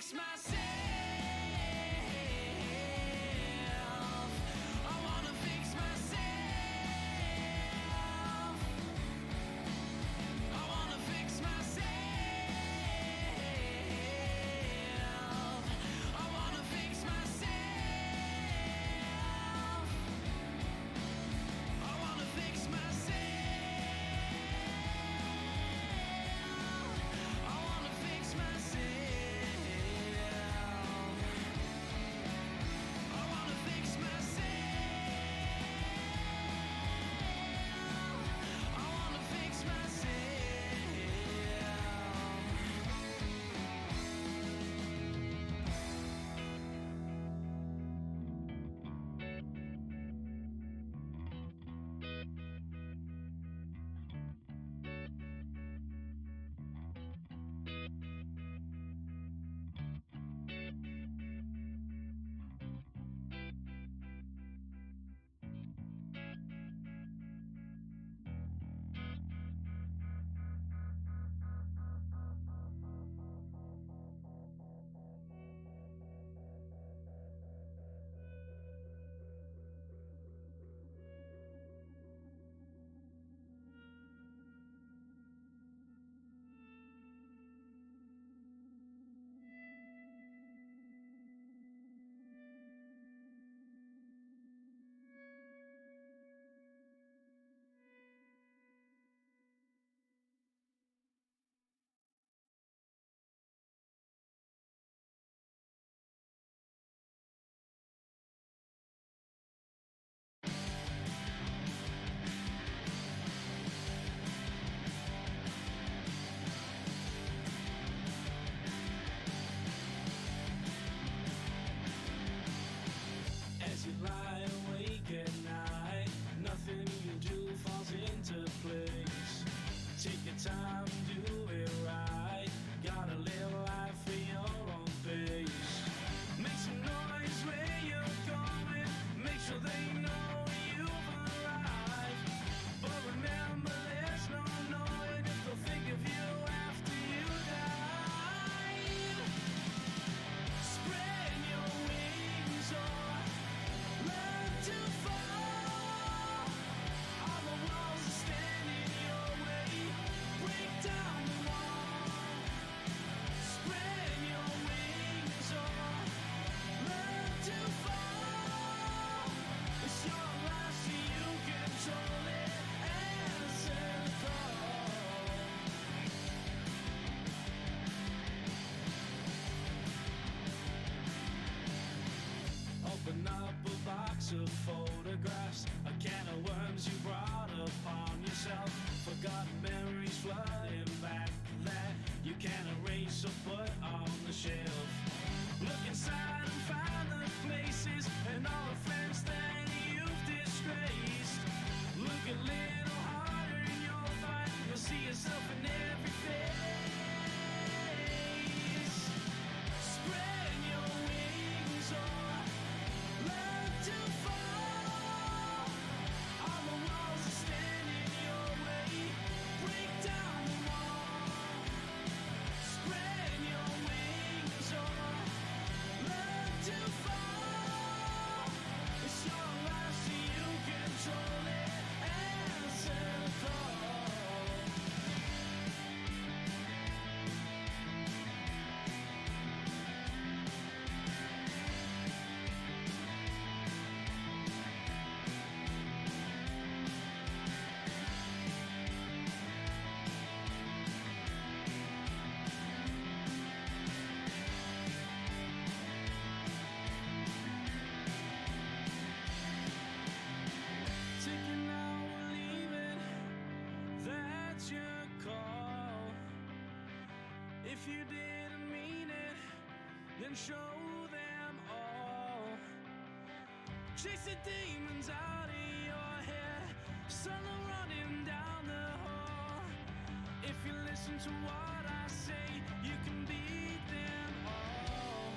fix myself. I wanna fix myself. I wanna fix myself. I wanna fix myself. I wanna fix myself. I wanna fix myself. I wanna fix myself. I wanna fix as you lie awake at night, nothing you do falls into place. Take your time, do it right. Gotta live life for your own pace. Make some noise where you're going. Make sure they know you've arrived. But remember, there's no knowing if they'll think of you after you die. Spread your wings or learn to fall. All the walls are standing your way. Break down the wall. Spread your wings or learn to fall. It's your life, so you control it. Answer the call. Open up a box of photographs, a can of worms you brought upon yourself. Forgotten memories flooding back that you can't erase or put on the shelf. Look inside and find the places and all the friends that you've disgraced. Look a little harder and you'll find you'll see yourself in every face. Spread your wings or learn to fall. All the walls are standing your way. Break down the wall. Spread your wings or learn to fall. It's your life, so you control it. Answer the call. Taking out or leaving, that's your call. If you didn't mean it, then show them all. Chase the demons out of your head, sun running down the hall. If you listen to what I say, you can beat them all.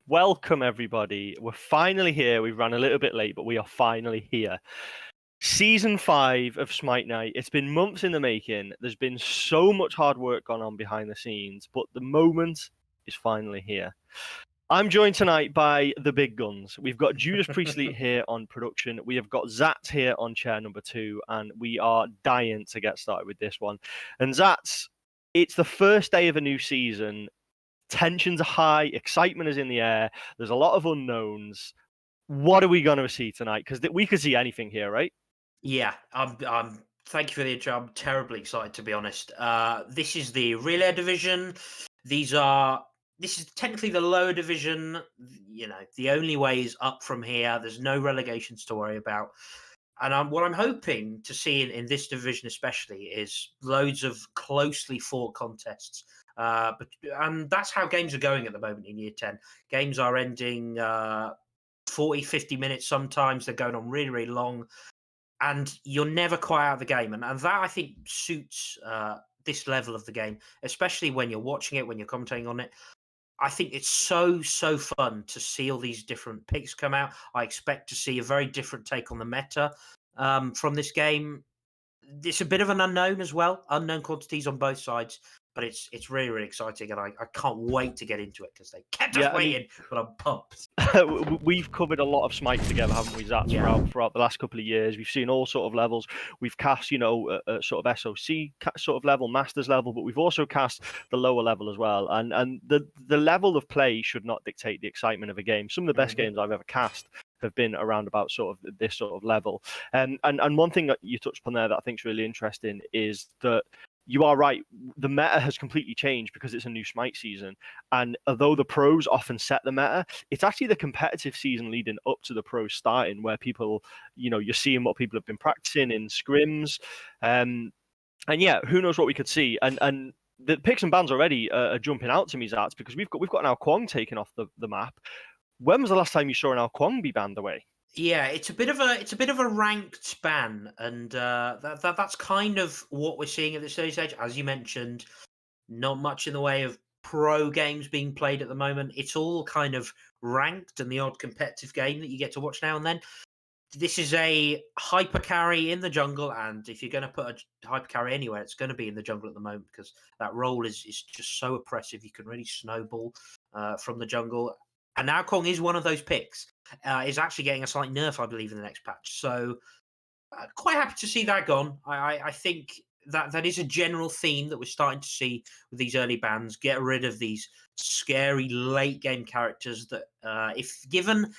welcome everybody. We're finally here. We've run a little bit late, but we are finally here. Season 5 of Smite Night. It's been months in the making. There's been so much hard work gone on behind the scenes, but the moment is finally here. I'm joined tonight by the big guns. We've got Judas Priestley here on production. We have got Zats here on chair number 2, and we are dying to get started with this one. And Zats, it's the first day of a new season. Tensions are high, excitement is in the air. There's a lot of unknowns. What are we going to see tonight? Because we could see anything here, right? Yeah, I'm. Thank you for the intro. I'm terribly excited, to be honest. This is the Real Air division. This is technically the lower division. You know, the only way is up from here. There's no relegations to worry about. And what I'm hoping to see in this division, especially, is loads of closely fought contests. And that's how games are going at the moment in Year 10. Games are ending 40, 50 minutes sometimes. They're going on really, really long. And you're never quite out of the game. And that, I think, suits this level of the game, especially when you're watching it, when you're commentating on it. I think it's so fun to see all these different picks come out. I expect to see a very different take on the meta from this game. It's a bit of an unknown as well, unknown quantities on both sides, but it's really, really exciting, and I can't wait to get into it because they kept us waiting, but I'm pumped. We've covered a lot of Smite together, haven't we, Zats, throughout the last couple of years. We've seen all sort of levels. We've cast, a sort of SOC sort of level, Masters level, but we've also cast the lower level as well. And the level of play should not dictate the excitement of a game. Some of the best games I've ever cast have been around about sort of this sort of level. And one thing that you touched upon there that I think is really interesting is that you are right. The meta has completely changed because it's a new Smite season. And although the pros often set the meta, it's actually the competitive season leading up to the pros starting where people, you're seeing what people have been practicing in scrims. And yeah, who knows what we could see. And the picks and bans already are jumping out to me, Zats, because we've got an Ao Kuang taken off the map. When was the last time you saw an Ao Kuang be banned away? Yeah, it's a bit of a ranked ban, and that's kind of what we're seeing at this early stage. As you mentioned, not much in the way of pro games being played at the moment. It's all kind of ranked and the odd competitive game that you get to watch now and then. This is a hyper carry in the jungle, and if you're going to put a hyper carry anywhere, it's going to be in the jungle at the moment because that role is just so oppressive. You can really snowball from the jungle. And now Kong is one of those picks. Is actually getting a slight nerf, I believe, in the next patch. So quite happy to see that gone. I think that is a general theme that we're starting to see with these early bans. Get rid of these scary late game characters that, if given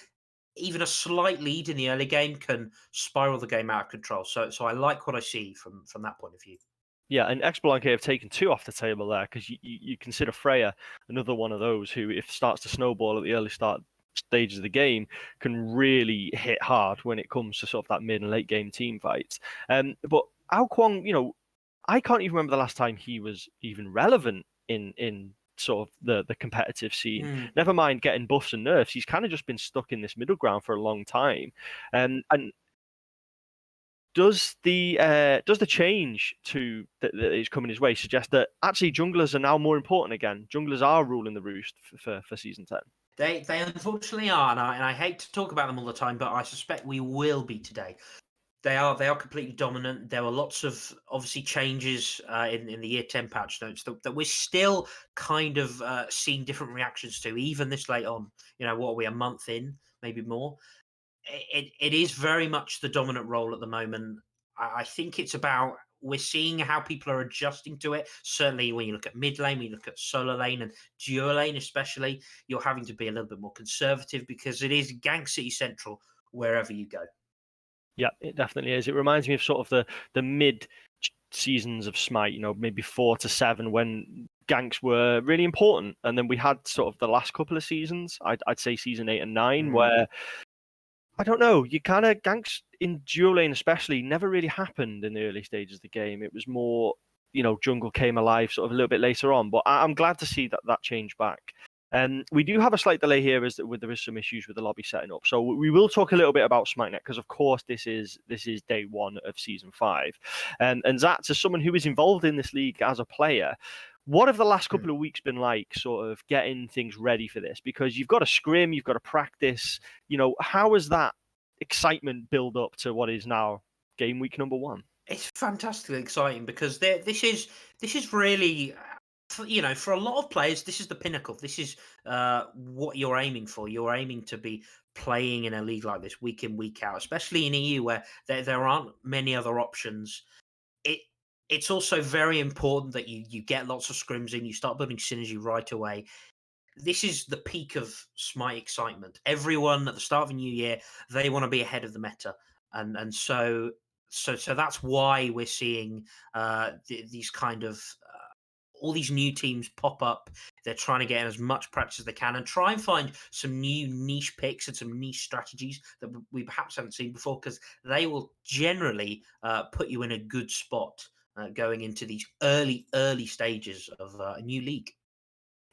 even a slight lead in the early game, can spiral the game out of control. So I like what I see from that point of view. Yeah, and Exebalanque have taken 2 off the table there because you consider Freya another one of those who, if it starts to snowball at the early start stages of the game, can really hit hard when it comes to sort of that mid and late game team fights. But Ao Kuang, I can't even remember the last time he was even relevant in sort of the competitive scene. Never mind getting buffs and nerfs. He's kind of just been stuck in this middle ground for a long time. And does the change that is coming his way suggest that actually junglers are now more important again? Junglers are ruling the roost for season 10. They unfortunately are, and I hate to talk about them all the time, but I suspect we will be today. They are completely dominant. There were lots of obviously changes in the Year 10 patch notes that we're still kind of seeing different reactions to, even this late on. What are we, a month in, maybe more? It is very much the dominant role at the moment. I think it's about, we're seeing how people are adjusting to it. Certainly when you look at mid lane, when you look at solo lane and duo lane especially, you're having to be a little bit more conservative because it is Gank City Central wherever you go. Yeah, it definitely is. It reminds me of sort of the mid seasons of Smite, maybe 4 to 7 when ganks were really important. And then we had sort of the last couple of seasons, I'd say season 8 and 9, where I don't know, you kind of ganks in duo lane especially never really happened in the early stages of the game. It was more, jungle came alive sort of a little bit later on. But I'm glad to see that change back. We do have a slight delay here as there is some issues with the lobby setting up. So we will talk a little bit about SmiteNet because, of course, this is day 1 of season 5. And Zats, as someone who is involved in this league as a player, What have the last Hmm. couple of weeks been like, sort of getting things ready for this? Because you've got to scrim, you've got to practice. How has that excitement build up to what is now game week number 1? It's fantastically exciting because this is really, for a lot of players, this is the pinnacle. This is what you're aiming for. You're aiming to be playing in a league like this week in, week out, especially in EU where there aren't many other options. It it's also very important that you get lots of scrims in. You start building synergy right away. This is the peak of Smite excitement. Everyone at the start of a new year, they want to be ahead of the meta, and so that's why we're seeing these kind of all these new teams pop up. They're trying to get in as much practice as they can and try and find some new niche picks and some niche strategies that we perhaps haven't seen before, because they will generally put you in a good spot going into these early stages of a new league.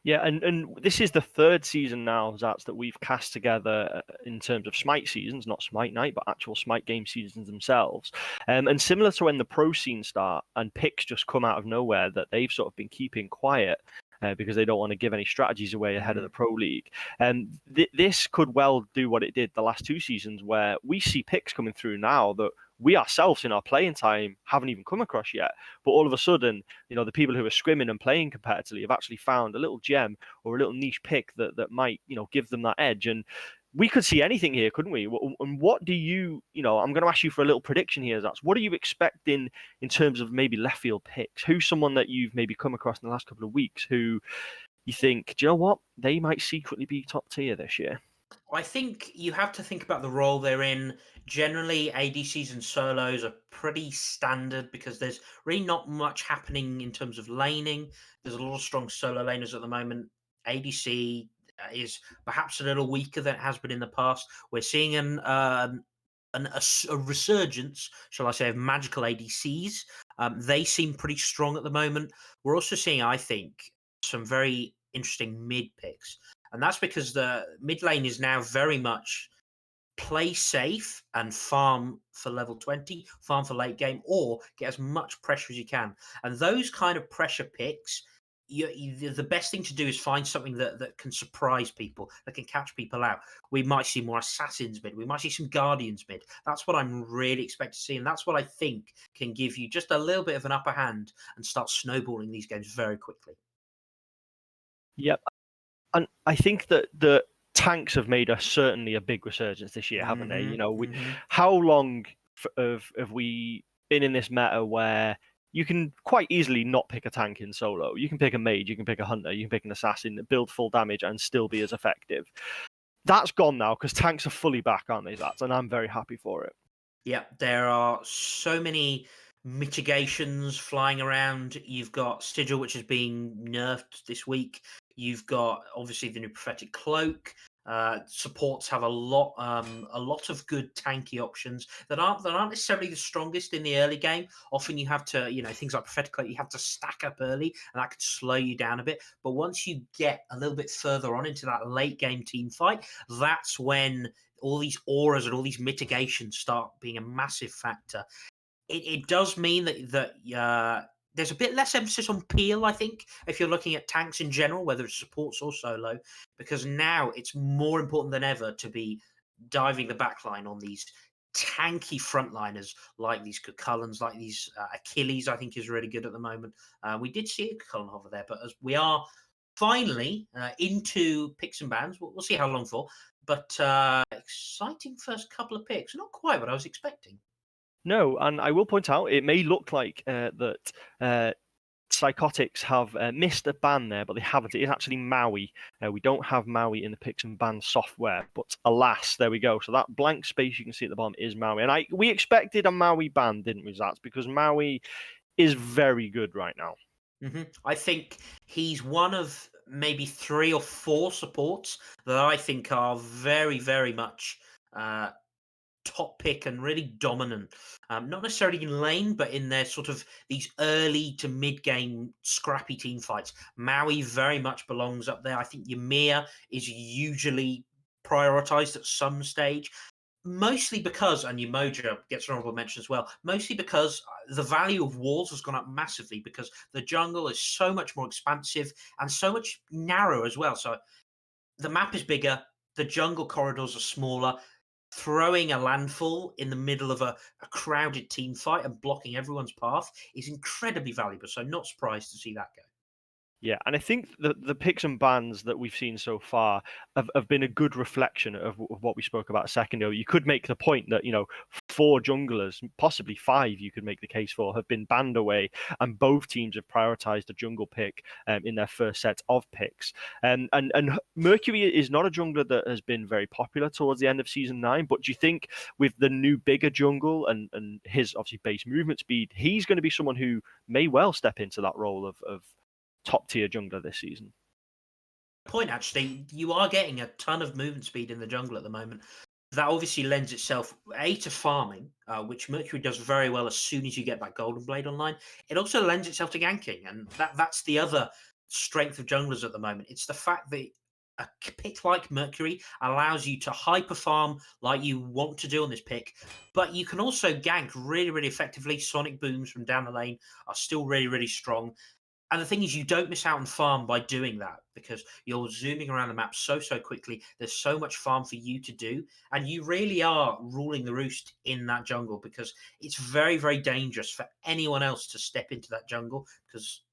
Yeah, and this is the third season now, Zats, that we've cast together in terms of Smite seasons, not Smite Night, but actual Smite game seasons themselves. And similar to when the pro scene start and picks just come out of nowhere, that they've sort of been keeping quiet because they don't want to give any strategies away ahead of the pro league. And this could well do what it did the last 2 seasons, where we see picks coming through now that we ourselves in our playing time haven't even come across yet. But all of a sudden, the people who are scrimming and playing competitively have actually found a little gem or a little niche pick that might, give them that edge. And we could see anything here, couldn't we? And what do I'm going to ask you for a little prediction here, Zats. What are you expecting in terms of maybe left field picks? Who's someone that you've maybe come across in the last couple of weeks who you think, do you know what? They might secretly be top tier this year. I think you have to think about the role they're in. Generally, ADCs and solos are pretty standard because there's really not much happening in terms of laning. There's a lot of strong solo laners at the moment. ADC is perhaps a little weaker than it has been in the past. We're seeing a resurgence, shall I say, of magical ADCs. They seem pretty strong at the moment. We're also seeing, I think, some very interesting mid picks. And that's because the mid lane is now very much play safe and farm for level 20, farm for late game, or get as much pressure as you can. And those kind of pressure picks, the best thing to do is find something that can surprise people, that can catch people out. We might see more assassins mid, we might see some guardians mid. That's what I'm really expecting to see, and that's what I think can give you just a little bit of an upper hand and start snowballing these games very quickly. Yep. And I think that the tanks have made certainly a big resurgence this year, haven't they? How long have we been in this meta where you can quite easily not pick a tank in solo? You can pick a mage, you can pick a hunter, you can pick an assassin, build full damage, and still be as effective. That's gone now because tanks are fully back, aren't they? And I'm very happy for it. Yeah, there are so many mitigations flying around. You've got Sigil, which is being nerfed this week. You've got obviously the new prophetic cloak. Supports have a lot of good tanky options that aren't necessarily the strongest in the early game. Often you have to, things like prophetic cloak, you have to stack up early, and that can slow you down a bit. But once you get a little bit further on into that late game team fight, that's when all these auras and all these mitigations start being a massive factor. It does mean that there's a bit less emphasis on peel, I think, if you're looking at tanks in general, whether it's supports or solo, because now it's more important than ever to be diving the backline on these tanky frontliners like these Cucullens, like these Achilles, I think is really good at the moment. We did see a Cucullen hover there, but as we are finally into picks and bans, we'll see how long for. But exciting first couple of picks. Not quite what I was expecting. No, and I will point out it may look like that Psychotics have missed a ban there, but they haven't. It is actually Maui. We don't have Maui in the picks and ban software, but alas, there we go. So that blank space you can see at the bottom is Maui, and we expected a Maui ban, didn't we, Zats? Because Maui is very good right now. I think he's one of maybe 3 or 4 supports that I think are very, very much top pick and really dominant. Not necessarily in lane, but in their sort of these early to mid game scrappy team fights. Maui very much belongs up there. I think Ymir is usually prioritized at some stage. Mostly because, and Umoja gets an honorable mention as well, mostly because the value of walls has gone up massively because the jungle is so much more expansive and so much narrow as well. So the map is bigger, the jungle corridors are smaller. Throwing a landfall in the middle of a crowded team fight and blocking everyone's path is incredibly valuable. So not surprised to see that go. Yeah, and I think the picks and bans that we've seen so far have been a good reflection of what we spoke about a second ago. You could make the point that, 4 junglers, possibly 5, you could make the case for, have been banned away, and both teams have prioritized a jungle pick in their first set of picks. And Mercury is not a jungler that has been very popular towards the end of season 9, but do you think with the new bigger jungle and his obviously base movement speed, he's going to be someone who may well step into that role of top tier jungler this season? Point actually, you are getting a ton of movement speed in the jungle at the moment. That obviously lends itself to farming, which Mercury does very well as soon as you get that Golden Blade online. It also lends itself to ganking, and that's the other strength of junglers at the moment. It's the fact that a pick like Mercury allows you to hyper farm like you want to do on this pick, but you can also gank really, really effectively. Sonic booms from down the lane are still really, really strong. And the thing is, you don't miss out on farm by doing that because you're zooming around the map so quickly. There's so much farm for you to do, and you really are ruling the roost in that jungle because it's very, very dangerous for anyone else to step into that jungle because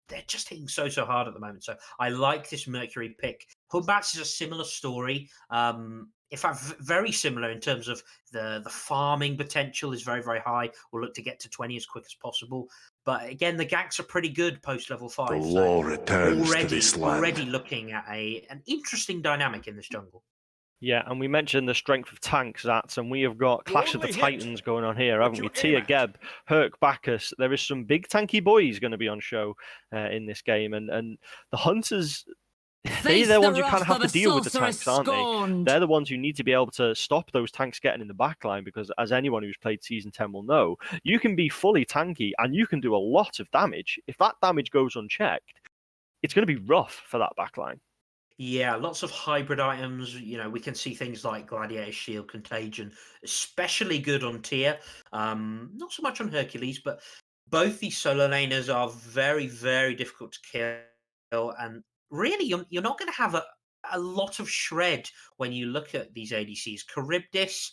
they're just hitting so hard at the moment. So I like this Mercury pick. Humbats is a similar story. In fact, very similar in terms of the farming potential is very, very high. We'll look to get to 20 as quick as possible. But again, the ganks are pretty good post level 5. The So law returns to this land. already looking at an interesting dynamic in this jungle. Yeah, and we mentioned the strength of tanks, Zats, and we have got Clash of the Titans going on here, haven't we? Tia, Geb, Herc, Bacchus. There is some big tanky boys going to be on show in this game, and the Hunters, they're the ones who kind of have to deal with the tanks, aren't they? They're the ones who need to be able to stop those tanks getting in the backline because, as anyone who's played Season 10 will know, you can be fully tanky and you can do a lot of damage. If that damage goes unchecked, it's going to be rough for that backline. Yeah, lots of hybrid items. We can see things like Gladiator Shield, Contagion, especially good on Tier. Not so much on Hercules, but both these solo laners are very, very difficult to kill. And really, you're not going to have a lot of shred when you look at these ADCs. Charybdis,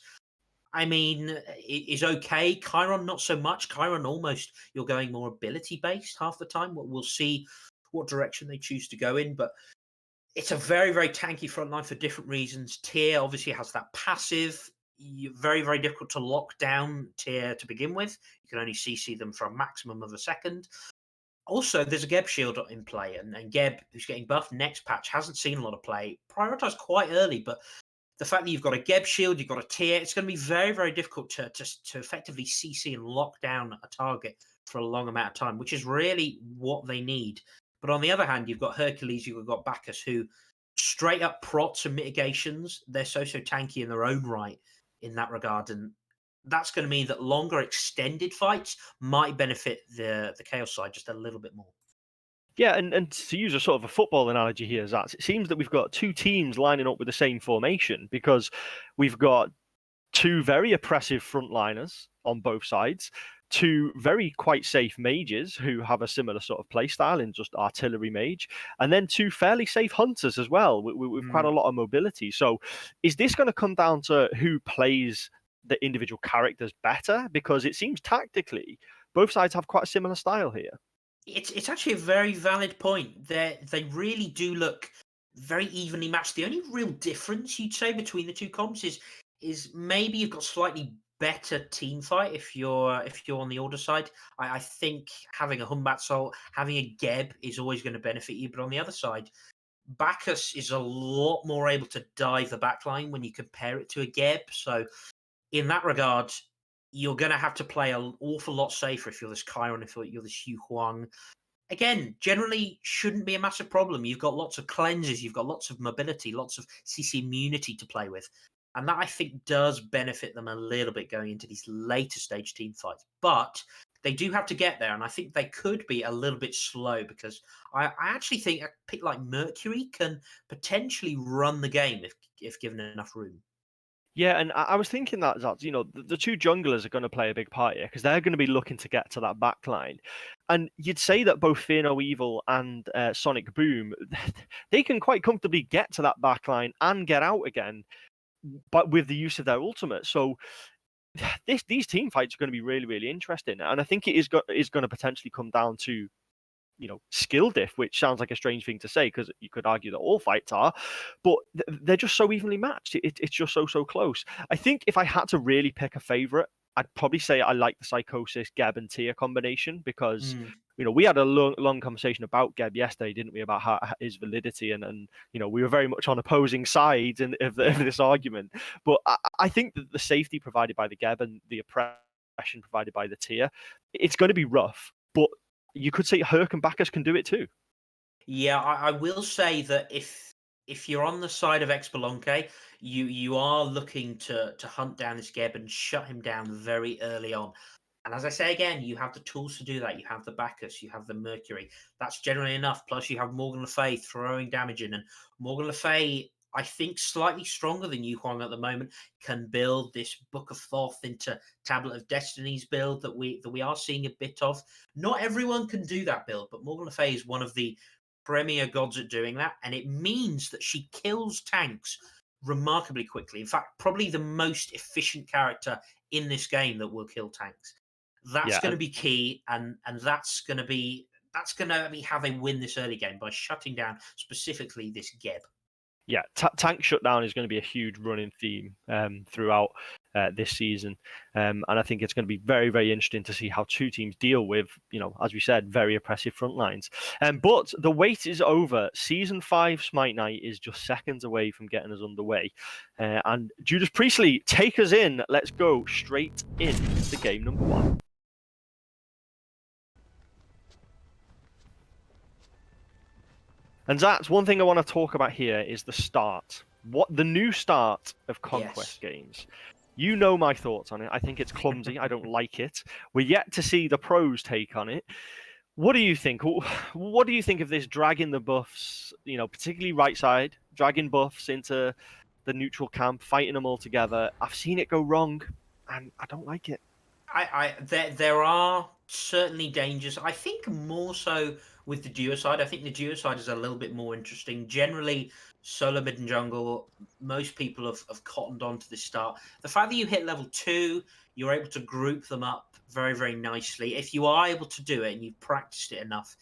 I mean, is okay. Chiron, not so much. Chiron, almost you're going more ability based half the time. We'll see what direction they choose to go in, but it's a very, very tanky front line for different reasons. Tier obviously has that passive. Very, very difficult to lock down Tier to begin with. You can only CC them for a maximum of a second. Also, there's a Geb shield in play, and Geb, who's getting buffed next patch, hasn't seen a lot of play. Prioritized quite early, but the fact that you've got a Geb shield, you've got a Tier, it's going to be very, very difficult to effectively CC and lock down a target for a long amount of time, which is really what they need. But on the other hand, you've got Hercules, you've got Bacchus, who straight up prots and mitigations. They're so tanky in their own right in that regard. And that's going to mean that longer extended fights might benefit the Chaos side just a little bit more. Yeah, and to use a sort of a football analogy here, Zats, it seems that we've got 2 teams lining up with the same formation because we've got 2 very oppressive frontliners on both sides, 2 very quite safe mages who have a similar sort of play style in just artillery mage, and then 2 fairly safe hunters as well with quite a lot of mobility. So is this going to come down to who plays the individual characters better? Because it seems tactically both sides have quite a similar style here. It's actually a very valid point. They really do look very evenly matched. The only real difference you'd say between the 2 comps is maybe you've got slightly better team fight if you're on the order side. I think having a Humbat Soul, having a Geb is always going to benefit you. But on the other side, Bacchus is a lot more able to dive the backline when you compare it to a Geb. So in that regard, you're going to have to play an awful lot safer if you're this Chiron, if you're this Yu Huang. Again, generally shouldn't be a massive problem. You've got lots of cleanses, you've got lots of mobility, lots of CC immunity to play with. And that, I think, does benefit them a little bit going into these later stage team fights. But they do have to get there, and I think they could be a little bit slow because I actually think a pick like Mercury can potentially run the game if given enough room. Yeah, and I was thinking that, the two junglers are going to play a big part here because they're going to be looking to get to that back line. And you'd say that both Fear No Evil and Sonic Boom, they can quite comfortably get to that back line and get out again, but with the use of their ultimate. So these team fights are going to be really, really interesting. And I think it is going to potentially come down to skill diff, which sounds like a strange thing to say because you could argue that all fights are, but they're just so evenly matched. It's just so close. I think if I had to really pick a favorite, I'd probably say I like the Psychosis Geb and Tia combination because we had a long conversation about Geb yesterday, didn't we, about his validity and we were very much on opposing sides of this argument. But I think that the safety provided by the Geb and the oppression provided by the Tia, it's going to be rough, but you could say Herc and Bacchus can do it too. Yeah, I will say that if you're on the side of Exebalanque, you are looking to hunt down this Geb and shut him down very early on. And as I say again, you have the tools to do that. You have the Bacchus, you have the Mercury. That's generally enough. Plus, you have Morgan Le Fay throwing damage in. And Morgan Le Fay, I think, slightly stronger than Yu Huang at the moment, can build this Book of Thoth into Tablet of Destinies build that we are seeing a bit of. Not everyone can do that build, but Morgan Le Fay is one of the premier gods at doing that. And it means that she kills tanks remarkably quickly. In fact, probably the most efficient character in this game that will kill tanks. That's going to be key, and that's going to be how they win this early game, by shutting down specifically this Geb. Yeah, tank shutdown is going to be a huge running theme throughout this season, and I think it's going to be very, very interesting to see how two teams deal with, as we said, very oppressive front lines. But the wait is over. Season 5 Smite Night is just seconds away from getting us underway, and Judas Priestley, take us in. Let's go straight into game number 1. And that's one thing I want to talk about here is the start. The new start of Conquest games. You know my thoughts on it. I think it's clumsy. I don't like it. We're yet to see the pros take on it. What do you think? What do you think of this dragging the buffs, particularly right side, dragging buffs into the neutral camp, fighting them all together? I've seen it go wrong, and I don't like it. There are certainly dangers. I think more so with the duo side. I think the duo side is a little bit more interesting. Generally, solo mid and jungle, most people have cottoned on to this start. The fact that you hit level 2, you're able to group them up very, very nicely. If you are able to do it and you've practiced it enough,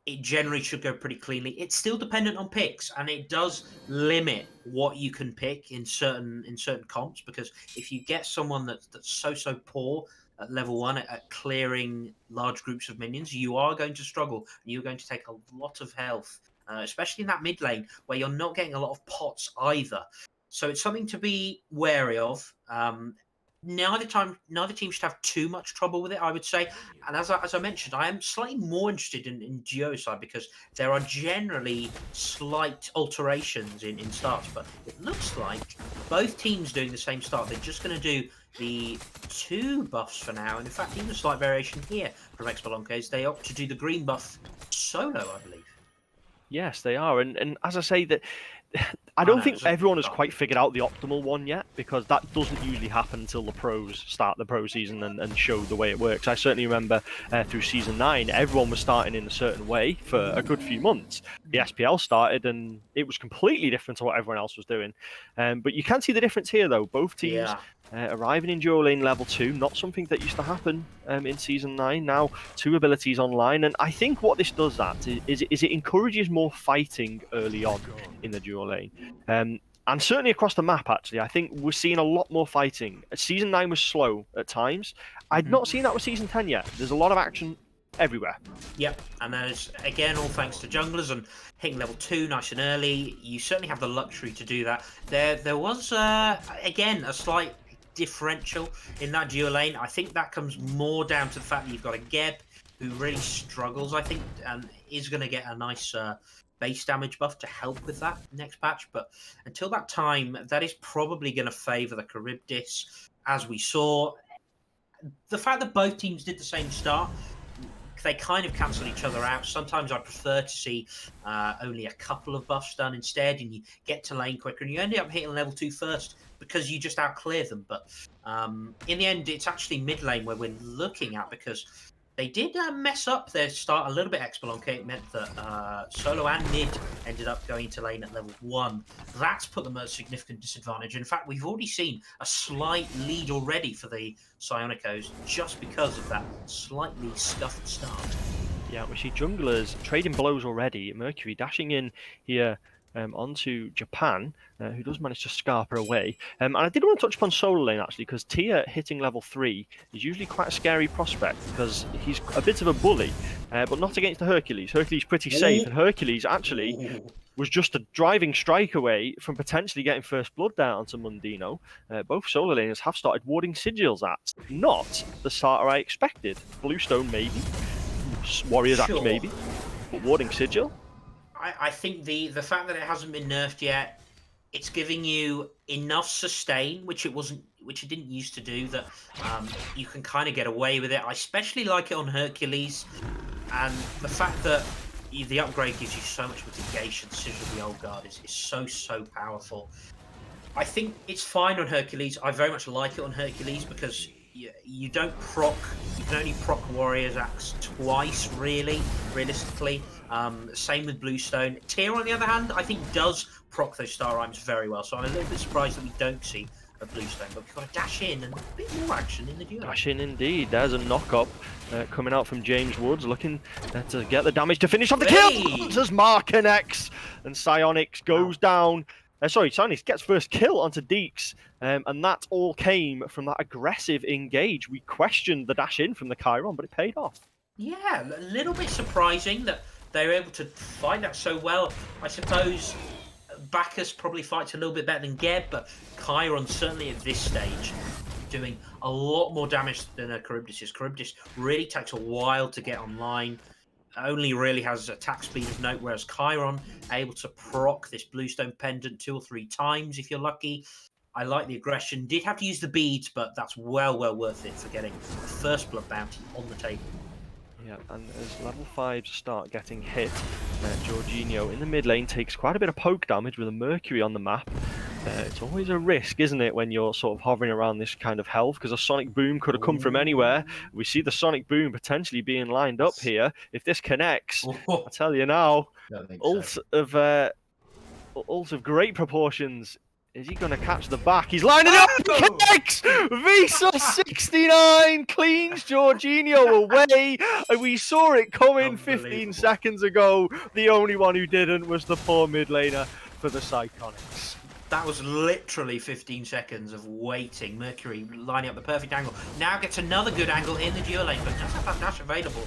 it generally should go pretty cleanly. It's still dependent on picks, and it does limit what you can pick in certain comps, because if you get someone that's so poor at level 1 at clearing large groups of minions, you are going to struggle, and you're going to take a lot of health, especially in that mid lane where you're not getting a lot of pots either. So it's something to be wary of. Neither team should have too much trouble with it, I would say. And as I mentioned, I am slightly more interested in duo side because there are generally slight alterations in starts, but it looks like both teams doing the same start. They're just going to do the 2 buffs for now, and in fact, even a slight variation here from Exebalanque. They opt to do the green buff solo, I believe. Yes, they are, and as I say, that I don't think everyone has quite figured out the optimal one yet, because that doesn't usually happen until the pros start the pro season and show the way it works. I certainly remember through season 9, everyone was starting in a certain way for a good few months. The SPL started and it was completely different to what everyone else was doing. But you can see the difference here, though. Both teams arriving in duo lane level 2, not something that used to happen in season 9. Now 2 abilities online, and I think what this does is it encourages more fighting early on in the duo lane. And certainly across the map, actually, I think we're seeing a lot more fighting. Season 9 was slow at times. I'd not seen that with Season 10 yet. There's a lot of action everywhere. Yep, and there's, again, all thanks to junglers and hitting level 2 nice and early. You certainly have the luxury to do that. There was, again, a slight differential in that duo lane. I think that comes more down to the fact that you've got a Geb who really struggles, I think, and is going to get a nice base damage buff to help with that next patch. But until that time, that is probably going to favour the Charybdis. As we saw, the fact that both teams did the same start, they kind of cancel each other out. Sometimes I prefer to see only a couple of buffs done instead, and you get to lane quicker, and you end up hitting level 2 first because you just outclear them. But in the end, it's actually mid lane where we're looking at, because they did mess up their start a little bit. Exebalanque. It meant that solo and mid ended up going to lane at level 1. That's put them at a significant disadvantage. In fact, we've already seen a slight lead already for the Psionicos just because of that slightly scuffed start. Yeah, we see junglers trading blows already. Mercury dashing in here onto Japan, who does manage to scarp her away. And I did want to touch upon solo lane, actually, because Tia hitting level 3 is usually quite a scary prospect, because he's a bit of a bully, but not against the Hercules. Hercules pretty safe, and Hercules actually was just a driving strike away from potentially getting first blood down onto Mundino. Both solo laners have started warding sigils at. Not the starter I expected. Bluestone maybe, Warrior's Axe maybe, but warding sigil? I think the fact that it hasn't been nerfed yet, it's giving you enough sustain, which it didn't used to do, that you can kind of get away with it. I especially like it on Hercules, and the fact that the upgrade gives you so much mitigation. Sigil the Old Guard is so powerful. I think it's fine on Hercules. I very much like it on Hercules because you don't proc. You can only proc Warrior's Axe twice, realistically. Same with Bluestone. Tyr, on the other hand, I think does proc those star items very well. So I'm a little bit surprised that we don't see a Bluestone, but we've got to dash in and a bit more action in the duo. Dash in indeed. There's a knock-up coming out from James Woods, looking to get the damage to finish off the kill. As Mark connects and Psionics goes down. Psionics gets first kill onto Deeks, and that all came from that aggressive engage. We questioned the dash in from the Chiron, but it paid off. Yeah, a little bit surprising that they were able to fight that so well. I suppose Bacchus probably fights a little bit better than Geb, but Chiron certainly at this stage doing a lot more damage than Charybdis is. Charybdis really takes a while to get online. Only really has attack speed of note, whereas Chiron able to proc this Bluestone pendant 2 or 3 times if you're lucky. I like the aggression. Did have to use the beads, but that's well worth it for getting the first blood bounty on the table. Yeah, and as level 5s start getting hit, Jorginho in the mid lane takes quite a bit of poke damage with a Mercury on the map. It's always a risk, isn't it, when you're sort of hovering around this kind of health, because a Sonic Boom could have come from anywhere. We see the Sonic Boom potentially being lined up here. If this connects, I tell you now, ult of great proportions. Is he going to catch the back? He's lining up! Connects! Visa 69 cleans Jorginho away. And we saw it coming 15 seconds ago. The only one who didn't was the poor mid laner for the Psychotics. That was literally 15 seconds of waiting. Mercury lining up the perfect angle. Now gets another good angle in the duo lane, but doesn't have that dash available.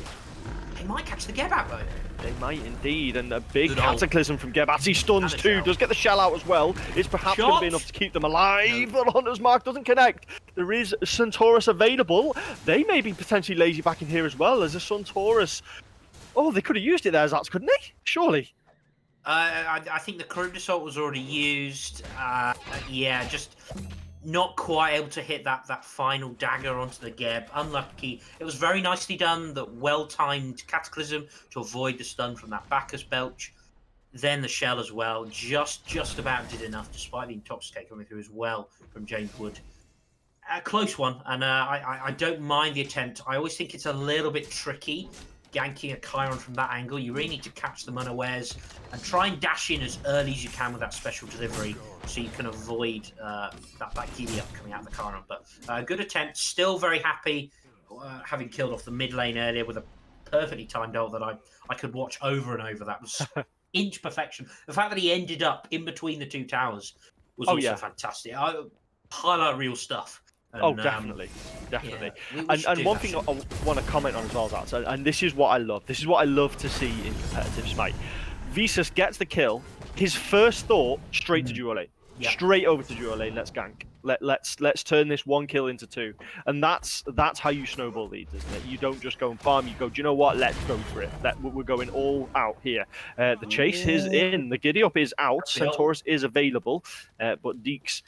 They might catch the Geb out though. They might indeed, and a big cataclysm from Geb. He stuns too, does get the shell out as well. It's perhaps going to be enough to keep them alive, but Hunter's Mark doesn't connect. There is Suntaurus available. They may be potentially lazy back in here as well as a Suntaurus. Oh, they could have used it there, Zats, couldn't they? Surely. I think the Charybdis Assault was already used. Yeah, just not quite able to hit that final dagger onto the Geb. Unlucky. It was very nicely done, that well-timed Cataclysm to avoid the stun from that Bacchus Belch. Then the shell as well. Just about did enough, despite the Intoxicate coming through as well from James Wood. A close one, and I don't mind the attempt. I always think it's a little bit tricky ganking a Chiron from that angle. You really need to catch them unawares and try and dash in as early as you can with that special delivery so you can avoid that giddy up coming out of the Chiron. But good attempt. Still very happy having killed off the mid lane earlier with a perfectly timed ult that I could watch over and over. That was inch perfection. The fact that he ended up in between the 2 towers was also fantastic. Highlight real stuff. And, definitely. Yeah, and one thing soon. I want to comment on as well, that, and this is what I love. This is what I love to see in competitive Smite. Visas gets the kill. His first thought, straight to duo lane. Yeah. Straight over to duo lane, let's gank. Let's turn this 1 kill into 2, and that's how you snowball leads, isn't it? You don't just go and farm. You go, do you know what? Let's go for it. We're going all out here. The chase is in. The giddy up is out. Centaurus is available, but Deeks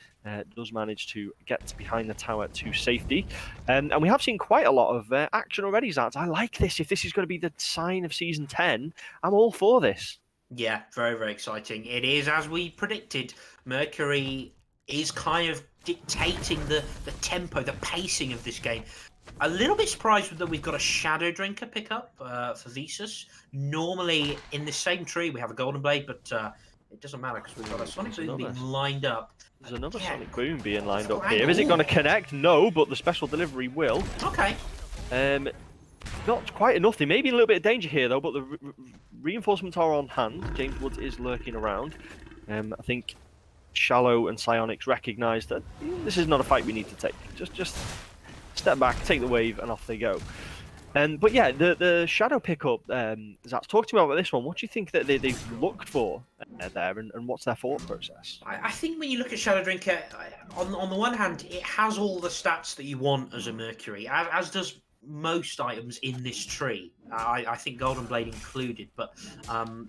does manage to get behind the tower to safety. And we have seen quite a lot of action already, Zats. I like this. If this is going to be the sign of Season 10, I'm all for this. Yeah, very, very exciting. It is, as we predicted, Mercury is kind of dictating the tempo, the pacing of this game. A little bit surprised that we've got a Shadow Drinker pickup for Visas. Normally, in the same tree, we have a Golden Blade, but it doesn't matter because we've got a Sonic Boom being lined up. There's another Sonic Boom being lined up here. Is it going to connect? No, but the special delivery will. Okay. Not quite enough. They may be in a little bit of danger here, though, but the reinforcements are on hand. James Woods is lurking around. I think Shallow and Psionics recognise that this is not a fight we need to take. Just step back, take the wave, and off they go. But yeah, the Shadow pickup, Zach, talk to me about this one. What do you think that they've looked for there, and what's their thought process? I think when you look at Shadow Drinker, on the one hand, it has all the stats that you want as a Mercury, as does most items in this tree. I think Golden Blade included, but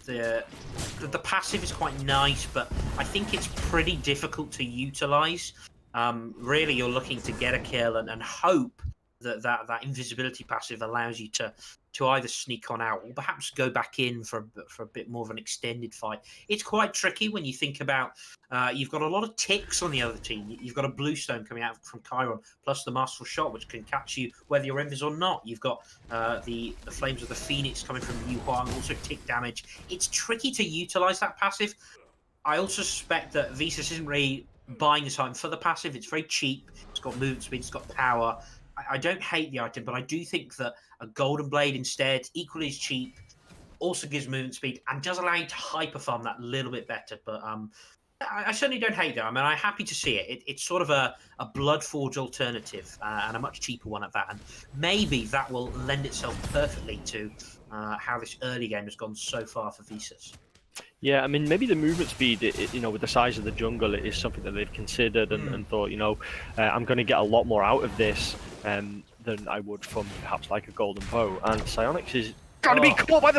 the passive is quite nice, but I think it's pretty difficult to utilize. Really, you're looking to get a kill and hope that invisibility passive allows you to either sneak on out or perhaps go back in for a bit more of an extended fight. It's quite tricky when you think about you've got a lot of ticks on the other team. You've got a Bluestone coming out from Chiron, plus the Masterful Shot, which can catch you whether you're invis or not. You've got the Flames of the Phoenix coming from Yu Huang, also tick damage. It's tricky to utilize that passive. I also suspect that Visas isn't really buying this item for the passive. It's very cheap. It's got movement speed. It's got power. I don't hate the item, but I do think that a Golden Blade instead, equally as cheap, also gives movement speed and does allow you to hyper farm that little bit better. But I certainly don't hate that. I mean, I'm happy to see it. It's sort of a Bloodforge alternative and a much cheaper one at that. And maybe that will lend itself perfectly to how this early game has gone so far for Visas. Yeah, I mean, maybe the movement speed, with the size of the jungle, it is something that they've considered and thought, I'm going to get a lot more out of this than I would from perhaps like a Golden Bow. And Psionics is going to be caught by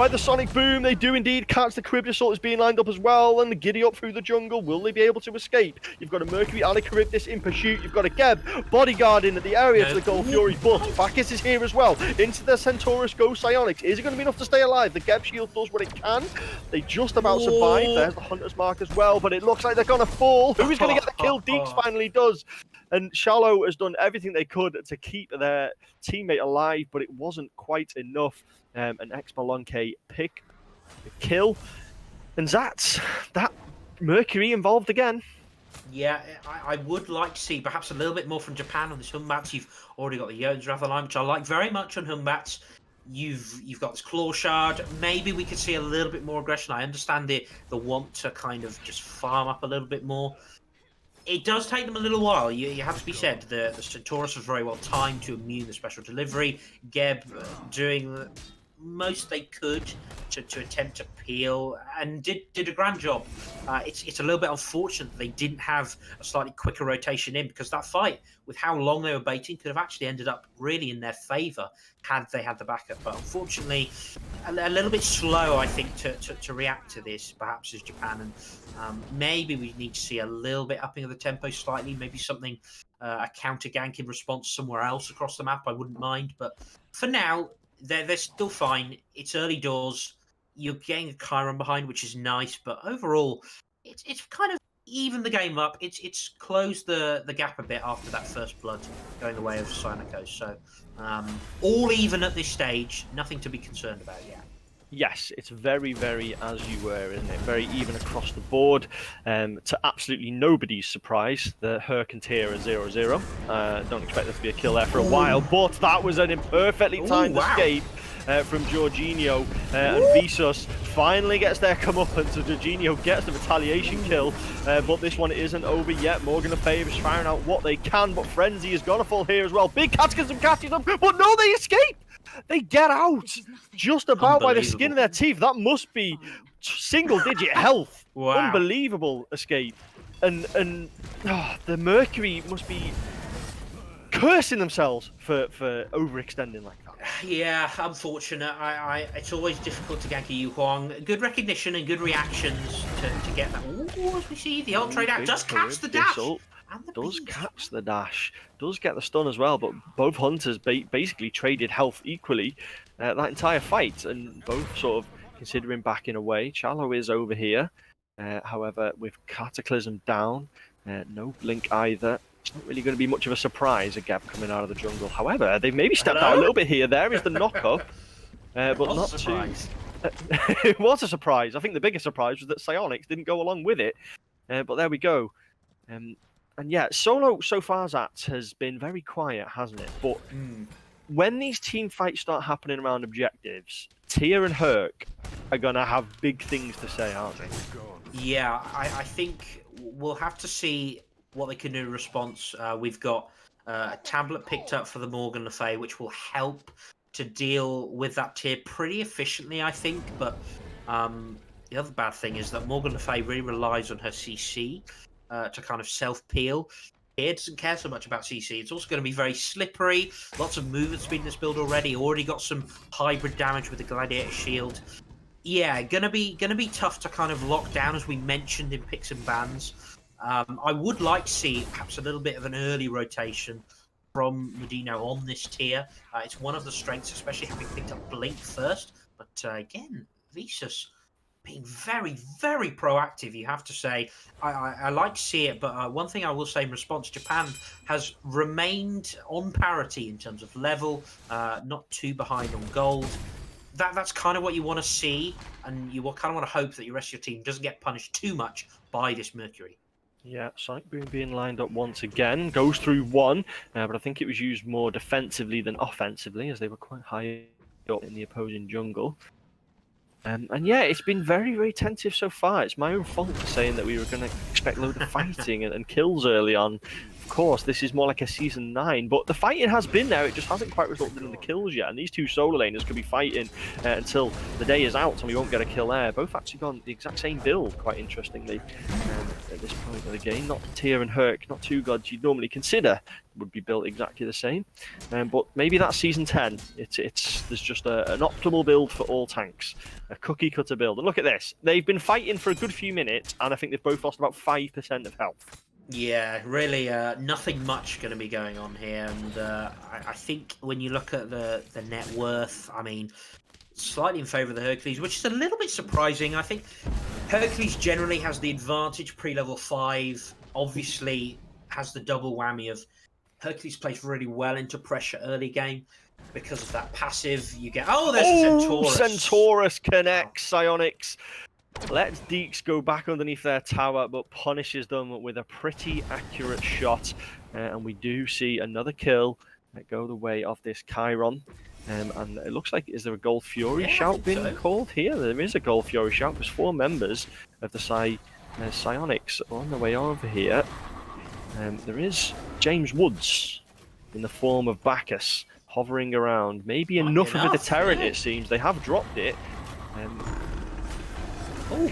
the Sonic Boom. They do indeed catch the Charybdis Assault is being lined up as well, and the giddy up through the jungle. Will they be able to escape? You've got a Mercury and a Charybdis in pursuit. You've got a Geb bodyguarding at the area to the Gold Fury, but Bacchus is here as well. Into the Centaurus goes Psionics. Is it going to be enough to stay alive? The Geb shield does what it can. They just about survive. There's the Hunter's Mark as well, but it looks like they're going to fall. Who is going to get the kill? Deeks finally does. And Shallow has done everything they could to keep their teammate alive, but it wasn't quite enough. And Exebalanque pick the kill. And that's that Mercury involved again. Yeah, I would like to see perhaps a little bit more from Japan on this Humbats. You've already got the Jotun's Wrath line, which I like very much on Humbats. You've got this Claw Shard. Maybe we could see a little bit more aggression. I understand the want to kind of just farm up a little bit more. It does take them a little while. You have to be said, the Centaurus was very well timed to immune the special delivery. Geb doing the most they could to attempt to peel and did a grand job. It's a little bit unfortunate that they didn't have a slightly quicker rotation in, because that fight, with how long they were baiting, could have actually ended up really in their favour had they had the backup. But unfortunately, a little bit slow, I think, to react to this, perhaps as Japan. And maybe we need to see a little bit upping of the tempo slightly, maybe something, a counter gank in response somewhere else across the map. I wouldn't mind, but for now, they're still fine. It's early doors. You're getting a Chiron behind, which is nice, but overall, it's kind of evened the game up. It's closed the gap a bit after that first blood going the way of ThePsicoticos. So all even at this stage. Nothing to be concerned about yet. Yes, it's very, very as you were, isn't it? Very even across the board. To absolutely nobody's surprise, the Herc and Tier are 0-0. Don't expect there to be a kill there for a while, but that was an imperfectly timed escape from Jorginho. And Visas finally gets their comeuppance, so Jorginho gets the retaliation kill. But this one isn't over yet. Morgan and Faye is firing out what they can, but Frenzy is going to fall here as well. Big Cats gets them catching them, but no, they escape! They get out just about by the skin of their teeth. That must be single-digit health. Wow. Unbelievable escape. and the Mercury must be cursing themselves for overextending like that. Yeah, unfortunate. It's always difficult to gank a Yu Huang. Good recognition and good reactions to get that. Ooh, as we see, the ult trade out does catch the dash. And the Does beams. catch the dash, does get the stun as well, but both hunters basically traded health equally that entire fight, and both sort of considering backing away. Chalo is over here, however, with Cataclysm down, no blink either. It's not really going to be much of a surprise, a Geb coming out of the jungle. However, they've maybe stepped out a little bit here. There is the knock-up, but not too. It was a surprise. I think the biggest surprise was that Psionics didn't go along with it, but there we go. And yeah, solo so far Zats has been very quiet, hasn't it? But when these team fights start happening around objectives, Tia and Herc are gonna have big things to say, aren't they? Yeah, I think we'll have to see what they can do in response. We've got a tablet picked up for the Morgan Le Fay, which will help to deal with that tier pretty efficiently, I think. But the other bad thing is that Morgan Le Fay really relies on her CC to kind of self-peel. Here doesn't care so much about CC. It's also going to be very slippery. Lots of movement speed in this build already. Already got some hybrid damage with the Gladiator Shield. Yeah, gonna be tough to kind of lock down, as we mentioned in picks and bans. I would like to see perhaps a little bit of an early rotation from Medino on this tier. It's one of the strengths, especially having picked up Blink first. But again, Visus being very, very proactive, you have to say. I like to see it, but one thing I will say in response, Japan has remained on parity in terms of level, not too behind on gold. That's kind of what you want to see, and you kind of want to hope that your rest of your team doesn't get punished too much by this Mercury. Yeah, Sonic Boom being lined up once again, goes through one, but I think it was used more defensively than offensively, as they were quite high up in the opposing jungle. And yeah, it's been very, very tensive so far. It's my own fault for saying that we were going to expect a load of fighting and kills early on. Of course, this is more like a Season 9, but the fighting has been there. It just hasn't quite resulted in the kills yet. And these two solo laners could be fighting until the day is out and we won't get a kill there. Both actually gone the exact same build, quite interestingly, at this point of the game. Not Tia and Herc, not two gods you'd normally consider would be built exactly the same. But maybe that's Season 10. There's just an optimal build for all tanks. A cookie cutter build. And look at this. They've been fighting for a good few minutes, and I think they've both lost about 5% of health. Yeah, really nothing much going to be going on here. And I think when you look at the net worth, I mean, slightly in favour of the Hercules, which is a little bit surprising. I think Hercules generally has the advantage pre-level 5, obviously has the double whammy of Hercules plays really well into pressure early game because of that passive. You get there's Centaurus. Centaurus connects Psionics. Lets Deeks go back underneath their tower, but punishes them with a pretty accurate shot. And we do see another kill go the way of this Chiron. And it looks like, is there a Gold Fury shout being called here? There is a Gold Fury shout. There's 4 members of the Psionics on the way over here. There is James Woods in the form of Bacchus hovering around. Maybe enough of a deterrent, it seems. They have dropped it.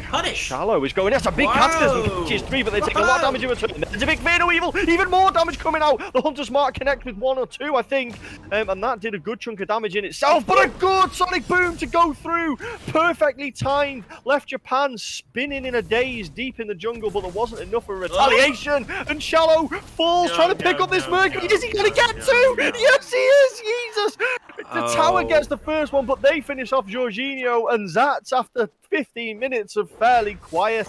Punish! Shallow is going. That's a big cataclysm. Which is 3, but they take a lot of damage in return. There's a big Veil Evil. Even more damage coming out. The Hunter's Mark connect with 1 or 2, I think. And that did a good chunk of damage in itself. But a good Sonic Boom to go through. Perfectly timed. Left Japan spinning in a daze deep in the jungle, but there wasn't enough for retaliation. And Shallow falls trying to pick up this Mercury. Is he going to get to? Yes, he is. Jesus. The tower gets the first one, but they finish off Jorginho and Zats after 15 minutes of fairly quiet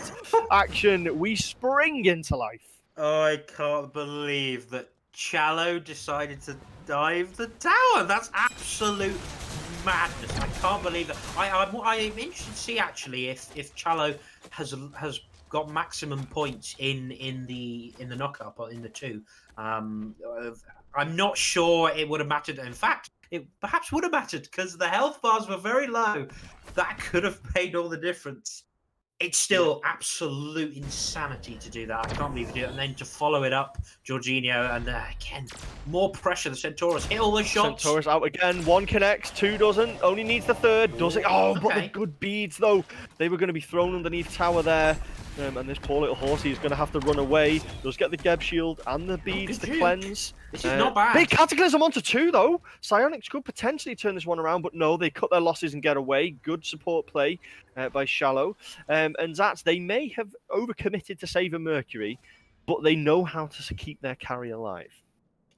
action. We spring into life. Oh, I can't believe that Chalo decided to dive the tower. That's absolute madness. I can't believe that. I'm interested to see actually if Chalo has got maximum points in the knockup or in the 2. I'm not sure it would have mattered. In fact, it perhaps would have mattered because the health bars were very low. That could have made all the difference. It's still absolute insanity to do that. I can't believe you do it. And then to follow it up, Jorginho, and again, more pressure. The Centaurus hit all the shots. Centaurus out again. 1 connects, 2 doesn't. Only needs the 3rd. Doesn't. Oh, but the good beads, though. They were going to be thrown underneath tower there. And this poor little horsey is going to have to run away. Does get the Geb Shield and the beads to cleanse. This is not bad. Big Cataclysm onto 2, though. Psionics could potentially turn this one around, but no, they cut their losses and get away. Good support play by Shallow. And Zats, they may have overcommitted to save a Mercury, but they know how to keep their carry alive.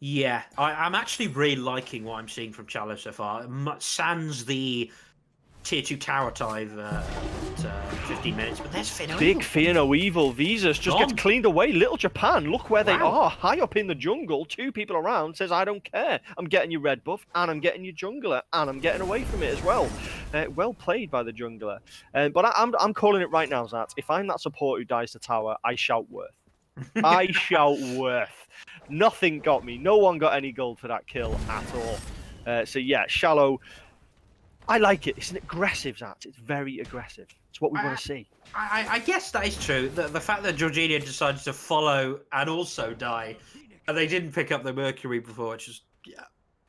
Yeah, I'm actually really liking what I'm seeing from Shallow so far. Sans the tier 2 tower dive at 15 minutes, but there's Fear No Big Evil. Fear No Evil. Visas just gets cleaned away. Little Japan, look where they are. High up in the jungle, 2 people around, says, I don't care. I'm getting you red buff, and I'm getting you jungler, and I'm getting away from it as well. Well played by the jungler. But I'm calling it right now, Zat. If I'm that support who dies to tower, I shout worth. I shout worth. Nothing got me. No one got any gold for that kill at all. So yeah, Shallow. I like it. It's an aggressive Zat. It's very aggressive. It's what we want to see. I guess that is true. The fact that Jorginho decided to follow and also die, and they didn't pick up the Mercury before, which is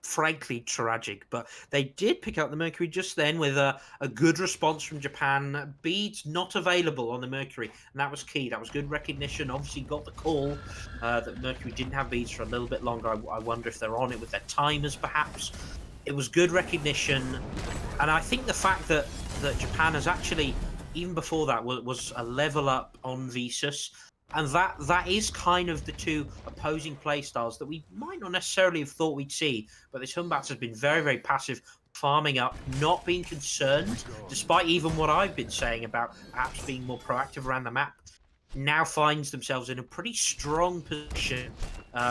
frankly tragic. But they did pick up the Mercury just then with a good response from Japan. Beads not available on the Mercury, and that was key. That was good recognition. Obviously got the call that Mercury didn't have beads for a little bit longer. I wonder if they're on it with their timers, perhaps. It was good recognition, and I think the fact that Japan has actually, even before that, was a level up on Visas, and that is kind of the 2 opposing playstyles that we might not necessarily have thought we'd see. But this Humbats has been very, very passive, farming up, not being concerned, despite even what I've been saying about perhaps being more proactive around the map. Now finds themselves in a pretty strong position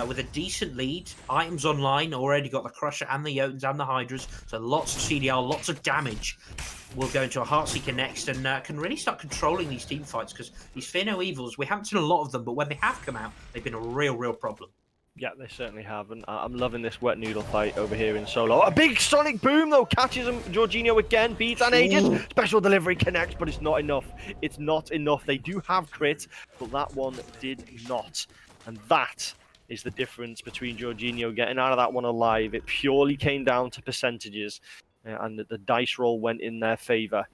with a decent lead. Items online, already got the Crusher and the Jotuns and the Hydras, so lots of CDR, lots of damage. We'll go into a Heartseeker next and can really start controlling these team fights, because these Fear No Evils, we haven't seen a lot of them, but when they have come out, they've been a real problem. Yeah, they certainly have, and I'm loving this wet noodle fight over here in solo. A big sonic boom, though, catches him. Jorginho again, beats and ages. Special delivery connects, but it's not enough. It's not enough. They do have crit, but that one did not. And that is the difference between Jorginho getting out of that one alive. It purely came down to percentages, and the dice roll went in their favor.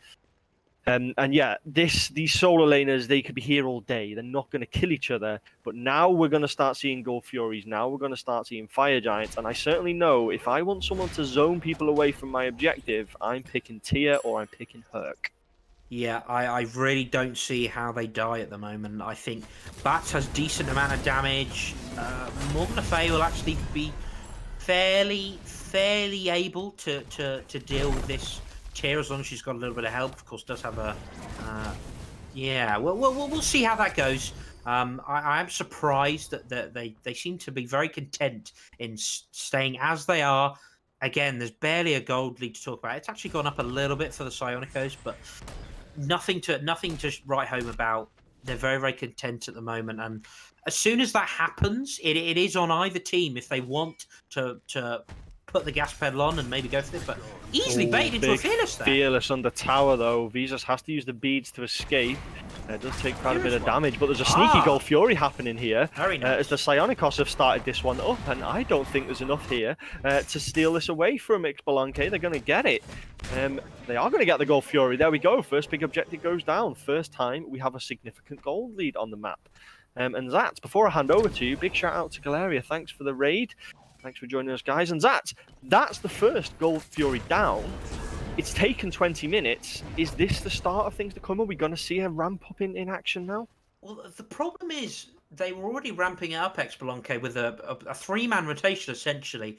And yeah, these solo laners, they could be here all day. They're not going to kill each other. But now we're going to start seeing Gold Furies. Now we're going to start seeing Fire Giants. And I certainly know if I want someone to zone people away from my objective, I'm picking Tia or I'm picking Herc. Yeah, I really don't see how they die at the moment. I think Bats has decent amount of damage. Morgan Le Fay will actually be fairly able to deal with this Tier as long as she's got a little bit of help. Of course, does have a yeah. We'll see how that goes. I am surprised that they seem to be very content in staying as they are. Again, there's barely a gold lead to talk about. It's actually gone up a little bit for the Psionicos, but nothing to write home about. They're very content at the moment, and as soon as that happens, it is on either team if they want to put the gas pedal on and maybe go for it, but easily baited into a Fearless there. Fearless on the tower, though. Visas has to use the beads to escape. It does take quite a bit of damage, but there's a sneaky Gold Fury happening here. Very nice. As the Psionicos have started this one up, and I don't think there's enough here to steal this away from Exebalanque. They're going to get it. They are going to get the Gold Fury. There we go. First big objective goes down. First time we have a significant gold lead on the map. And Zat, before I hand over to you, big shout out to Galeria. Thanks for the raid. Thanks for joining us, guys. And that's the first Gold Fury down. It's taken 20 minutes. Is this the start of things to come? Are we going to see a ramp up in action now? Well, the problem is they were already ramping up Exebalanque with a 3-man rotation, essentially,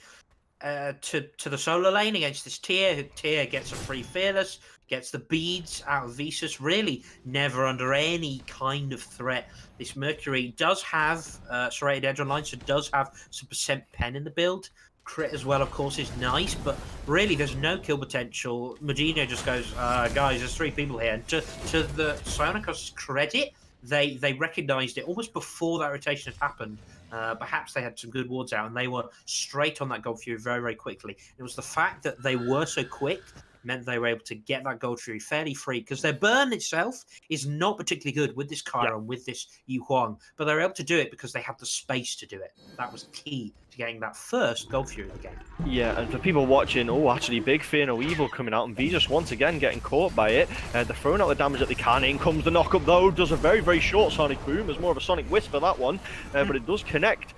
to the solo lane against this Tier. Tier gets a free Fearless, gets the beads out of Visas, really never under any kind of threat. This Mercury does have Serrated Edge online, so does have some percent pen in the build. Crit as well, of course, is nice, but really there's no kill potential. Jorginho just goes, guys, there's 3 people here. And to the Psionicos' credit, they recognised it almost before that rotation had happened. Perhaps they had some good wards out, and they were straight on that Gold Fury very quickly. It was the fact that they were so quick meant they were able to get that Gold Fury fairly free, because their burn itself is not particularly good with this Chiron, with this Yu Huang, but they were able to do it because they had the space to do it. That was key to getting that first Gold Fury of the game. Yeah, and for people watching, actually, big Fear No Evil coming out, and Visas once again getting caught by it. They're throwing out the damage that they can. In comes the knock-up, though. Does a very, very short Sonic Boom. It's more of a Sonic Wisp for that one, but it does connect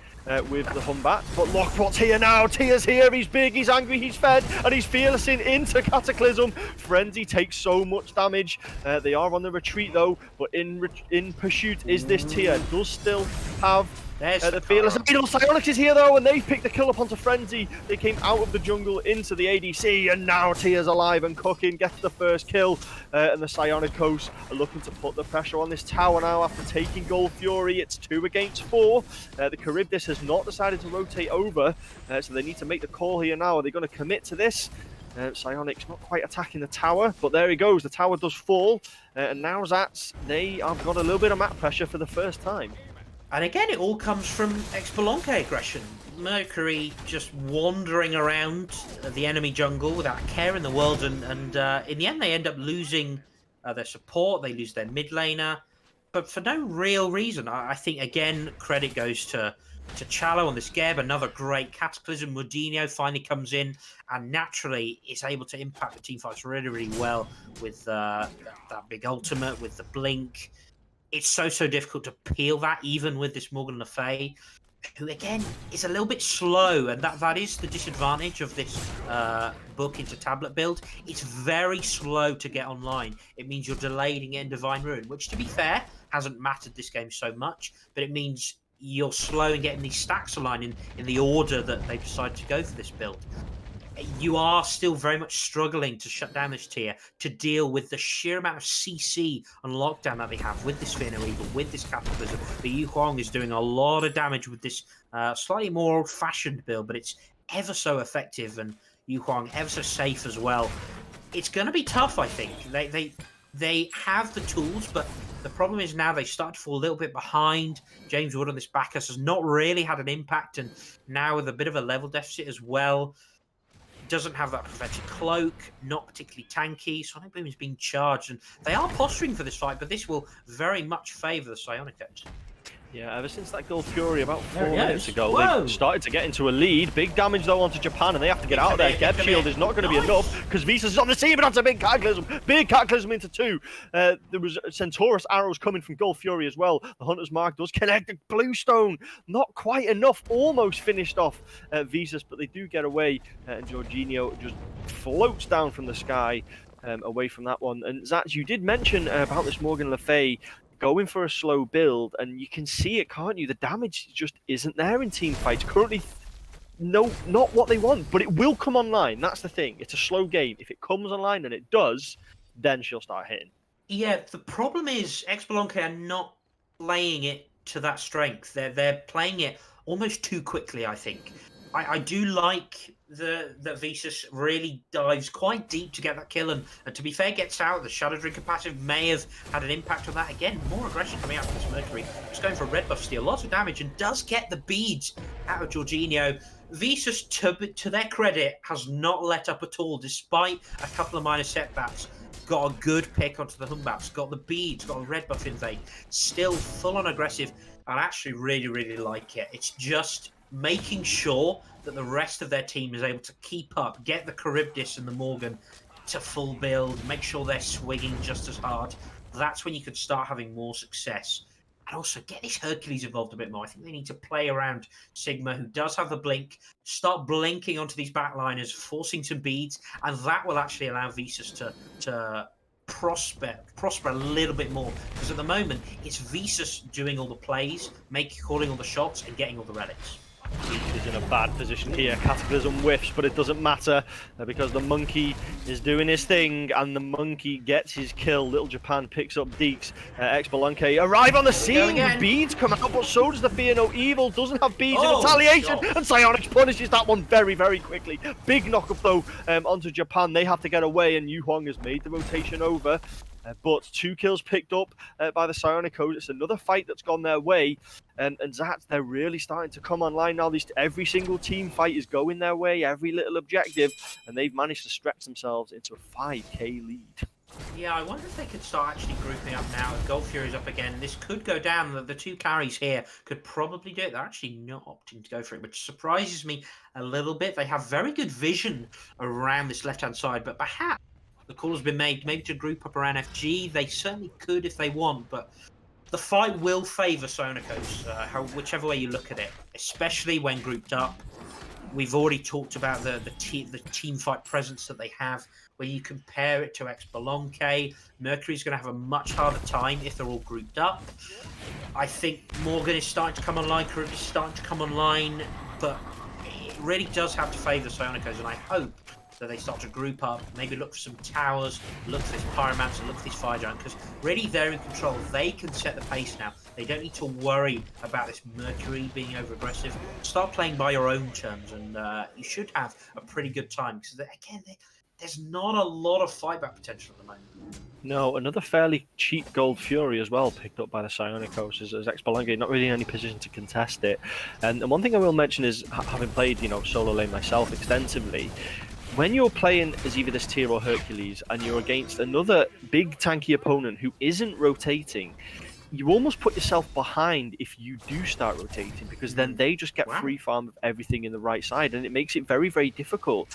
with the Humbat. But look what's here now. Tia's here. He's big, he's angry, he's fed, and he's fearlessing into Cataclysm. Frenzy takes so much damage. They are on the retreat, though, but in pursuit is this Tia. Does still have the fearless. Psionics is here though, and they've picked the kill up onto Frenzy. They came out of the jungle into the ADC, and now Tia's alive and cooking, gets the first kill. And the Psionicos are looking to put the pressure on this tower now after taking Gold Fury. It's 2 against 4. The Charybdis has not decided to rotate over, so they need to make the call here now. Are they going to commit to this? Psionics not quite attacking the tower, but there he goes. The tower does fall, and now Zats, they have got a little bit of map pressure for the first time. And again, it all comes from Exebalanque aggression. Mercury just wandering around the enemy jungle without a care in the world, and in the end they end up losing their support, they lose their mid laner, but for no real reason. I think, again, credit goes to Chalo on this Geb, another great Cataclysm. Mudinho finally comes in and naturally is able to impact the teamfights really, really well with that big ultimate, with the blink. It's so difficult to peel that, even with this Morgan Le Fay, who again is a little bit slow, and that is the disadvantage of this book into tablet build. It's very slow to get online. It means you're delayed in getting Divine Ruin, which, to be fair, hasn't mattered this game so much, but it means you're slow in getting these stacks aligned in the order that they've decided to go for this build. You are still very much struggling to shut down this tier, to deal with the sheer amount of CC and lockdown that they have with this Fear No Evil, with this Cataclysm. The Yu Huang is doing a lot of damage with this slightly more old-fashioned build, but it's ever so effective, and Yu Huang ever so safe as well. It's going to be tough, I think. They have the tools, but the problem is now they start to fall a little bit behind. James Wood on this Bacchus has not really had an impact, and now with a bit of a level deficit as well. Doesn't have that prophetic cloak, not particularly tanky. Sonic Boom is being charged, and they are posturing for this fight, but this will very much favour the Psionicos. Yeah, ever since that Gold Fury about 4 minutes ago, they started to get into a lead. Big damage, though, onto Japan, and they have to get out of there. Geb Shield is not going to be enough, because Visas is on the scene, but that's a big Cataclysm. Big Cataclysm into 2. There was Centaurus arrows coming from Gold Fury as well. The Hunter's Mark does connect the Bluestone. Not quite enough. Almost finished off Visas, but they do get away, and Jorginho just floats down from the sky away from that one. And Zats, you did mention about this Morgan Le Fay going for a slow build, and you can see it, can't you? The damage just isn't there in team fights. Currently, no, not what they want, but it will come online. That's the thing. It's a slow game. If it comes online, and it does, then she'll start hitting. Yeah, the problem is Exebalanque are not playing it to that strength. They're playing it almost too quickly, I think. I do like that Visas really dives quite deep to get that kill, and to be fair, gets out. The Shadow Drinker passive may have had an impact on that. Again, more aggression coming out from this Mercury. Just going for a red buff steal. Lots of damage, and does get the beads out of Jorginho. Visas, to their credit, has not let up at all, despite a couple of minor setbacks. Got a good pick onto the Humbats, got the beads, got a red buff invade. Still full on aggressive. I actually really like it. It's just making sure that the rest of their team is able to keep up, get the Charybdis and the Morgan to full build, make sure they're swinging just as hard. That's when you can start having more success. And also get this Hercules involved a bit more. I think they need to play around Sigma, who does have the blink, start blinking onto these backliners, forcing some beads, and that will actually allow Visas to prosper a little bit more, because at the moment it's Visas doing all the plays, calling all the shots, and getting all the relics. He's in a bad position here. Cataclysm whiffs, but it doesn't matter because the monkey is doing his thing, and the monkey gets his kill. Little Japan picks up Deeks. Exebalanque arrive on the scene. The beads come out, but so does the Fear No Evil. Doesn't have beads in retaliation, and Psionics punishes that one very quickly. Big knock up though onto Japan. They have to get away, and Yu Huang has made the rotation over. But 2 kills picked up by the Psionicos. It's another fight that's gone their way. And Zats, they're really starting to come online now. every single team fight is going their way, every little objective, and they've managed to stretch themselves into a 5k lead. Yeah, I wonder if they could start actually grouping up now. If Gold Fury's up again, this could go down. The two carries here could probably do it. They're actually not opting to go for it, which surprises me a little bit. They have very good vision around this left-hand side, but perhaps the call has been made maybe to group up around FG. They certainly could if they want, but the fight will favour ThePsicoticos, whichever way you look at it, especially when grouped up. We've already talked about the team fight presence that they have. When you compare it to Exebalanque, Mercury's going to have a much harder time if they're all grouped up. I think Morgan is starting to come online, Carib is starting to come online, but it really does have to favour ThePsicoticos, and I hope that they start to group up, maybe look for some towers, look for this Pyromancer, look for this Fire Giant, because really they're in control. They can set the pace now. They don't need to worry about this Mercury being over-aggressive. Start playing by your own terms, and you should have a pretty good time, because again, there's not a lot of fightback potential at the moment. No, another fairly cheap Gold Fury as well, picked up by the ThePsicoticos as Exebalanque, not really in any position to contest it. And one thing I will mention is, having played, solo lane myself extensively, when you're playing as either this tier or Hercules and you're against another big tanky opponent who isn't rotating, you almost put yourself behind if you do start rotating, because then they just get free farm of everything in the right side, and it makes it very, very difficult.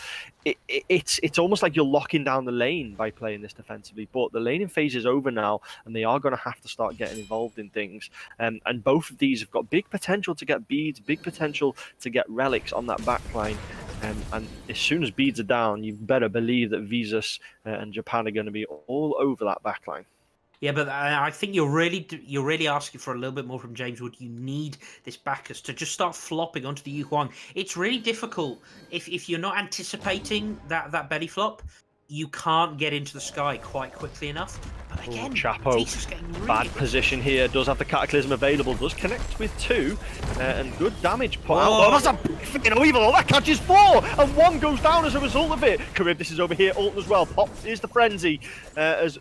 It's almost like you're locking down the lane by playing this defensively, but the laning phase is over now, and they are going to have to start getting involved in things. And both of these have got big potential to get beads, big potential to get relics on that backline. And as soon as beads are down, you better believe that Visus and Japan are going to be all over that backline. Yeah, but I think you're really asking for a little bit more from James Wood. You need this Bacchus to just start flopping onto the Yu Huang. It's really difficult if you're not anticipating that belly flop. You can't get into the sky quite quickly enough. But again, Chapo, really bad position here. Does have the Cataclysm available. Does connect with 2, and good damage put out. Oh, that's a freaking evil. That catches 4, and 1 goes down as a result of it. Charybdis is over here, ult as well. Pop is the frenzy as.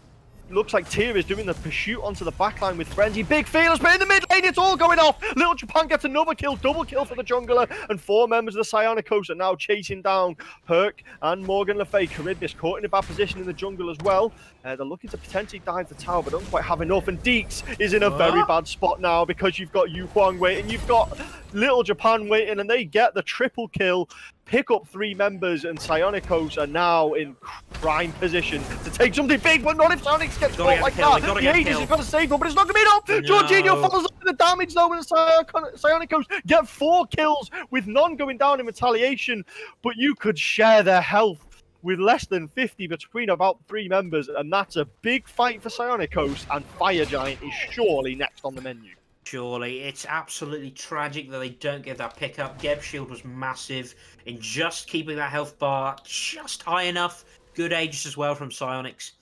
Looks like Tyr is doing the pursuit onto the backline with Frenzy. Big Fearless, but in the mid lane, it's all going off. Little Japan gets another kill, double kill for the jungler, and 4 members of the ThePsicoticos are now chasing down Herc and Morgan Le Fay. Charybdis caught in a bad position in the jungle as well. They're looking to potentially dive the tower, but don't quite have enough. And Deeks is in a very bad spot now, because you've got Yu Huang waiting, you've got Little Japan waiting, and they get the triple kill. Pick up 3 members, and ThePsicoticos are now in prime position to take something big, but not if Sonics gets caught like that. The Aegis is going to save him, but it's not going to be enough. No. Jorginho follows up with the damage though, and ThePsicoticos get 4 kills with none going down in retaliation, but you could share their health with less than 50 between about 3 members, and that's a big fight for ThePsicoticos, and Fire Giant is surely next on the menu. Surely. It's absolutely tragic that they don't get that pickup. Geb's shield was massive in just keeping that health bar just high enough. Good Aegis as well from Psionics.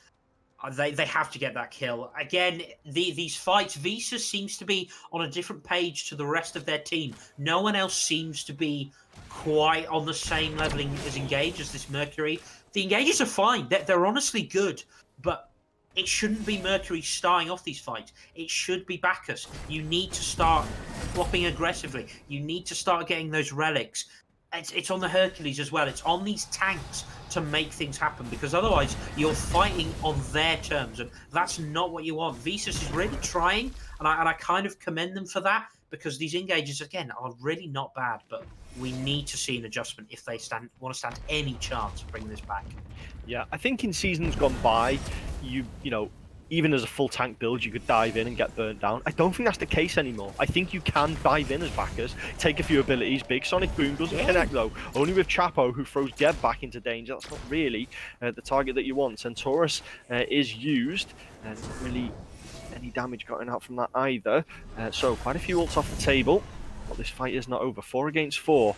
They have to get that kill. Again, these fights, Visus seems to be on a different page to the rest of their team. No one else seems to be quite on the same level as Engage as this Mercury. The Engages are fine. They're honestly good, but it shouldn't be Mercury starting off these fights. It should be Bacchus. You need to start flopping aggressively. You need to start getting those relics. It's on the Hercules as well. It's on these tanks to make things happen, because otherwise you're fighting on their terms, and that's not what you want. Visus is really trying, and I kind of commend them for that, because these engages, again, are really not bad, but we need to see an adjustment if they want to stand any chance of bringing this back. Yeah, I think in seasons gone by, you know, even as a full tank build, you could dive in and get burnt down. I don't think that's the case anymore. I think you can dive in as Bacchus, take a few abilities. Big Sonic Boom doesn't connect though, only with Chapo, who throws Geb back into danger. That's not really the target that you want. Centaurus is used, and not really any damage gotten out from that either. So quite a few ults off the table, but this fight is not over. 4 against 4.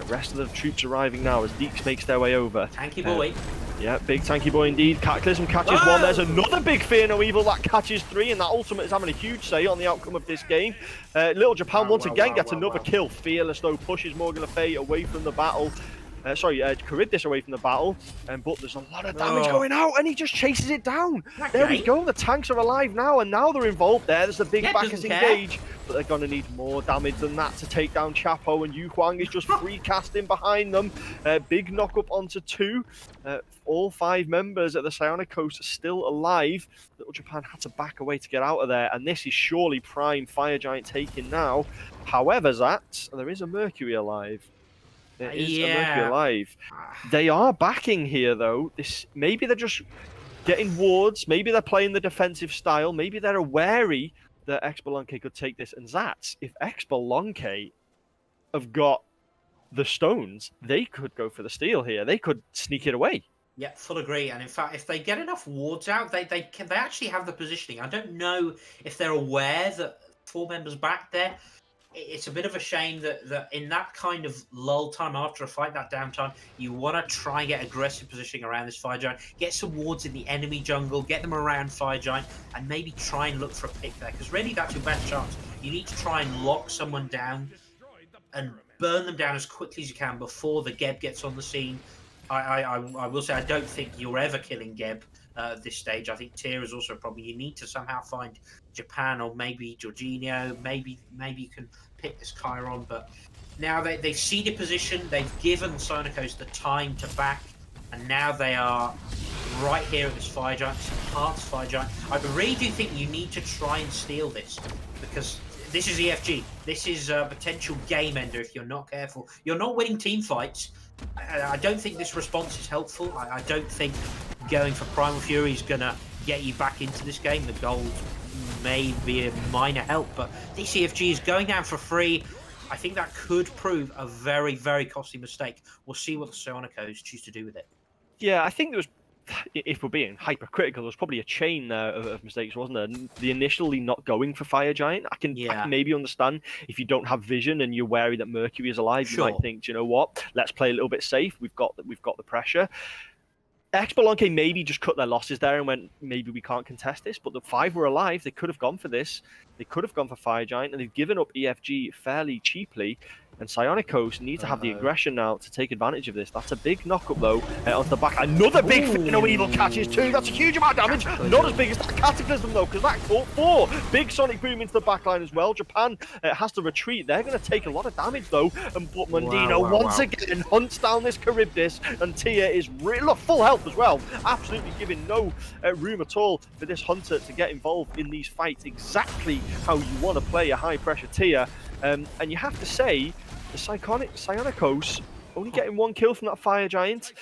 Rest of the troops arriving now as Deeks makes their way over. Tanky boy. Yeah, big tanky boy indeed. Cataclysm catches 1. There's another big Fear No Evil that catches 3, and that ultimate is having a huge say on the outcome of this game. Little Japan once again gets another kill. Fearless though pushes Morgan Le Fay away from the battle. Charybdis away from the battle, but there's a lot of damage going out, and he just chases it down. There we go. The tanks are alive now, and now they're involved there. There's the big backers engaged, but they're going to need more damage than that to take down Chapo, and Yu Huang is just free casting behind them. Big knock up onto 2. All 5 members of the Psicoticos are still alive. Little Japan had to back away to get out of there, and this is surely prime Fire Giant taking now. However, Zats, there is a Mercury alive. There is a Mercury alive. They are backing here, though. Maybe they're just getting wards. Maybe they're playing the defensive style. Maybe they're wary that Exebalanque could take this. And Zats, if Exebalanque have got the stones, they could go for the steal here. They could sneak it away. Yeah, full agree. And in fact, if they get enough wards out, they actually have the positioning. I don't know if they're aware that 4 members back there. It's a bit of a shame that in that kind of lull time after a fight, that downtime, you want to try and get aggressive positioning around this Fire Giant, get some wards in the enemy jungle, get them around Fire Giant, and maybe try and look for a pick there. Because really, that's your best chance. You need to try and lock someone down and burn them down as quickly as you can before the Geb gets on the scene. I will say I don't think you're ever killing Geb at this stage. I think tier is also a problem. You need to somehow find Japan or maybe Jorginho. Maybe you can pick this Chiron. But now they've seeded position. They've given Psicoticos the time to back. And now they are right here at this Fire Giant, this enhanced Fire Giant. I really do think you need to try and steal this. Because this is EFG. This is a potential game ender if you're not careful. You're not winning team fights. I don't think this response is helpful. I don't think going for Primal Fury is going to get you back into this game. The gold may be a minor help, but this EFG is going down for free. I think that could prove a very, very costly mistake. We'll see what the Psicoticos choose to do with it. Yeah, I think there was, if we're being hypercritical, there was probably a chain there of mistakes, wasn't there? The initially not going for Fire Giant. I can maybe understand if you don't have vision and you're wary that Mercury is alive. Sure. You might think, you know what? Let's play a little bit safe. We've got the pressure. Exebalanque maybe just cut their losses there and went, maybe we can't contest this. But the 5 were alive. They could have gone for this. They could have gone for Fire Giant, and they've given up EFG fairly cheaply. And Psicoticos need to have the aggression now to take advantage of this. That's a big knock-up, though, onto the back. Another big no evil catches, too. That's a huge amount of damage. Not as big as that Cataclysm, though, because that caught 4. Big Sonic Boom into the backline as well. Japan has to retreat. They're going to take a lot of damage, though. And but Mundino once again hunts down this Charybdis. And Tia is full health as well. Absolutely giving no room at all for this Hunter to get involved in these fights. Exactly how you want to play a high-pressure Tia. And you have to say, the Psicoticos only getting 1 kill from that Fire Giant.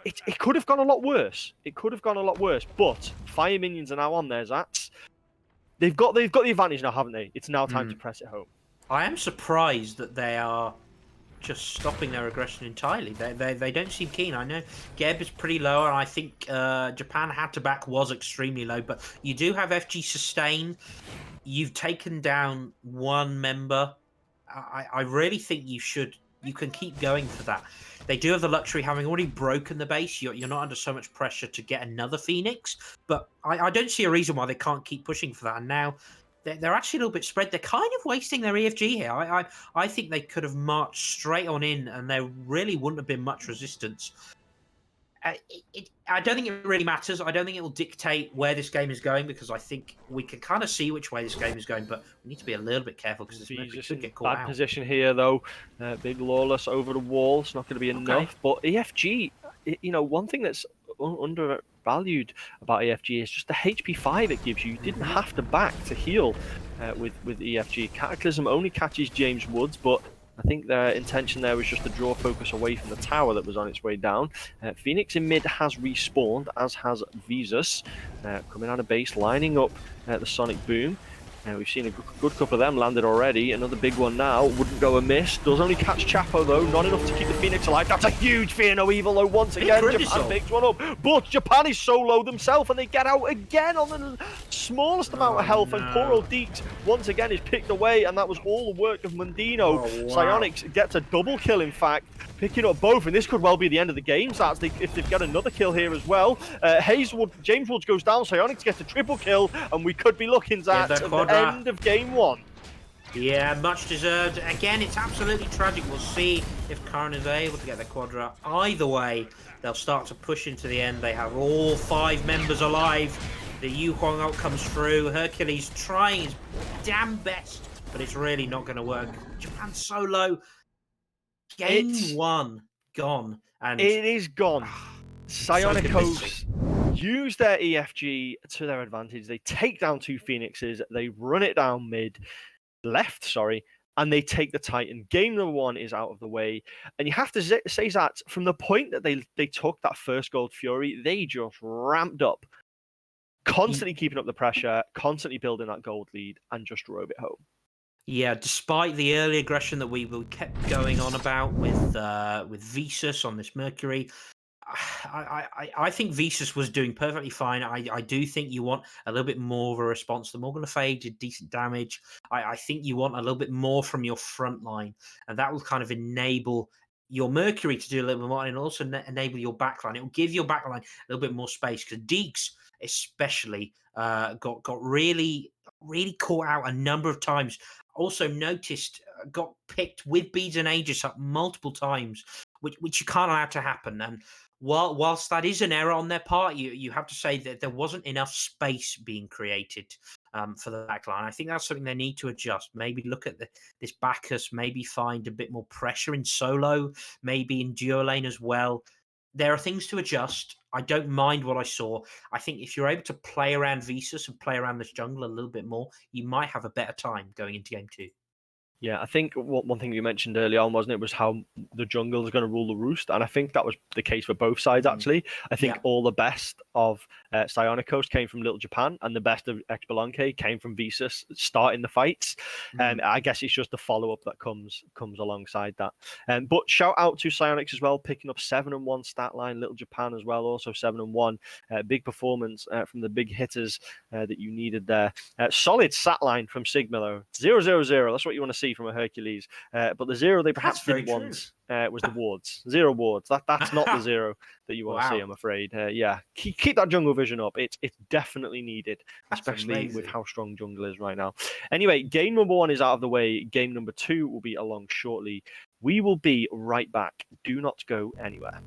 It could have gone a lot worse. It could have gone a lot worse. But Fire Minions are now on there, Zats. They've got the advantage now, haven't they? It's now time to press it home. I am surprised that they are just stopping their aggression entirely. They don't seem keen. I know Geb is pretty low, and I think Japan had to back was extremely low. But you do have FG sustain. You've taken down 1 member. I really think you can keep going for that. They do have the luxury, having already broken the base, you're not under so much pressure to get another Phoenix, but I don't see a reason why they can't keep pushing for that. And now they're actually a little bit spread. They're kind of wasting their EFG here. I think they could have marched straight on in, and there really wouldn't have been much resistance. I don't think it really matters. I don't think it will dictate where this game is going, because I think we can kind of see which way this game is going, but we need to be a little bit careful because this Mercury could get caught out. Bad position here, though. Big Lawless over the wall. It's not going to be enough. But EFG, one thing that's undervalued about EFG is just the HP 5 it gives you. You didn't have to back to heal with EFG. Cataclysm only catches James Woods, but I think their intention there was just to draw focus away from the tower that was on its way down. Phoenix in mid has respawned, as has Visus. Coming out of base, lining up the Sonic Boom. We've seen a good couple of them landed already. Another big one now. Wouldn't go amiss. Does only catch Chapo, though. Not enough to keep the Phoenix alive. That's a huge Fear No Evil, though. Once again, Japan picks one up. But Japan is so low themselves, and they get out again on the smallest amount of health. And poor old Deeks, once again, is picked away. And that was all the work of Mundino. Psionics gets a double kill, in fact. Picking up both. And this could well be the end of the game, if they've got another kill here as well. James Woods goes down. Psionics gets a triple kill. And we could be looking at the end of game 1. Yeah, much deserved. Again, it's absolutely tragic. We'll see if Current is able to get the quadra. Either way, they'll start to push into the end. They have all 5 members alive. The Yu Huang ult comes through. Hercules trying his damn best, but it's really not going to work. Japan solo. Game 1 gone. And it is gone. so Psionicos use their EFG to their advantage. They take down 2 Phoenixes. They run it down left, sorry, and they take the Titan. Game number 1 is out of the way. And you have to say that from the point that they took that first Gold Fury, they just ramped up, constantly keeping up the pressure, constantly building that gold lead, and just drove it home. Yeah, despite the early aggression that we kept going on about with Visus on this Mercury, I think Visus was doing perfectly fine. I do think you want a little bit more of a response. The Morgan Le Fay did decent damage. I think you want a little bit more from your front line, and that will kind of enable your Mercury to do a little bit more, and also enable your backline. It will give your backline a little bit more space, because Deeks especially got really caught out a number of times. Also noticed got picked with beads and Aegis up multiple times, which you can't allow to happen. And whilst that is an error on their part, you have to say that there wasn't enough space being created for the backline. I think that's something they need to adjust. Maybe look at this Bacchus, maybe find a bit more pressure in solo, maybe in duo lane as well. There are things to adjust. I don't mind what I saw. I think if you're able to play around Visus and play around this jungle a little bit more, you might have a better time going into game 2. Yeah, I think one thing you mentioned early on, wasn't it, was how the jungle is going to rule the roost, and I think that was the case for both sides, actually. I think all the best of Psionicos came from Little Japan, and the best of Exebalanque came from Visus starting the fights. I guess it's just the follow-up that comes alongside that. But shout out to Psionics as well, picking up 7-1 stat line. Little Japan as well, also 7-1. Big performance from the big hitters that you needed there. Solid stat line from Sigma, though. 0-0-0. That's what you want to see from a Hercules, but the 0 they perhaps didn't want was the wards. 0 wards. That's not the 0 that you want to see, I'm afraid. Yeah, keep that jungle vision up. It's definitely needed, especially with how strong jungle is right now. Anyway, game number 1 is out of the way. Game number 2 will be along shortly. We will be right back. Do not go anywhere.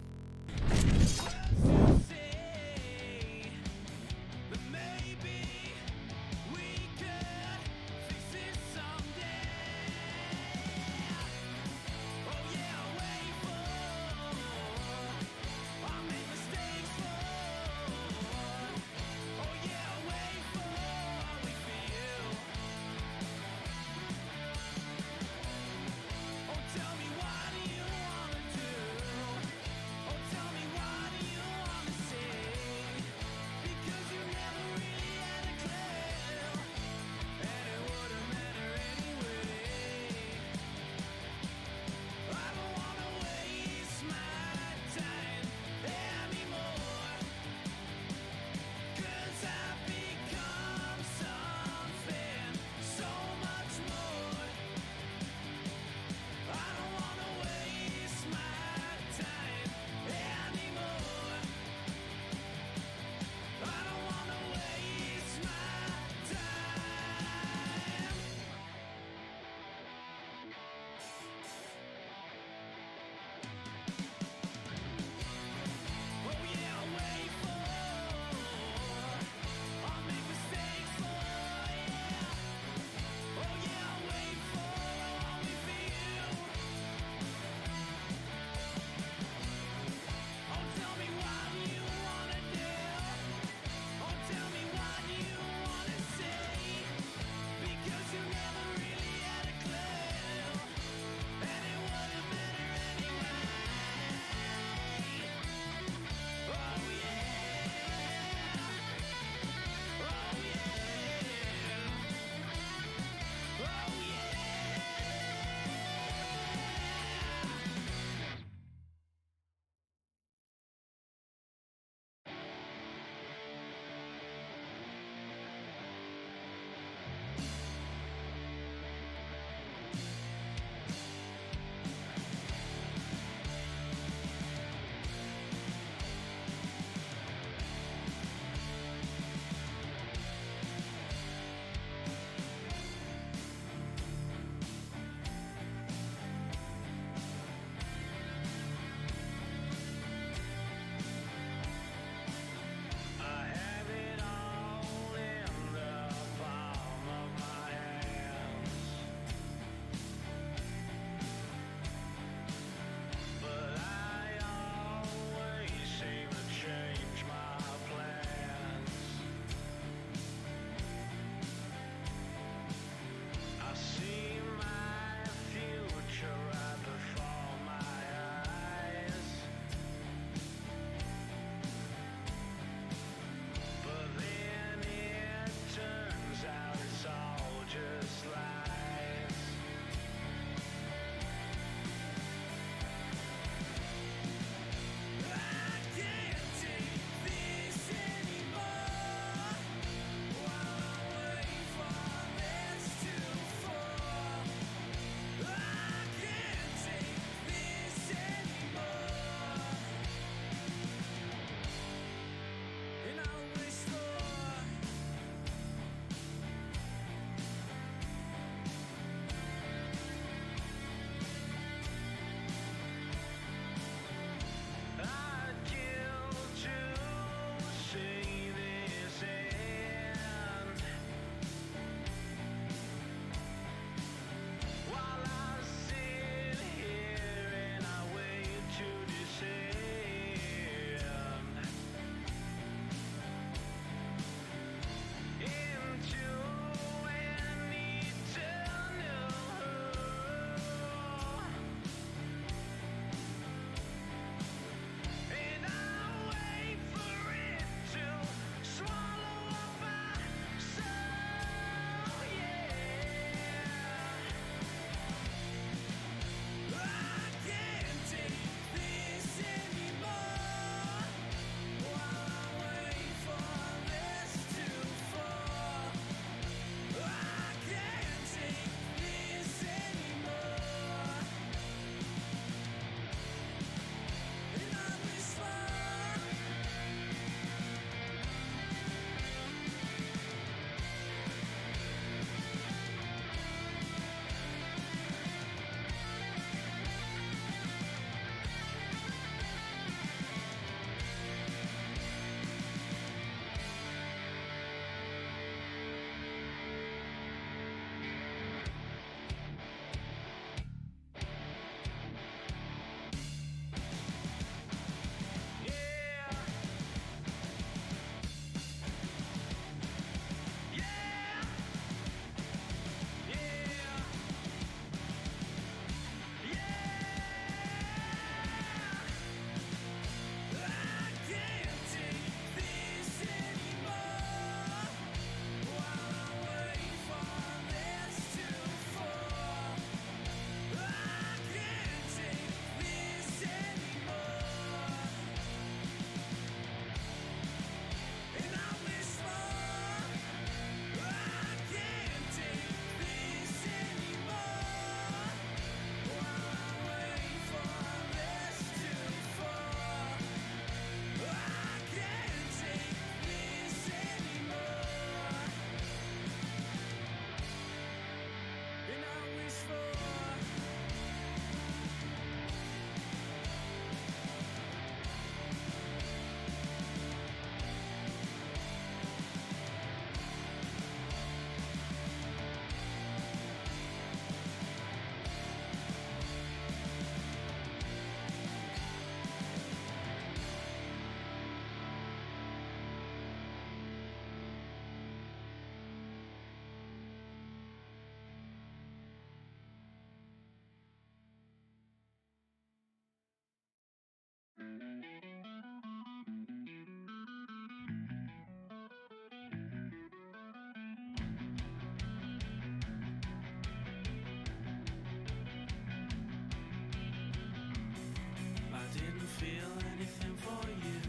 I didn't feel anything for you.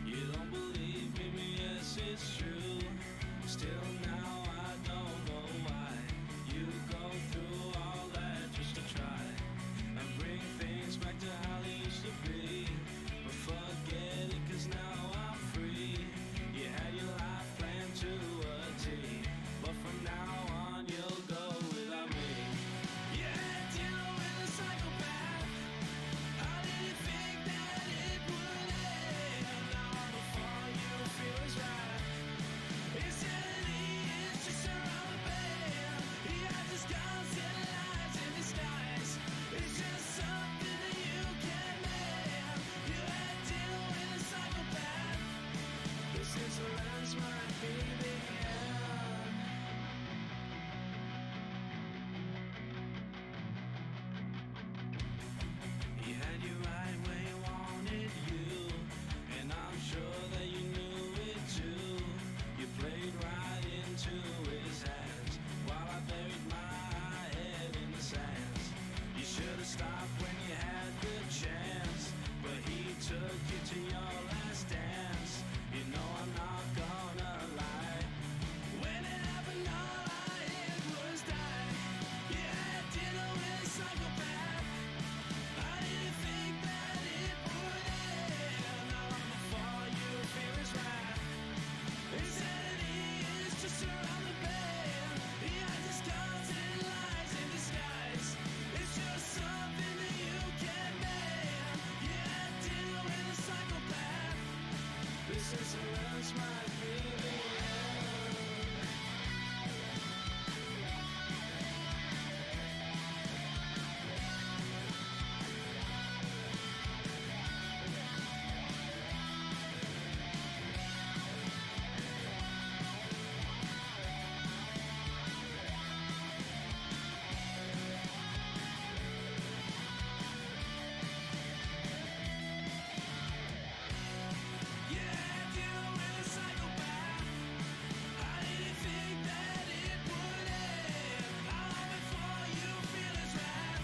You don't believe me, but yes, it's true. Still now I don't know why you go through all that just to try and bring things back to how they used to be. But forget it, 'cause now I'm free. You had your life planned to a T, but from now on you'll go without me. You had dinner with a psychopath. How did you think that it would end? Now I'm before you feel his wrath. Insanity is just around the bend. He has his guns and lies in disguise. It's just something that you can mend. You had dinner with a psychopath. This insolence might be the end. He had you right where he wanted you, and I'm sure that you knew it too. You played right into his hands while I buried my head in the sands. You should have stopped when you had the chance, but he took you to your last dance. You know I'm not gonna lie. When it happened, all I heard was die. You had dinner with a psychopath. I didn't think that it would end. Now I'm before you feel his wrath. Insanity is just around the bend. He has his guns and lies in disguise. It's just something that you can mend. You had dinner with a psychopath. This insolence might be the end. You had dinner with a psychopath. I didn't think that it would end. How long before you feel his wrath?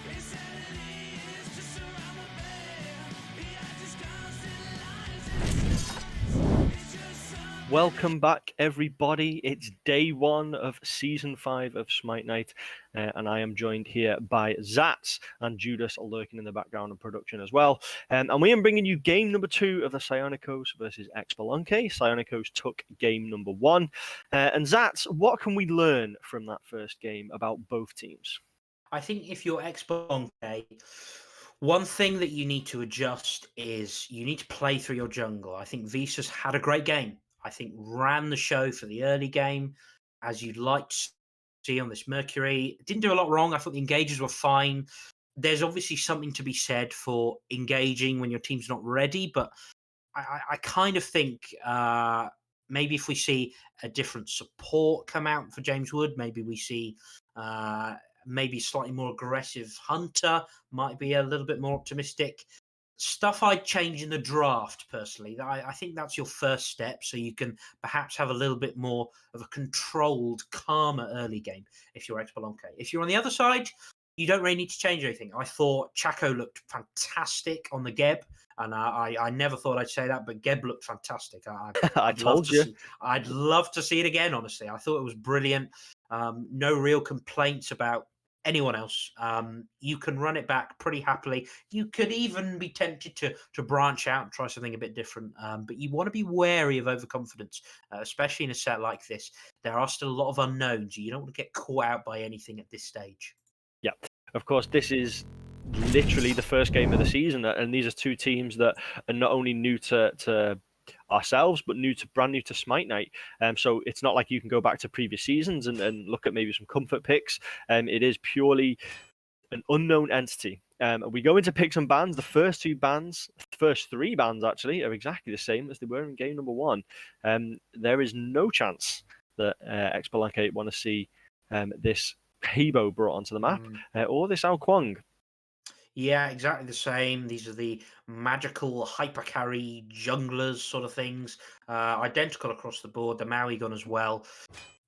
Insanity is just around the bend. He has his constant lies in his eyes. It's just something. Welcome back, everybody. It's day one of season 5 of Smite Night, and I am joined here by Zats and Judas lurking in the background and production as well. And we are bringing you game number 2 of the Psionicos versus Exebalanque. Psionicos took game number 1. And Zats, what can we learn from that first game about both teams? I think if you're Exebalanque, one thing that you need to adjust is you need to play through your jungle. I think Visas had a great game. I think ran the show for the early game, as you'd like to see on this Mercury. Didn't do a lot wrong. I thought the engages were fine. There's obviously something to be said for engaging when your team's not ready, but I kind of think maybe if we see a different support come out for James Wood, maybe we see maybe slightly more aggressive Hunter, might be a little bit more optimistic. Stuff I'd change in the draft personally. I think that's your first step, so you can perhaps have a little bit more of a controlled, calmer early game if you're Exebalanque. If you're on the other side, you don't really need to change anything. I thought Chaco looked fantastic on the Geb, and I never thought I'd say that, but Geb looked fantastic. I'd told you. I'd love to see it again, honestly. I thought it was brilliant. No real complaints about anyone else. You can run it back pretty happily. You could even be tempted to branch out and try something a bit different, but you want to be wary of overconfidence, especially in a set like this. There are still a lot of unknowns. You don't want to get caught out by anything at this stage. Yeah, of course, this is literally the first game of the season, and these are two teams that are not only new to ourselves, but brand new to Smite Night. So it's not like you can go back to previous seasons and look at maybe some comfort picks. It is purely an unknown entity. We go into picks and bans. The first 3 bans actually, are exactly the same as they were in game number 1. There is no chance that Exebalanque want to see this Hebo brought onto the map, or this Ao Kwang. Yeah, exactly the same. These are the magical hyper carry junglers sort of things. Identical across the board. The Maui gun as well.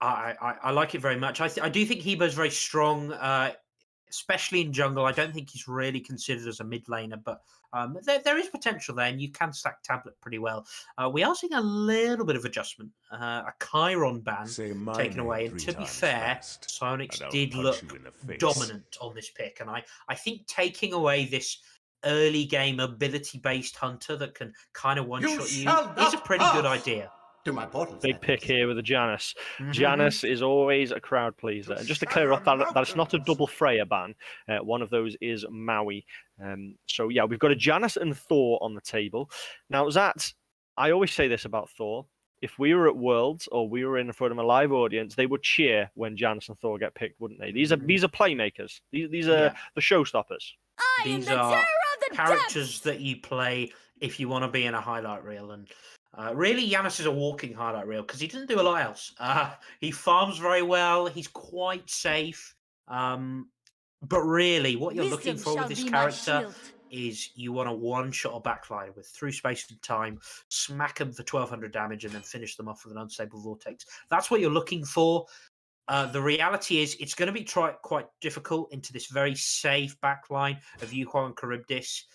I like it very much. I do think Hebo's very strong, especially in jungle. I don't think he's really considered as a mid laner, but there is potential there, and you can stack tablet pretty well. We are seeing a little bit of adjustment, a Chiron ban Say my taken name away, and 3 to be times fair, fast, Psionics and I'll did punch look you in the face. dominant on this pick, and I think taking away this early game ability based hunter that can kind of one shot you is a pretty good idea. To my portals, Big that pick is. here with the Janus. Mhm. Janus is always a crowd pleaser. And just to clear up that it's not a double Freya ban. One of those is Maui. So yeah, we've got a Janus and Thor on the table. Now, Zat, I always say this about Thor. If we were at Worlds or we were in front of a live audience, they would cheer when Janus and Thor get picked, wouldn't they? These are playmakers. These are Yeah. the showstoppers. These are characters that you play if you want to be in a highlight reel, and really, Janus is a walking highlight reel because he doesn't do a lot else. He farms very well. He's quite safe. But really, what you're looking Wisdom for with shall this be my character shield. is you want a one-shot or backfire with through space and time, smack them for 1200 damage, and then finish them off with an unstable vortex. That's what you're looking for. The reality is it's going to be quite difficult into this very safe backline of Yuhua and Charybdis.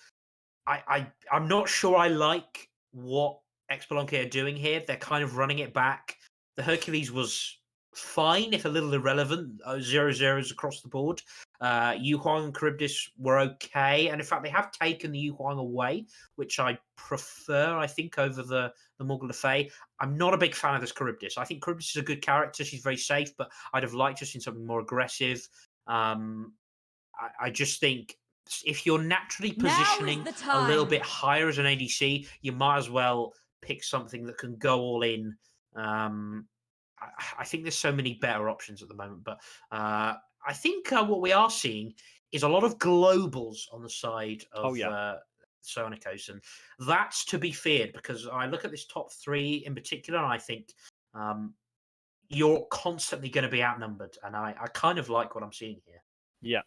I'm not sure I like what Exebalanque are doing here. They're kind of running it back. The Hercules was fine, if a little irrelevant. 0-0s across the board. Yuhuang and Charybdis were okay, and in fact, they have taken the Yuhuang away, which I prefer, I think, over the Morgan Le Fay. I'm not a big fan of this Charybdis. I think Charybdis is a good character. She's very safe, but I'd have liked to have seen something more aggressive. I just think if you're naturally Now is positioning the a little time. bit higher as an ADC, you might as well pick something that can go all in. I think there's so many better options at the moment, but I think what we are seeing is a lot of globals on the side of Psicoticos, and that's to be feared because I look at this top three in particular, and I think you're constantly going to be outnumbered, and I kind of like what I'm seeing here. Yeah,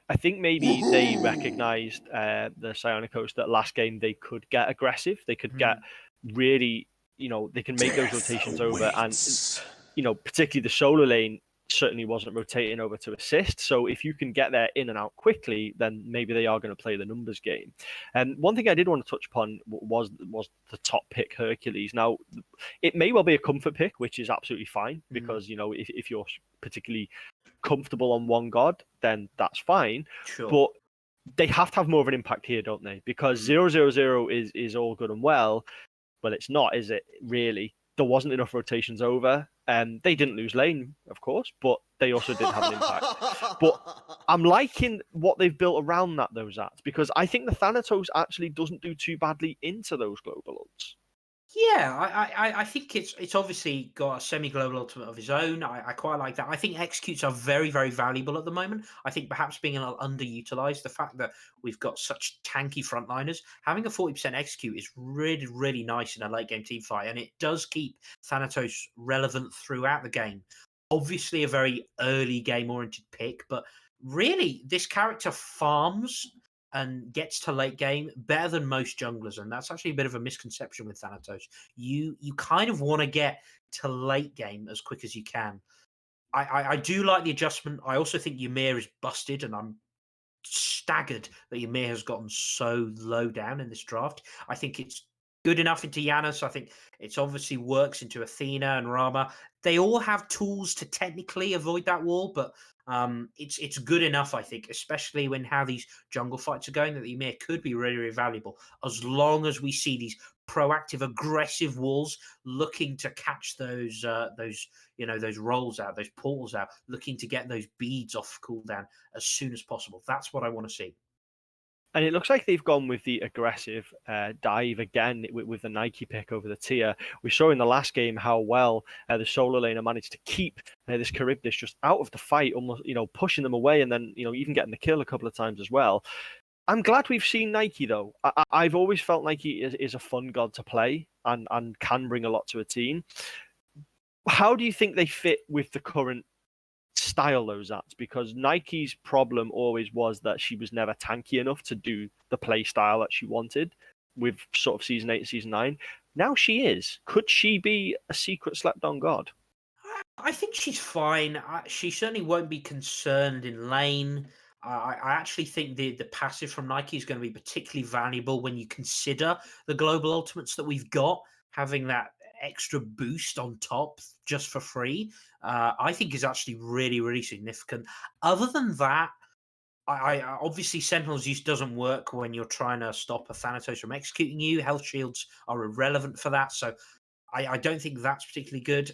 I think maybe they recognised the Psionicos that last game they could get aggressive. They could get really, they can make those rotations over, and particularly the solo lane certainly wasn't rotating over to assist. So if you can get there in and out quickly, then maybe they are going to play the numbers game. And one thing I did want to touch upon was the top pick Hercules. Now, it may well be a comfort pick, which is absolutely fine because if you're particularly comfortable on one god, then that's fine. Sure. But they have to have more of an impact here, don't they? Because 0-0-0 is all good and well, but it's not, is it? Really, there wasn't enough rotations over, and they didn't lose lane, of course, but they also didn't have an impact. But I'm liking what they've built around that, though, Zat, because I think the Thanatos actually doesn't do too badly into those global ults. Yeah, I think it's obviously got a semi-global ultimate of his own. I quite like that. I think executes are very, very valuable at the moment. I think perhaps being a little underutilized, the fact that we've got such tanky frontliners, having a 40% execute is really, really nice in a late game team fight, and it does keep Thanatos relevant throughout the game. Obviously, a very early game oriented pick, but really, this character farms and gets to late game better than most junglers, and that's actually a bit of a misconception with Thanatos. You kind of want to get to late game as quick as you can. I do like the adjustment. I also think Ymir is busted, and I'm staggered that Ymir has gotten so low down in this draft. I think it's good enough into Janus. I think it's obviously works into Athena and Rama. They all have tools to technically avoid that wall, but it's good enough, I think, especially when how these jungle fights are going, that the Ymir could be really, really valuable as long as we see these proactive, aggressive walls looking to catch those rolls out, those portals out, looking to get those beads off cooldown as soon as possible. That's what I want to see. And it looks like they've gone with the aggressive dive again with the Nike pick over the tier. We saw in the last game how well the solo laner managed to keep this Charybdis just out of the fight, almost pushing them away, and then even getting the kill a couple of times as well. I'm glad we've seen Nike though. I've always felt Nike is a fun god to play and can bring a lot to a team. How do you think they fit with the current style those Zats, because Nike's problem always was that she was never tanky enough to do the play style that she wanted with sort of Season 8 and Season 9. Now she is. Could she be a secret slept-on god? I think she's fine. She certainly won't be concerned in lane. I actually think the passive from Nike is going to be particularly valuable when you consider the global ultimates that we've got. Having that extra boost on top just for free, I think is actually really, really significant. Other than that, I obviously Sentinel's use doesn't work when you're trying to stop a Thanatos from executing you. Health shields are irrelevant for that, so I don't think that's particularly good.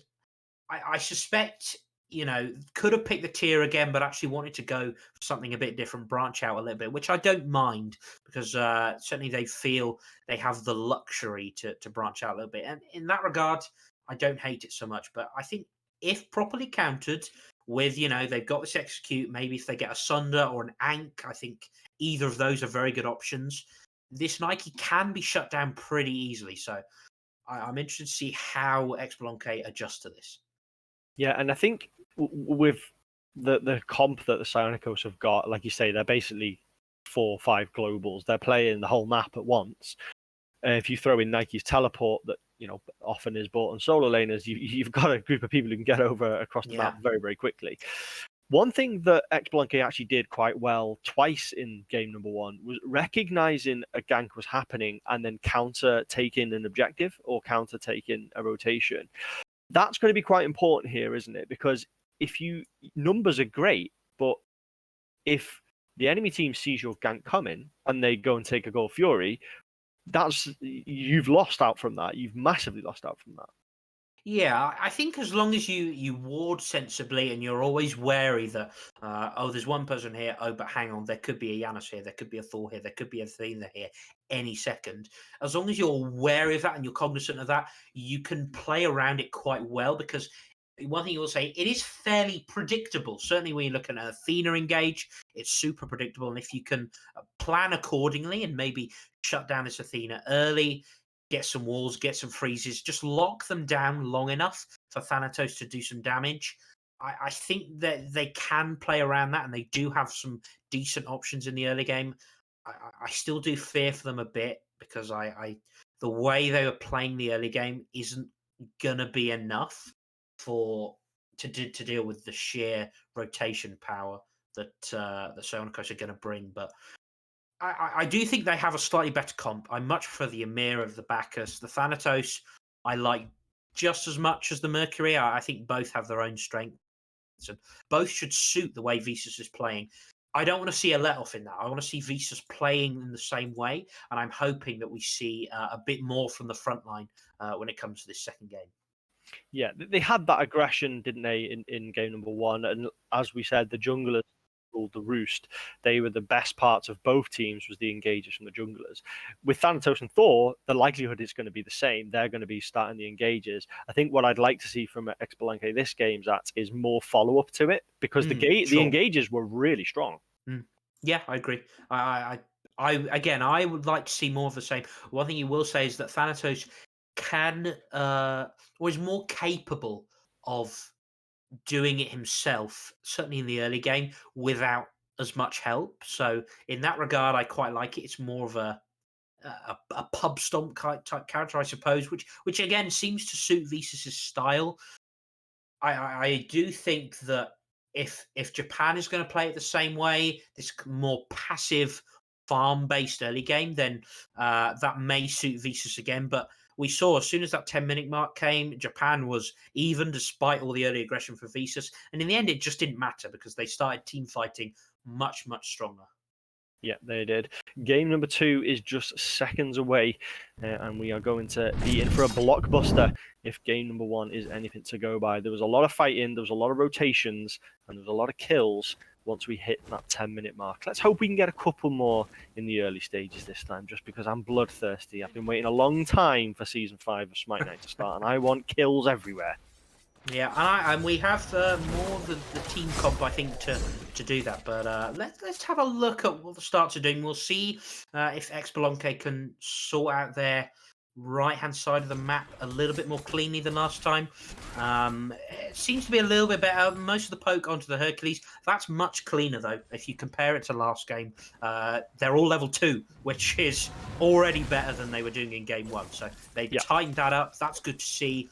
I suspect, could have picked the tier again, but actually wanted to go for something a bit different, branch out a little bit, which I don't mind, because certainly they feel they have the luxury to branch out a little bit. And in that regard, I don't hate it so much. But I think if properly countered with, they've got this execute, maybe if they get a Sunder or an Ankh, I think either of those are very good options. This Nike can be shut down pretty easily. So I'm interested to see how Exebalanque adjusts to this. Yeah, and I think with the comp that the Psicoticos have got, like you say, they're basically 4 or 5 globals. They're playing the whole map at once. If you throw in Nike's teleport, that often is bought on solo laners, you've got a group of people who can get over across the map very, very quickly. One thing that Exebalanque actually did quite well twice in game number 1 was recognizing a gank was happening and then counter taking an objective or counter taking a rotation. That's going to be quite important here, isn't it? Because numbers are great, but if the enemy team sees your gank coming and they go and take a Gold Fury, you've lost out from that. You've massively lost out from that. Yeah, I think as long as you ward sensibly and you're always wary that, there's one person here, but hang on, there could be a Janus here, there could be a Thor here, there could be a Athena here any second. As long as you're wary of that and you're cognizant of that, you can play around it quite well, because one thing you will say, it is fairly predictable. Certainly when you look at an Athena engage, it's super predictable. And if you can plan accordingly and maybe shut down this Athena early, get some walls, get some freezes, just lock them down long enough for Thanatos to do some damage. I think that they can play around that, and they do have some decent options in the early game. I still do fear for them a bit, because the way they were playing the early game isn't gonna be enough to deal with the sheer rotation power that the Psicoticos are going to bring. But I do think they have a slightly better comp. I much prefer the Emir of the Bacchus. The Thanatos I like just as much as the Mercury. I think both have their own strengths, and both should suit the way Visas is playing. I don't want to see a let-off in that. I want to see Visas playing in the same way, and I'm hoping that we see a bit more from the front line when it comes to this second game. Yeah, they had that aggression, didn't they, in game number 1? And as we said, the junglers ruled the roost. They were the best parts of both teams, was the engagers from the junglers. With Thanatos and Thor, the likelihood is going to be the same. They're going to be starting the engagers. I think what I'd like to see from Exebalanque this game, Zat, is more follow-up to it, because the engagers were really strong. Yeah, I agree. I would like to see more of the same. One thing you will say is that Thanatos can or is more capable of doing it himself, certainly in the early game, without as much help. So in that regard, I quite like it. It's more of a pub stomp type character, I suppose, which again seems to suit Visas' style. I do think that if Japan is going to play it the same way, this more passive farm-based early game, then that may suit Visas again. But we saw as soon as that 10-minute mark came, Japan was even despite all the early aggression for Visas. And in the end, it just didn't matter, because they started team fighting much, much stronger. Yeah, they did. Game number 2 is just seconds away, and we are going to be in for a blockbuster if game number 1 is anything to go by. There was a lot of fighting, there was a lot of rotations, and there was a lot of kills once we hit that 10-minute mark. Let's hope we can get a couple more in the early stages this time, just because I'm bloodthirsty. I've been waiting a long time for Season 5 of Smite Night to start, and I want kills everywhere. Yeah, and we have more of the team comp, I think, to do that. But let's have a look at what the starts are doing. We'll see if Exebalanque can sort out their right-hand side of the map a little bit more cleanly than last time. It seems to be a little bit better. Most of the poke onto the Hercules. That's much cleaner, though, if you compare it to last game. They're all level 2, which is already better than they were doing in game 1. So they've tightened that up. That's good to see.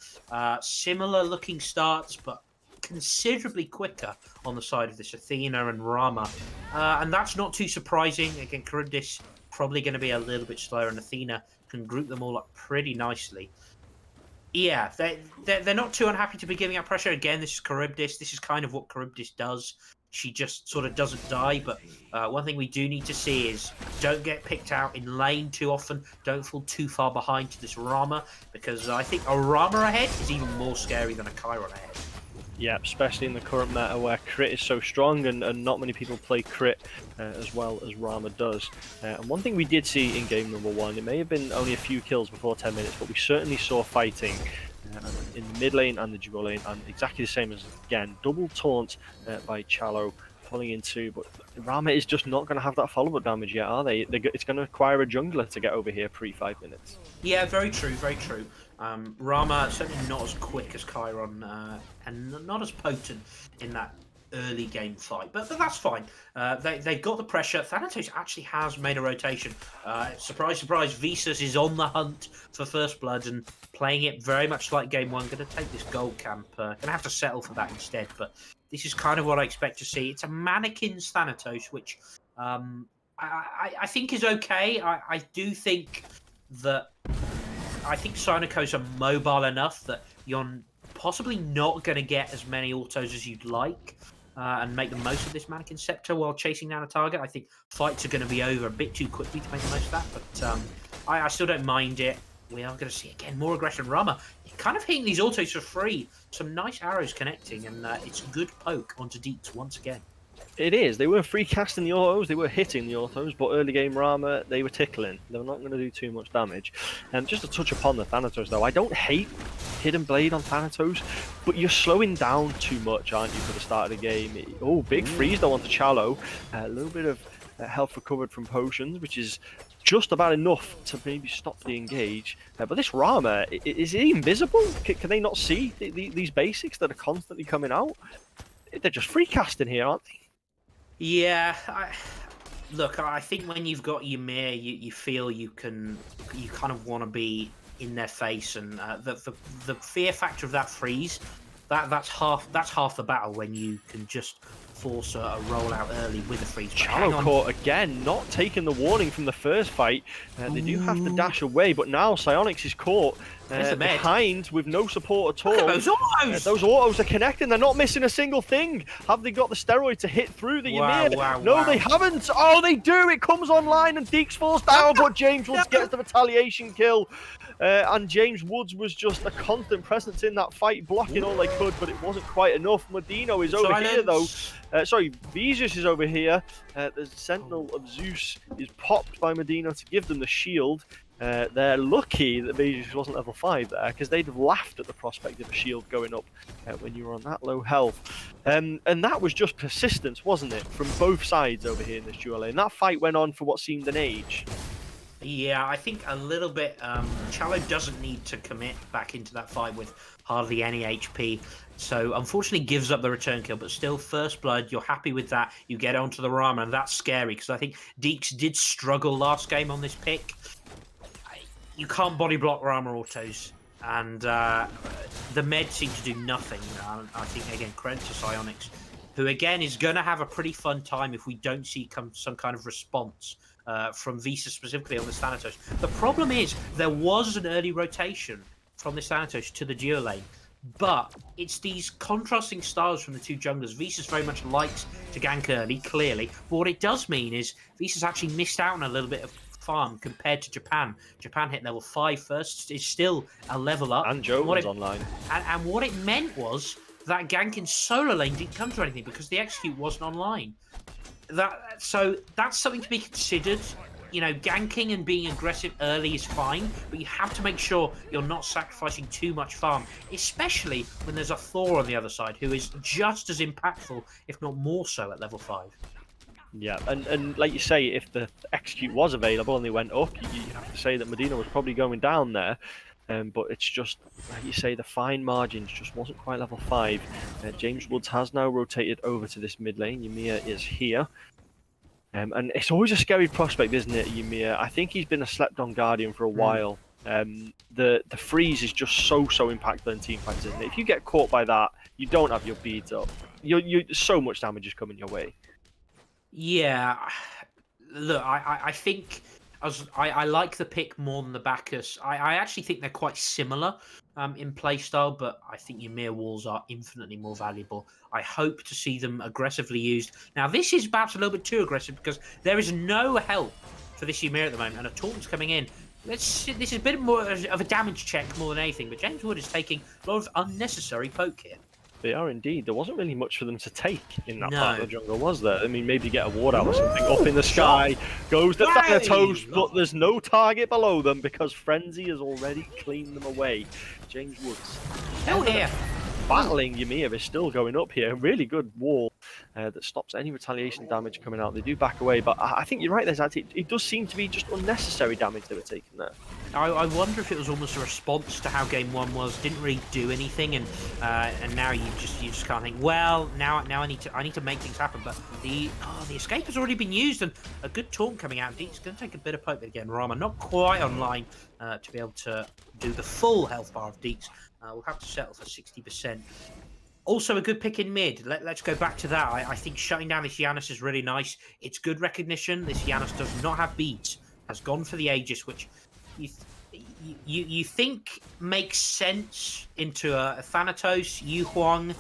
Similar-looking starts, but considerably quicker on the side of this Athena and Rama. And that's not too surprising. Again, Charybdis probably going to be a little bit slower, and Athena can group them all up pretty nicely. Yeah, they're not too unhappy to be giving up pressure. Again, this is Charybdis. This is kind of what Charybdis does. She just sort of doesn't die. But one thing we do need to see is don't get picked out in lane too often. Don't fall too far behind to this Rama, because I think a Rama ahead is even more scary than a Chiron ahead. Yeah, especially in the current meta where crit is so strong and not many people play crit as well as Rama does. And one thing we did see in game number 1, it may have been only a few kills before 10 minutes, but we certainly saw fighting in the mid lane and the duo lane, and exactly the same as, again, double taunt by Chalo pulling into, but Rama is just not going to have that follow-up damage yet, are they? It's going to require a jungler to get over here pre-5 minutes. Yeah, very true, very true. Rama certainly not as quick as Chiron, and not as potent in that early game fight, but that's fine. They've got the pressure. Thanatos actually has made a rotation. Surprise, surprise, Visas is on the hunt for first blood and playing it very much like game 1. Going to take this gold camp. Going to have to settle for that instead, but this is kind of what I expect to see. It's a mannequin's Thanatos, which I think is okay. I do think that Psychicos are mobile enough that you're possibly not going to get as many autos as you'd like, and make the most of this mannequin scepter while chasing down a target. I think fights are going to be over a bit too quickly to make the most of that, but I still don't mind it. We are going to see, again, more aggression. Rama kind of hitting these autos for free. Some nice arrows connecting, and it's a good poke onto Deeks once again. It is. They were free casting the autos, they were hitting the autos, but early game Rama, they were tickling. They were not going to do too much damage. And just to touch upon the Thanatos, though, I don't hate Hidden Blade on Thanatos, but you're slowing down too much, aren't you, for the start of the game? Oh, big freeze, though, onto Chalo. A little bit of health recovered from potions, which is just about enough to maybe stop the engage. But this Rama, is he invisible? Can they not see these basics that are constantly coming out? They're just free casting here, aren't they? Yeah, look, I think when you've got Ymir, you feel you kind of want to be in their face, and the fear factor of that freeze, that's half the battle when you can just force a rollout early with a freeze. Chalo caught again, not taking the warning from the first fight. They do have to dash away, but now Psyonix is caught behind with no support at all. Those autos! Those autos are connecting. They're not missing a single thing. Have they got the steroid to hit through the Ymir? No, they haven't. Oh, they do. It comes online and Deeks falls down, but James Woods gets the retaliation kill. And James Woods was just a constant presence in that fight, blocking all they could, but it wasn't quite enough. Medino is over here, though. Sorry, Vesus is over here. The Sentinel of Zeus is popped by Medino to give them the shield. They're lucky that Vesus wasn't level 5 there, because they'd have laughed at the prospect of a shield going up when you were on that low health. And that was just persistence, wasn't it, from both sides over here in this duel lane. That fight went on for what seemed an age. Yeah, I think a little bit. Chalo doesn't need to commit back into that fight with hardly any HP. So unfortunately gives up the return kill, but still first blood, you're happy with that. You get onto the Rama, and that's scary, because I think Deeks did struggle last game on this pick. You can't body block Rama autos, and the med seems to do nothing. I think, again, credit to Psyonix, who again is going to have a pretty fun time if we don't see some kind of response from Visa specifically on the Thanatos. The problem is there was an early rotation from the Thanatos to the duo lane, but it's these contrasting styles from the two junglers. Visas very much likes to gank early, clearly, but what it does mean is Visas actually missed out on a little bit of farm compared to Japan. Japan hit level 5 first, it's still a level up. And Joe was online. And what it meant was that gank in solo lane didn't come to anything because the execute wasn't online. So that's something to be considered. You know, ganking and being aggressive early is fine, but you have to make sure you're not sacrificing too much farm, especially when there's a Thor on the other side who is just as impactful, if not more so, at level 5. Yeah, and like you say, if the execute was available and they went up, you have to say that Medina was probably going down there. But it's just, like you say, the fine margins just wasn't quite level 5. James Woods has now rotated over to this mid lane. Ymir is here. And it's always a scary prospect, isn't it, Ymir? I think he's been a slept-on Guardian for a while. The freeze is just so impactful in teamfights, isn't it? If you get caught by that, you don't have your beads up. You so much damage is coming your way. Yeah, look, I think I like the pick more than the Bacchus. I actually think they're quite similar in playstyle, but I think Ymir walls are infinitely more valuable. I hope to see them aggressively used. Now, this is perhaps a little bit too aggressive because there is no help for this Ymir at the moment, and a taunt's coming in. This is a bit more of a damage check more than anything, but James Wood is taking a lot of unnecessary poke here. They are indeed. There wasn't really much for them to take in that No. part of the jungle, was there? I mean, maybe get a ward out or something. Up in the sky goes the Thanatos, but there's no target below them because Frenzy has already cleaned them away. James Woods. Still here. Battling Ymir is still going up here. Really good wall that stops any retaliation damage coming out. They do back away, but I think you're right. There's actually, it does seem to be just unnecessary damage they were taking there. I wonder if it was almost a response to how game 1 was. Didn't really do anything, and now you just can't think. Well, now I need to make things happen. But the escape has already been used, and a good taunt coming out. Deek's going to take a bit of poke again. Rama not quite online to be able to do the full health bar of Deeks. We'll have to settle for 60%. Also a good pick in mid. Let's go back to that. I think shutting down this Janus is really nice. It's good recognition. This Janus does not have beats. Has gone for the Aegis, which you think makes sense into a Thanatos, Yu Huang,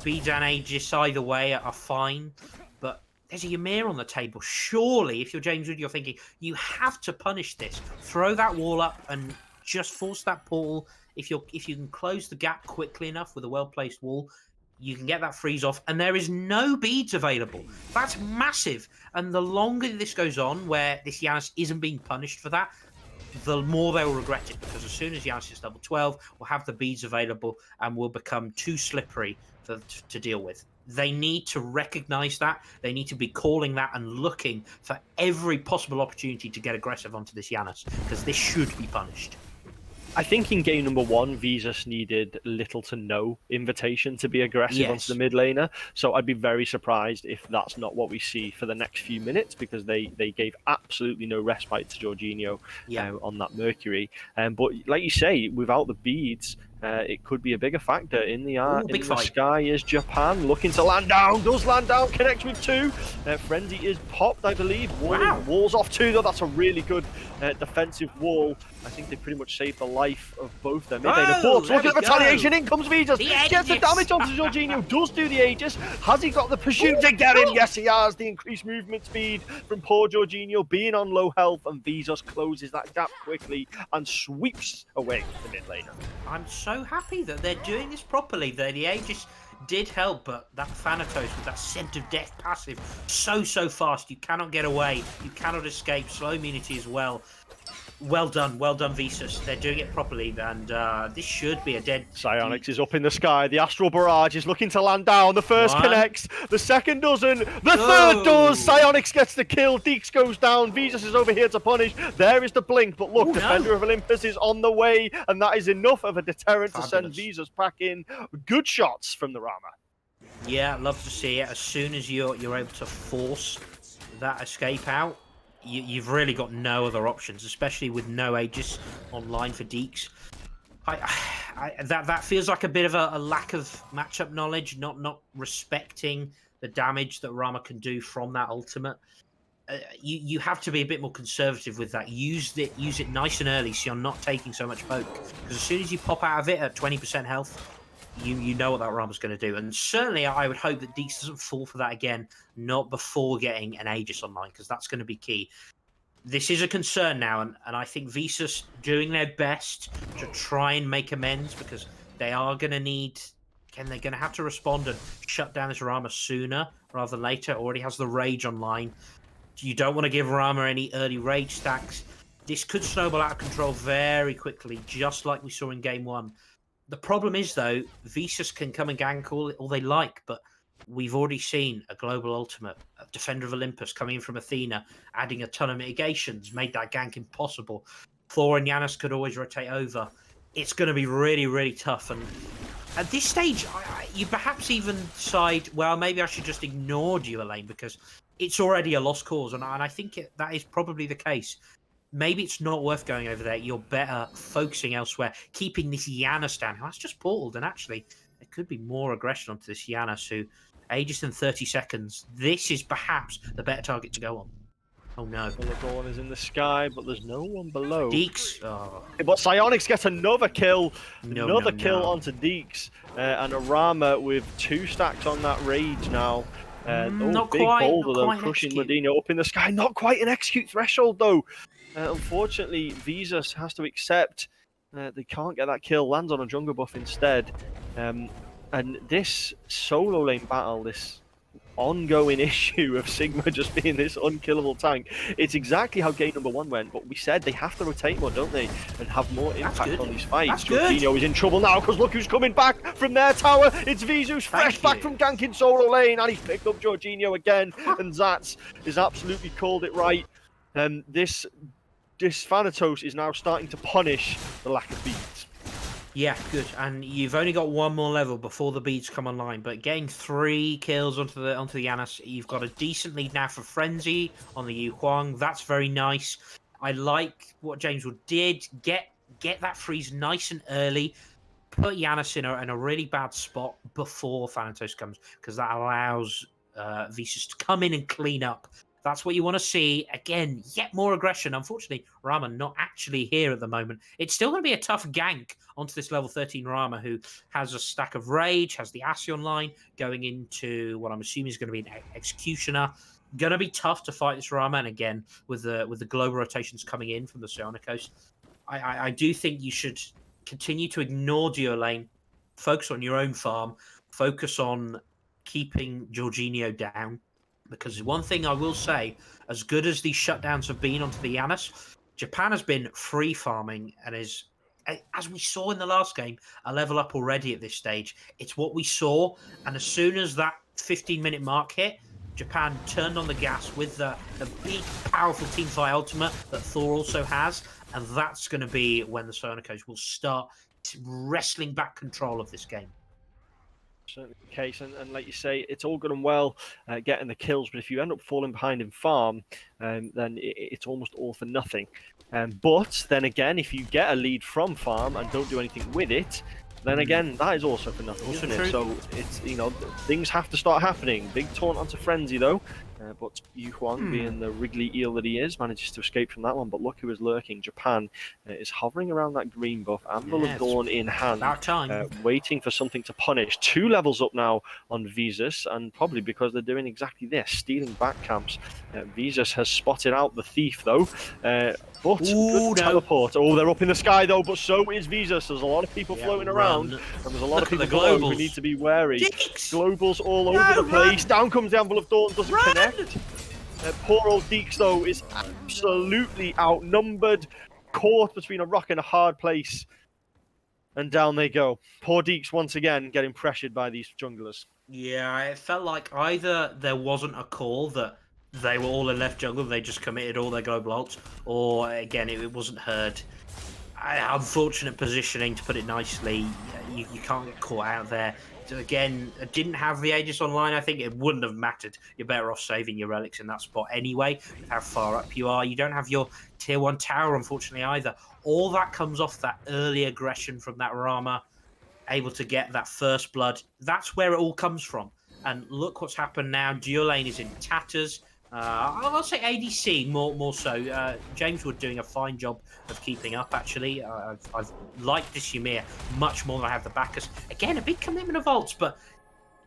beats and Aegis either way are fine. But there's a Ymir on the table. Surely, if you're James Wood, you're thinking, you have to punish this. Throw that wall up and just force that portal. If you can close the gap quickly enough with a well-placed wall, you can get that freeze off, and there is no beads available. That's massive. And the longer this goes on, where this Janus isn't being punished for that, the more they'll regret it, because as soon as Janus is level 12, we'll have the beads available and will become too slippery to deal with. They need to recognize that. They need to be calling that and looking for every possible opportunity to get aggressive onto this Janus, because this should be punished. I think in game number 1, Visus needed little to no invitation to be aggressive onto the mid laner. So I'd be very surprised if that's not what we see for the next few minutes, because they gave absolutely no respite to Jorginho on that Mercury. But like you say, without the beads, it could be a bigger factor in the sky. Is Japan looking to land down? Does land down, connects with 2. Frenzy is popped, I believe. Walls off 2 though. That's a really good defensive wall. I think they pretty much saved the life of both their mid laner. Look at the retaliation. In comes Visus. Gets the damage onto Jorginho. Does do the Aegis. Has he got the pursuit to get him? Yes, he has. The increased movement speed from poor Jorginho being on low health, and Visus closes that gap quickly and sweeps away the mid laner. I'm so happy that they're doing this properly. The Aegis did help, but that Thanatos with that Scent of Death passive, so fast, you cannot get away, you cannot escape. Slow immunity as well. Well done, Visus. They're doing it properly, and this should be a dead... Psionics is up in the sky. The Astral Barrage is looking to land down. The first connects. The second doesn't. The third does. Psionics gets the kill. Deeks goes down. Visus is over here to punish. There is the blink. But look, Defender of Olympus is on the way, and that is enough of a deterrent to send Visus back in. Good shots from the Rama. Yeah, love to see it. As soon as you're able to force that escape out, you've really got no other options, especially with no Aegis online for Deeks. That feels like a bit of a lack of matchup knowledge, not respecting the damage that Rama can do from that ultimate. You have to be a bit more conservative with that. Use it nice and early so you're not taking so much poke. Because as soon as you pop out of it at 20% health, you know what that Rama's going to do. And certainly I would hope that Deeks doesn't fall for that again, not before getting an Aegis online, because that's going to be key. This is a concern now, and I think Visus doing their best to try and make amends, because they are going to need... They're going to have to respond and shut down this Rama sooner rather than later. Already has the Rage online. You don't want to give Rama any early Rage stacks. This could snowball out of control very quickly, just like we saw in game 1. The problem is, though, Visus can come and gank all they like, but we've already seen a global ultimate, a Defender of Olympus coming in from Athena, adding a ton of mitigations, made that gank impossible. Thor and Giannis could always rotate over. It's going to be really, really tough. And at this stage, you perhaps even decide, well, maybe I should just ignore dual lane because it's already a lost cause. And I think that is probably the case. Maybe it's not worth going over there. You're better focusing elsewhere, keeping this Giannis down, who has just portaled. And actually, there could be more aggression onto this Giannis, who ages in 30 seconds. This is perhaps the better target to go on. Oh no. Well, the dawn is in the sky, but there's no one below. Deeks. Oh. But Psionics gets another kill. Another kill no. onto Deeks. And Arama with 2 stacks on that rage now. Not big quite, boulder not though, quite an crushing execute. Medina up in the sky. Not quite an execute threshold though. Unfortunately, Visas has to accept they can't get that kill. Lands on a jungle buff instead. And this solo lane battle, this ongoing issue of Sigma just being this unkillable tank, it's exactly how game number 1 went, but we said they have to rotate more, don't they, and have more impact on these fights. Jorginho is in trouble now because look who's coming back from their tower. It's Vizus, fresh back from ganking solo lane, and he's picked up Jorginho again, and Zats has absolutely called it right. This Thanatos is now starting to punish the lack of beads. Yeah, good. And you've only got 1 more level before the beads come online. But getting 3 kills onto the Giannis, you've got a decent lead now for Frenzy on the Yu Huang. That's very nice. I like what James Wood did. Get that freeze nice and early. Put Giannis in a really bad spot before Thanatos comes, because that allows Visas to come in and clean up. That's what you want to see. Again, yet more aggression. Unfortunately, Rama not actually here at the moment. It's still going to be a tough gank onto this level 13 Rama, who has a stack of Rage, has the Assion line, going into what I'm assuming is going to be an Executioner. Going to be tough to fight this Rama. And again, with the global rotations coming in from the ThePsicoticos, I do think you should continue to ignore duo lane, focus on your own farm, focus on keeping Jorginho down. Because one thing I will say, as good as these shutdowns have been onto the Giannis, Japan has been free farming and is, as we saw in the last game, a level up already at this stage. It's what we saw, and as soon as that 15-minute mark hit, Japan turned on the gas with the big, powerful teamfight ultimate that Thor also has, and that's going to be when the ThePsicoticos will start wrestling back control of this game. Certainly the case, and like you say, it's all good and well getting the kills, but if you end up falling behind in farm, then it's almost all for nothing. But then again, if you get a lead from farm and don't do anything with it, then again, that is also for nothing, isn't it? So it's, things have to start happening. Big taunt onto Frenzy though, but Yu Huang, being the wriggly eel that he is, manages to escape from that one. But look who is lurking. Japan is hovering around that green buff, Anvil of Dawn in hand, waiting for something to punish. 2 levels up now on Visas, and probably because they're doing exactly this, stealing back camps. Visas has spotted out the thief though. But good teleport. Oh, they're up in the sky though, but so is Visas. There's a lot of people floating around, and there's a lot of people below who need to be wary. Globals all over the place. Down comes the Anvil of Dawn, doesn't connect. Poor old Deeks though is absolutely outnumbered, caught between a rock and a hard place, and down they go. Poor Deeks once again getting pressured by these junglers. Yeah, it felt like either there wasn't a call that they were all in left jungle, they just committed all their global ults, or again, it wasn't heard. Unfortunate positioning, to put it nicely. You can't get caught out there. So again, I didn't have the Aegis online. I think it wouldn't have mattered. You're better off saving your relics in that spot anyway, with how far up you are. You don't have your tier 1 tower, unfortunately, either. All that comes off that early aggression from that Rama, able to get that first blood. That's where it all comes from. And look what's happened now. Duo lane is in tatters. I'll say ADC more so. James Wood doing a fine job of keeping up, actually. I've liked this Ymir much more than I have the Bacchus. Again, a big commitment of ults, but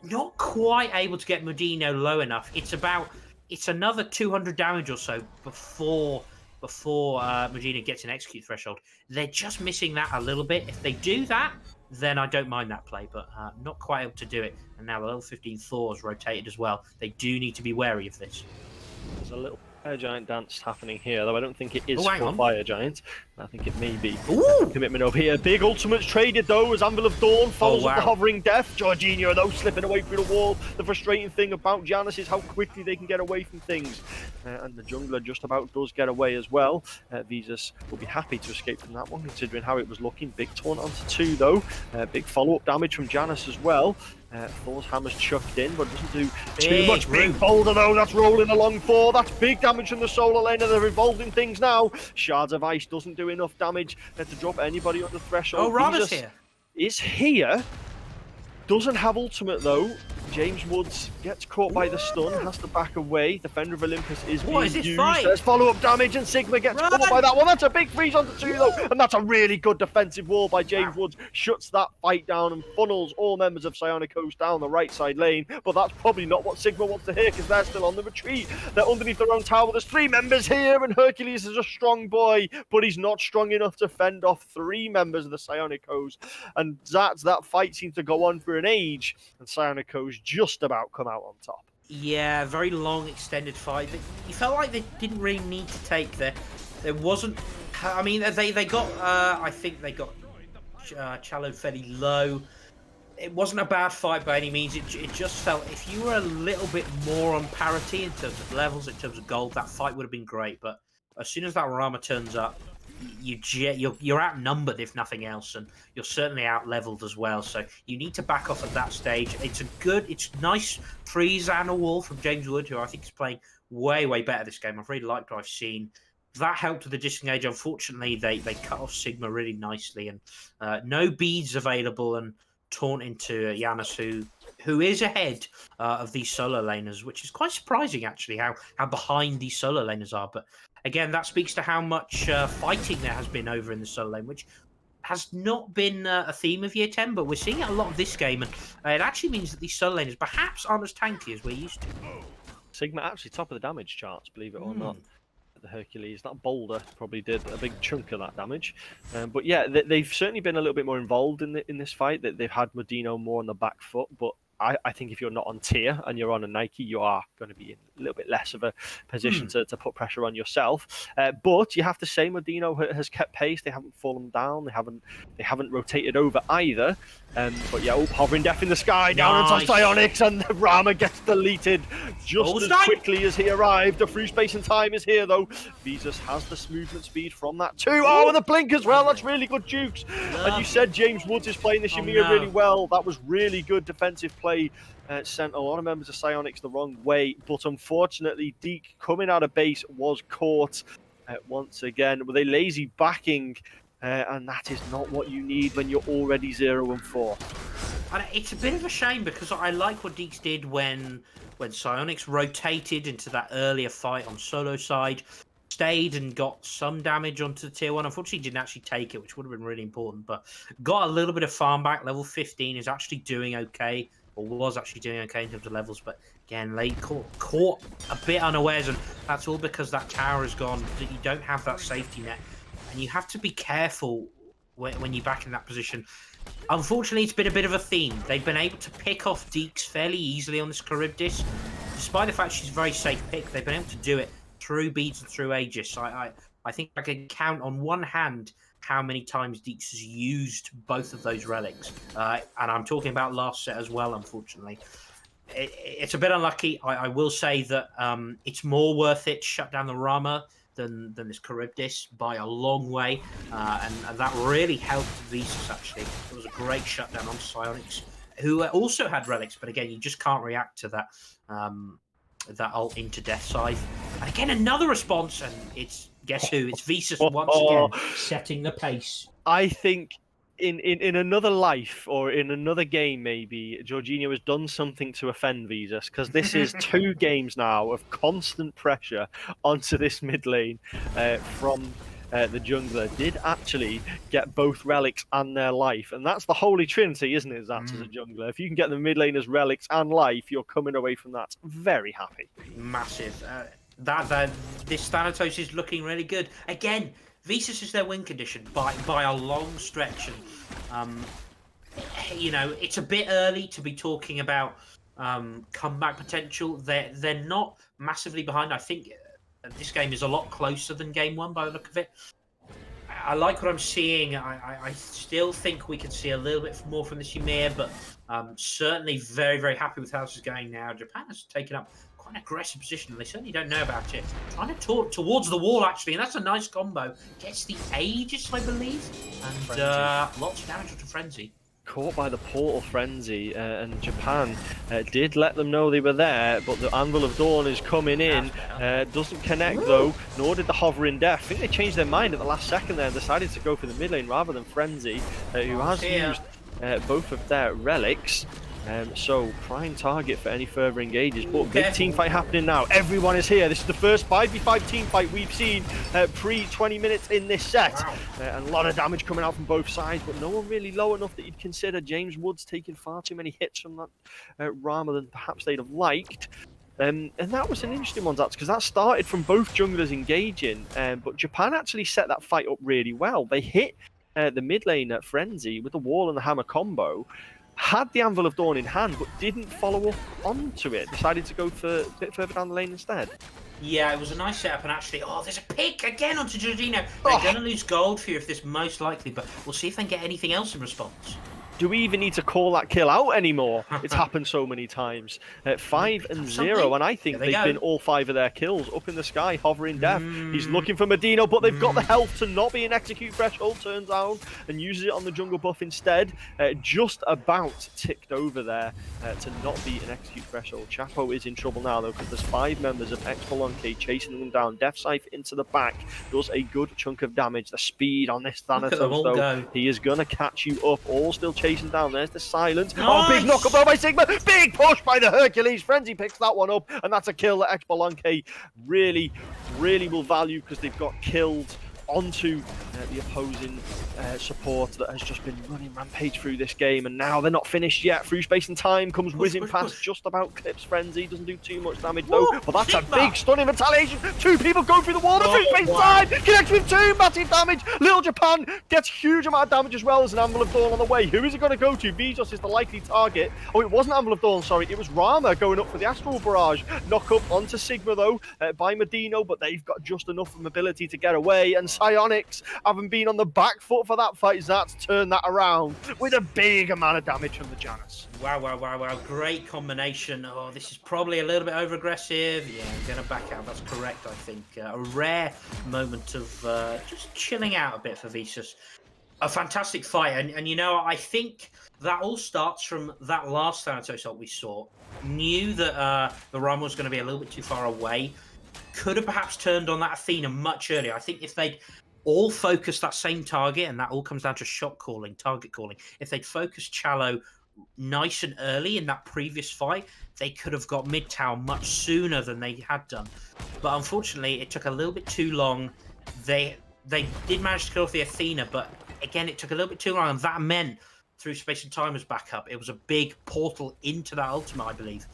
not quite able to get Medina low enough. It's another 200 damage or so before Medina gets an execute threshold. They're just missing that a little bit. If they do that, then I don't mind that play, but not quite able to do it. And now the level 15 Thor's rotated as well. They do need to be wary of this. There's a little Fire Giant dance happening here, though I don't think it is hang for on. Fire Giant. I think it may be Ooh! commitment over here. Big ultimates traded, though, as Anvil of Dawn follows up the wow. hovering death. Jorginho, though, slipping away through the wall. The frustrating thing about Janus is how quickly they can get away from things. And the jungler just about does get away as well. Visus will be happy to escape from that one, considering how it was looking. Big taunt onto 2, though. Big follow-up damage from Janus as well. Thor's hammer's chucked in, but doesn't do too much. Big boulder, though, that's rolling along 4. That's big damage from the solar lane, and they're evolving things now. Shards of Ice doesn't do enough damage to drop anybody on the threshold. Oh, Rana's here. Is here. Doesn't have ultimate, though. James Woods gets caught by the stun, has to back away. Defender of Olympus is being used. There's follow-up damage, and Sigma gets caught by that one. That's a big freeze onto 2, though, and that's a really good defensive wall by James Woods. Shuts that fight down and funnels all members of ThePsicoticos down the right side lane. But that's probably not what Sigma wants to hear, because they're still on the retreat. They're underneath their own tower. There's 3 members here, and Hercules is a strong boy, but he's not strong enough to fend off 3 members of the ThePsicoticos. And that fight seems to go on for an age, and ThePsicoticos just about come out on top. Yeah, very long, extended fight. You felt like they didn't really need to take there. There wasn't. I mean, they got. I think they got shallowed fairly low. It wasn't a bad fight by any means. It just felt if you were a little bit more on parity in terms of levels, in terms of gold, that fight would have been great. But as soon as that Rama turns up, you're outnumbered if nothing else, and you're certainly out leveled as well. So you need to back off at that stage. It's nice freeze and a wall from James Wood, who I think is playing way better this game. I've really liked what I've seen. That helped with the disengage. Unfortunately, they cut off Sigma really nicely, and no beads available, and taunt into Janus, who is ahead of these solo laners, which is quite surprising actually how behind these solo laners are. But again, that speaks to how much fighting there has been over in the solo lane, which has not been a theme of Year 10, but we're seeing it a lot of this game, and it actually means that these solo laners perhaps aren't as tanky as we're used to. Sigma actually top of the damage charts, believe it or not. The Hercules, that boulder probably did a big chunk of that damage. But yeah, they've certainly been a little bit more involved in this fight. They've had Modino more on the back foot, but I think if you're not on tier and you're on a Nike, you are going to be in a little bit less of a position to put pressure on yourself. But you have to say Modino has kept pace. They haven't fallen down. They haven't rotated over either. But yeah, hovering death in the sky, down into Psionics, and the Rama gets deleted just as quickly as he arrived. The free space and time is here, though. Visus has the movement speed from that too. Oh, and the blink as well. That's really good jukes. And you said James Woods is playing the Shamir really well. That was really good defensive play. Sent a lot of members of Psionics the wrong way, but unfortunately, Deke coming out of base was caught once again with a lazy backing. And that is not what you need when you're already 0-4. And it's a bit of a shame because I like what Deeks did when Psionics rotated into that earlier fight on solo side, stayed and got some damage onto the tier 1. Unfortunately, didn't actually take it, which would have been really important, but got a little bit of farm back. Level 15 is actually doing okay, or was actually doing okay in terms of levels, but again, late caught a bit unawares, and that's all because that tower has gone, that you don't have that safety net. And you have to be careful when you're back in that position. Unfortunately, it's been a bit of a theme. They've been able to pick off Deeks fairly easily on this Charybdis. Despite the fact she's a very safe pick, they've been able to do it through beads and through Aegis. I think I can count on one hand how many times Deeks has used both of those relics. And I'm talking about last set as well, unfortunately. It's a bit unlucky. I will say that it's more worth it to shut down the Rama than this Charybdis by a long way, and that really helped Visus actually. It was a great shutdown on Psionics, who also had relics, but again, you just can't react to that that ult into Death Scythe. And again, another response, and it's, guess who? It's Visus once again, setting the pace. I think in another life or in another game, maybe Jorginho has done something to offend Visus, because this is 2 games now of constant pressure onto this mid lane from the jungler. Did actually get both relics and their life, and that's the holy trinity, isn't it? That's as a jungler. If you can get the mid laners relics and life, you're coming away from that very happy. Massive. This Thanatos is looking really good again. Visus is their win condition by a long stretch, and you know, it's a bit early to be talking about comeback potential. They're not massively behind. I think This game is a lot closer than game 1 by the look of it. I like what I'm seeing. I still think we could see a little bit more from this Ymir, but certainly very, very happy with how this is going now. Japan has taken up quite an aggressive position. They certainly don't know about it. Trying to talk towards the wall, actually, and that's a nice combo. Gets the Aegis, I believe, and lots of damage to Frenzy. Caught by the portal Frenzy, and Japan did let them know they were there, but the Anvil of Dawn is coming in. Doesn't connect though, nor did the Hovering Death. I think they changed their mind at the last second there and decided to go for the mid lane rather than Frenzy, who has used both of their relics. So prime target for any further engages, but big team fight happening now. Everyone is here. This is the first 5v5 team fight we've seen pre 20 minutes in this set. Wow. And a lot of damage coming out from both sides, but no one really low enough that you'd consider. James Woods taking far too many hits from that Rama than perhaps they'd have liked. And that was an interesting one, because that started from both junglers engaging, but Japan actually set that fight up really well. They hit the mid lane at Frenzy with the wall and the hammer combo, had the Anvil of Dawn in hand, but didn't follow up onto it. Decided to go for a bit further down the lane instead. Yeah, it was a nice setup, and actually, there's a pick again onto Jorginho. They're going to lose gold for you if this most likely, but we'll see if they can get anything else in response. Do we even need to call that kill out anymore? It's happened so many times. 5 and 0, and I think they've been all 5 of their kills up in the sky, hovering death. He's looking for Medino, but they've got the health to not be an execute threshold, turns out, and uses it on the jungle buff instead. Just about ticked over there to not be an execute threshold. Chapo is in trouble now, though, because there's 5 members of Exebalanque chasing them down. Death Scythe into the back does a good chunk of damage. The speed on this Thanatos, though, he is going to catch you up. All still chasing down. There's the silence. Nice. Oh, big knock up though by Sigma. Big push by the Hercules. Frenzy picks that one up, and that's a kill that Exebalanque really will value, because they've got killed onto the opposing support that has just been running rampage through this game, and now they're not finished yet. Through space and time comes whizzing past, just about clips Frenzy. Doesn't do too much damage though, but that's a big stunning retaliation. 2 people go through the wall, through space and time, connects with 2, massive damage. Little Japan gets huge amount of damage as well as an Anvil of Dawn on the way. Who is it going to go to? Vizos is the likely target. Oh, it wasn't Anvil of Dawn, sorry, it was Rama going up for the Astral Barrage. Knock up onto Sigma though by Medino, but they've got just enough mobility to get away, and Psionics, having been on the back foot for that fight, Zat's turned that around with a big amount of damage from the Janus. Wow. Great combination. Oh, this is probably a little bit over-aggressive. Yeah, I'm going to back out. That's correct, I think. A rare moment of just chilling out a bit for Vizos. A fantastic fight. And you know, I think that all starts from that last Thanatos ult we saw. Knew that the Rama was going to be a little bit too far away. Could have perhaps turned on that Athena much earlier. I think if they'd all focus that same target, and that all comes down to shot calling, target calling. If they'd focused Challo nice and early in that previous fight, they could have got mid tower much sooner than they had done. But unfortunately, it took a little bit too long. They did manage to kill off the Athena, but again, it took a little bit too long, and that meant through space and time was back up. It was a big portal into that ultimate, I believe.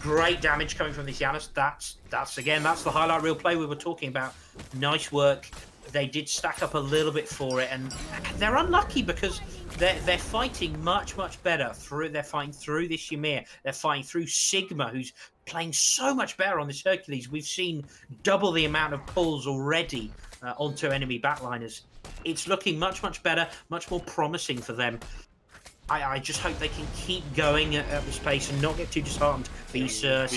Great damage coming from this Janus. That's the highlight reel play we were talking about. Nice work. They did stack up a little bit for it, and they're unlucky because they're fighting much better through. They're fighting through this Ymir. They're fighting through Sigma, who's playing so much better on this Hercules. We've seen double the amount of pulls already onto enemy backliners. It's looking much better, much more promising for them. I just hope they can keep going at this pace and not get too disheartened. Vizos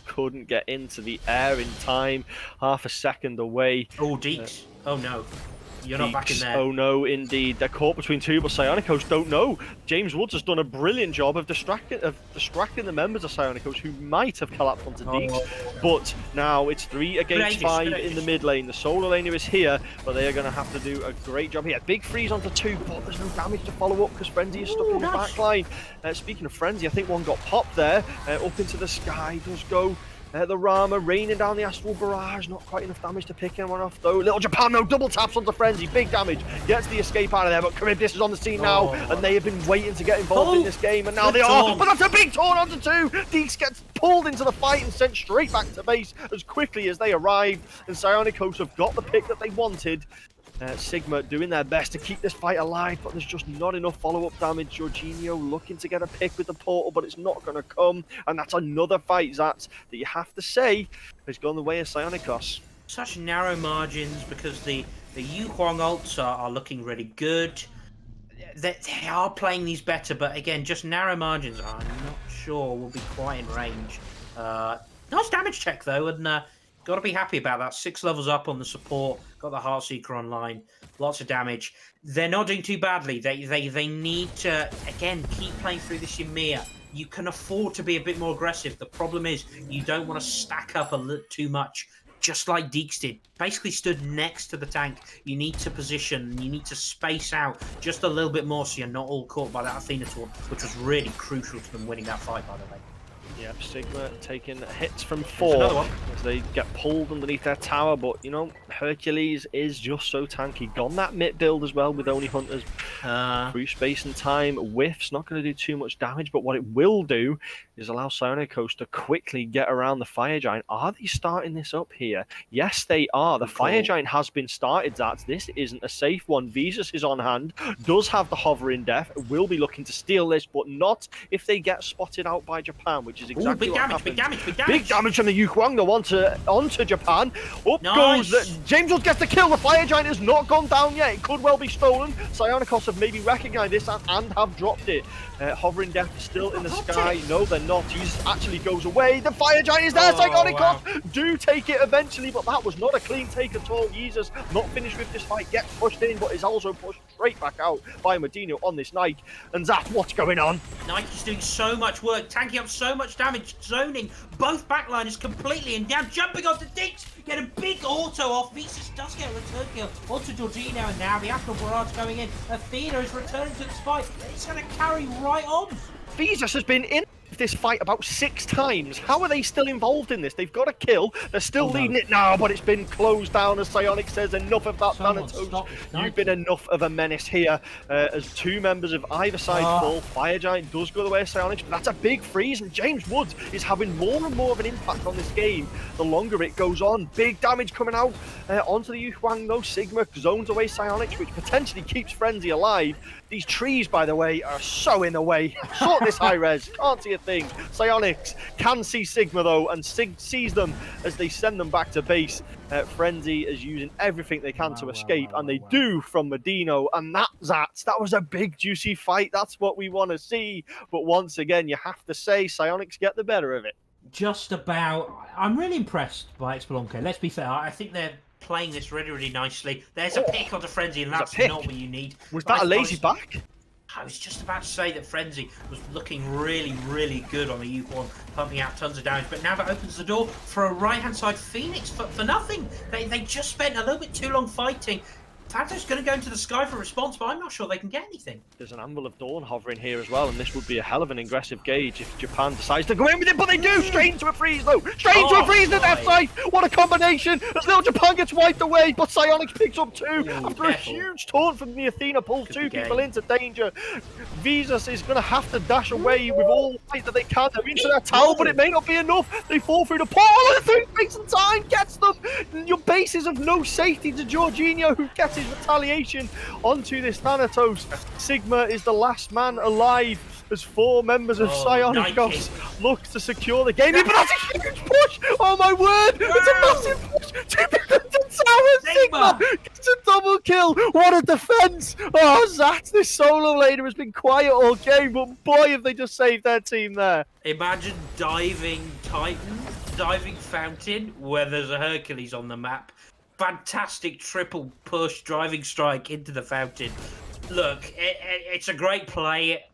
couldn't get into the air in time, half a second away. Oh, Deeks. Oh no. You're not back in there. Oh no, indeed. They're caught between 2, but Psionicos don't know. James Woods has done a brilliant job of distracting the members of Psionicos, who might have collapsed onto Deeks. But now it's 3 against 5 in the mid lane. The solo laner is here, but they are going to have to do a great job here. Big freeze onto 2, but there's no damage to follow up because Frenzy is stuck in the back line. Speaking of Frenzy, I think one got popped there. Up into the sky does go. The Rama raining down the Astral Barrage, not quite enough damage to pick anyone off though. Little Japan, no, double taps onto Frenzy, big damage, gets the escape out of there, but Charybdis is on the scene now, and they have been waiting to get involved in this game, and now they are, but that's a big taunt onto 2! Deeks gets pulled into the fight and sent straight back to base as quickly as they arrived, and Psionicos have got the pick that they wanted. Sigma doing their best to keep this fight alive, but there's just not enough follow-up damage. Jorginho looking to get a pick with the portal, but it's not going to come. And that's another fight, Zats, that you have to say has gone the way of ThePsicoticos. Such narrow margins because the Yu Huang ults are looking really good. They are playing these better, but again, just narrow margins. I'm not sure we'll be quite in range. Nice damage check though, and got to be happy about that. 6 levels up on the support. Got the Heartseeker online. Lots of damage. They're not doing too badly. They need to again keep playing through this Ymir. You can afford to be a bit more aggressive. The problem is you don't want to stack up a little too much. Just like Deeks did, basically stood next to the tank. You need to position, you need to space out just a little bit more so you're not all caught by that Athena taunt, which was really crucial to them winning that fight, by the way. Yep, Sigma taking hits from 4 as they get pulled underneath their tower, but you know, Hercules is just so tanky. Gone that mid build as well with only hunters through space and time. Whiff's not going to do too much damage, but what it will do is allow ThePsicoticos to quickly get around the Fire Giant. Are they starting this up here? Yes, they are. The Fire Giant has been started, Zats. This isn't a safe one. Visas is on hand, does have the hovering death, will be looking to steal this, but not if they get spotted out by Japan, which is exactly big what damage, happens. big damage, big damage. Big damage from the Yu Huang though onto Japan. Up Nice. goes James Wood gets the kill. The Fire Giant has not gone down yet. It could well be stolen. ThePsicoticos have maybe recognized this and have dropped it. Hovering death still in the sky. No, they're not. He actually goes away. The Fire Giant is there. ThePsicoticos do take it eventually, but that was not a clean take at all. Jesus not finished with this fight. Gets pushed in, but is also pushed straight back out by Medino on this Nike. And Zat, what's going on? Nike's doing so much work, tanking up so much damage, zoning both backliners completely, and now jumping onto Deeks, get a big auto off. Visas does get a return kill onto Jorginho, and now the Astral Barrage going in. Athena is returning to the fight. It's going to carry right on. Visas has been in this fight about 6 times. How are they still involved in this? They've got a kill. They're still leading it now, but it's been closed down as Psionic says. Enough of that, Thanatos. You've been enough of a menace here. As 2 members of either side fall, Fire Giant does go the way of Psionics, but that's a big freeze, and James Woods is having more and more of an impact on this game the longer it goes on. Big damage coming out onto the Yu Huang though. Sigma zones away Psionics, which potentially keeps Frenzy alive. These trees, by the way, are so in the way. Sort this high res, can't see a thing. Psionics can see Sigma though, and sees them as they send them back to base. Frenzy is using everything they can to escape, and they do from Medino, and that was a big juicy fight. That's what we want to see. But once again, you have to say Psionics get the better of it. Just about. I'm really impressed by Exebalanque. Let's be fair. I think they're playing this really, really nicely. There's a pick onto Frenzy, and that's not what you need. Was that a lazy back? I was just about to say that Frenzy was looking really, really good on the Yu Huang, pumping out tons of damage, but now that opens the door for a right-hand side Phoenix for nothing. They just spent a little bit too long fighting. Fanto's going to go into the sky for a response, but I'm not sure they can get anything. There's an Anvil of Dawn hovering here as well, and this would be a hell of an aggressive gauge if Japan decides to go in with it, but they do! Straight into a freeze, though! Straight into a freeze at that side! What a combination! As little Japan gets wiped away, but Psionics picks up 2 after a huge taunt from the Athena, pulls 2 people into danger. Visas is going to have to dash away with all the fight that they can. They're into their tower, but it may not be enough. They fall through the portal, and through space and time gets them! Your base is of no safety to Jorginho, who gets his retaliation onto this Thanatos. Sigma is the last man alive as 4 members of Psicoticos look to secure the game. But that's a huge push! Oh my word! It's a massive push! 2 people in the tower! Sigma gets a double kill! What a defense! Oh, Zat, this solo laner has been quiet all game, but boy, have they just saved their team there. Imagine diving Titan, diving Fountain, where there's a Hercules on the map. Fantastic triple push, driving strike into the Fountain. Look, it's a great play.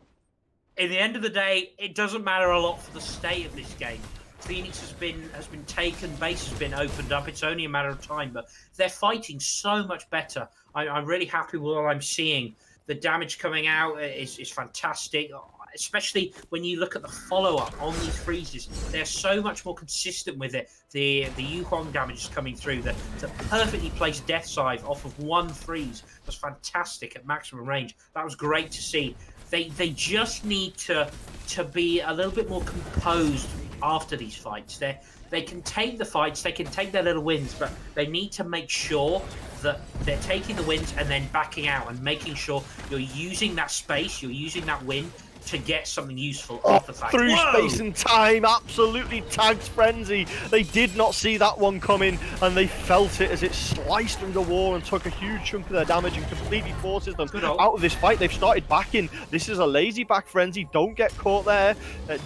In the end of the day, it doesn't matter a lot for the state of this game. Phoenix has been taken, base has been opened up. It's only a matter of time, but they're fighting so much better. I'm really happy with what I'm seeing. The damage coming out is fantastic. Especially when you look at the follow-up on these freezes, they're so much more consistent with it. The Yu Huang damage is coming through. The perfectly placed death scythe off of 1 freeze was fantastic at maximum range. That was great to see. They just need to be a little bit more composed after these fights. They can take the fights, they can take their little wins, but they need to make sure that they're taking the wins and then backing out and making sure you're using that space, you're using that win to get something useful off the fight. Through space and time, absolutely tagged Frenzy. They did not see that one coming, and they felt it as it sliced through the wall and took a huge chunk of their damage and completely forces them out of this fight. They've started backing. This is a lazy back Frenzy. Don't get caught there.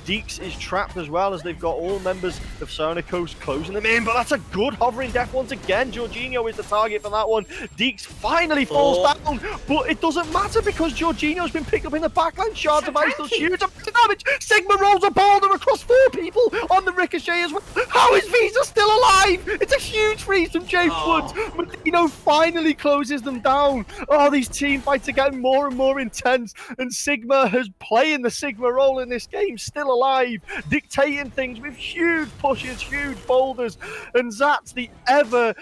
Deeks is trapped as well, as they've got all members of ThePsicoticos closing them in, but that's a good hovering death once again. Jorginho is the target for that one. Deeks finally falls down, but it doesn't matter because Jorginho's been picked up in the backline. Shards of ice does huge damage. Sigma rolls a boulder across 4 people on the ricochet as well. How is Visa still alive? It's a huge freeze from James Woods. Medino finally closes them down. Oh, these team fights are getting more and more intense, and Sigma has playing the Sigma role in this game, still alive, dictating things with huge pushes, huge boulders, and Zat's the ever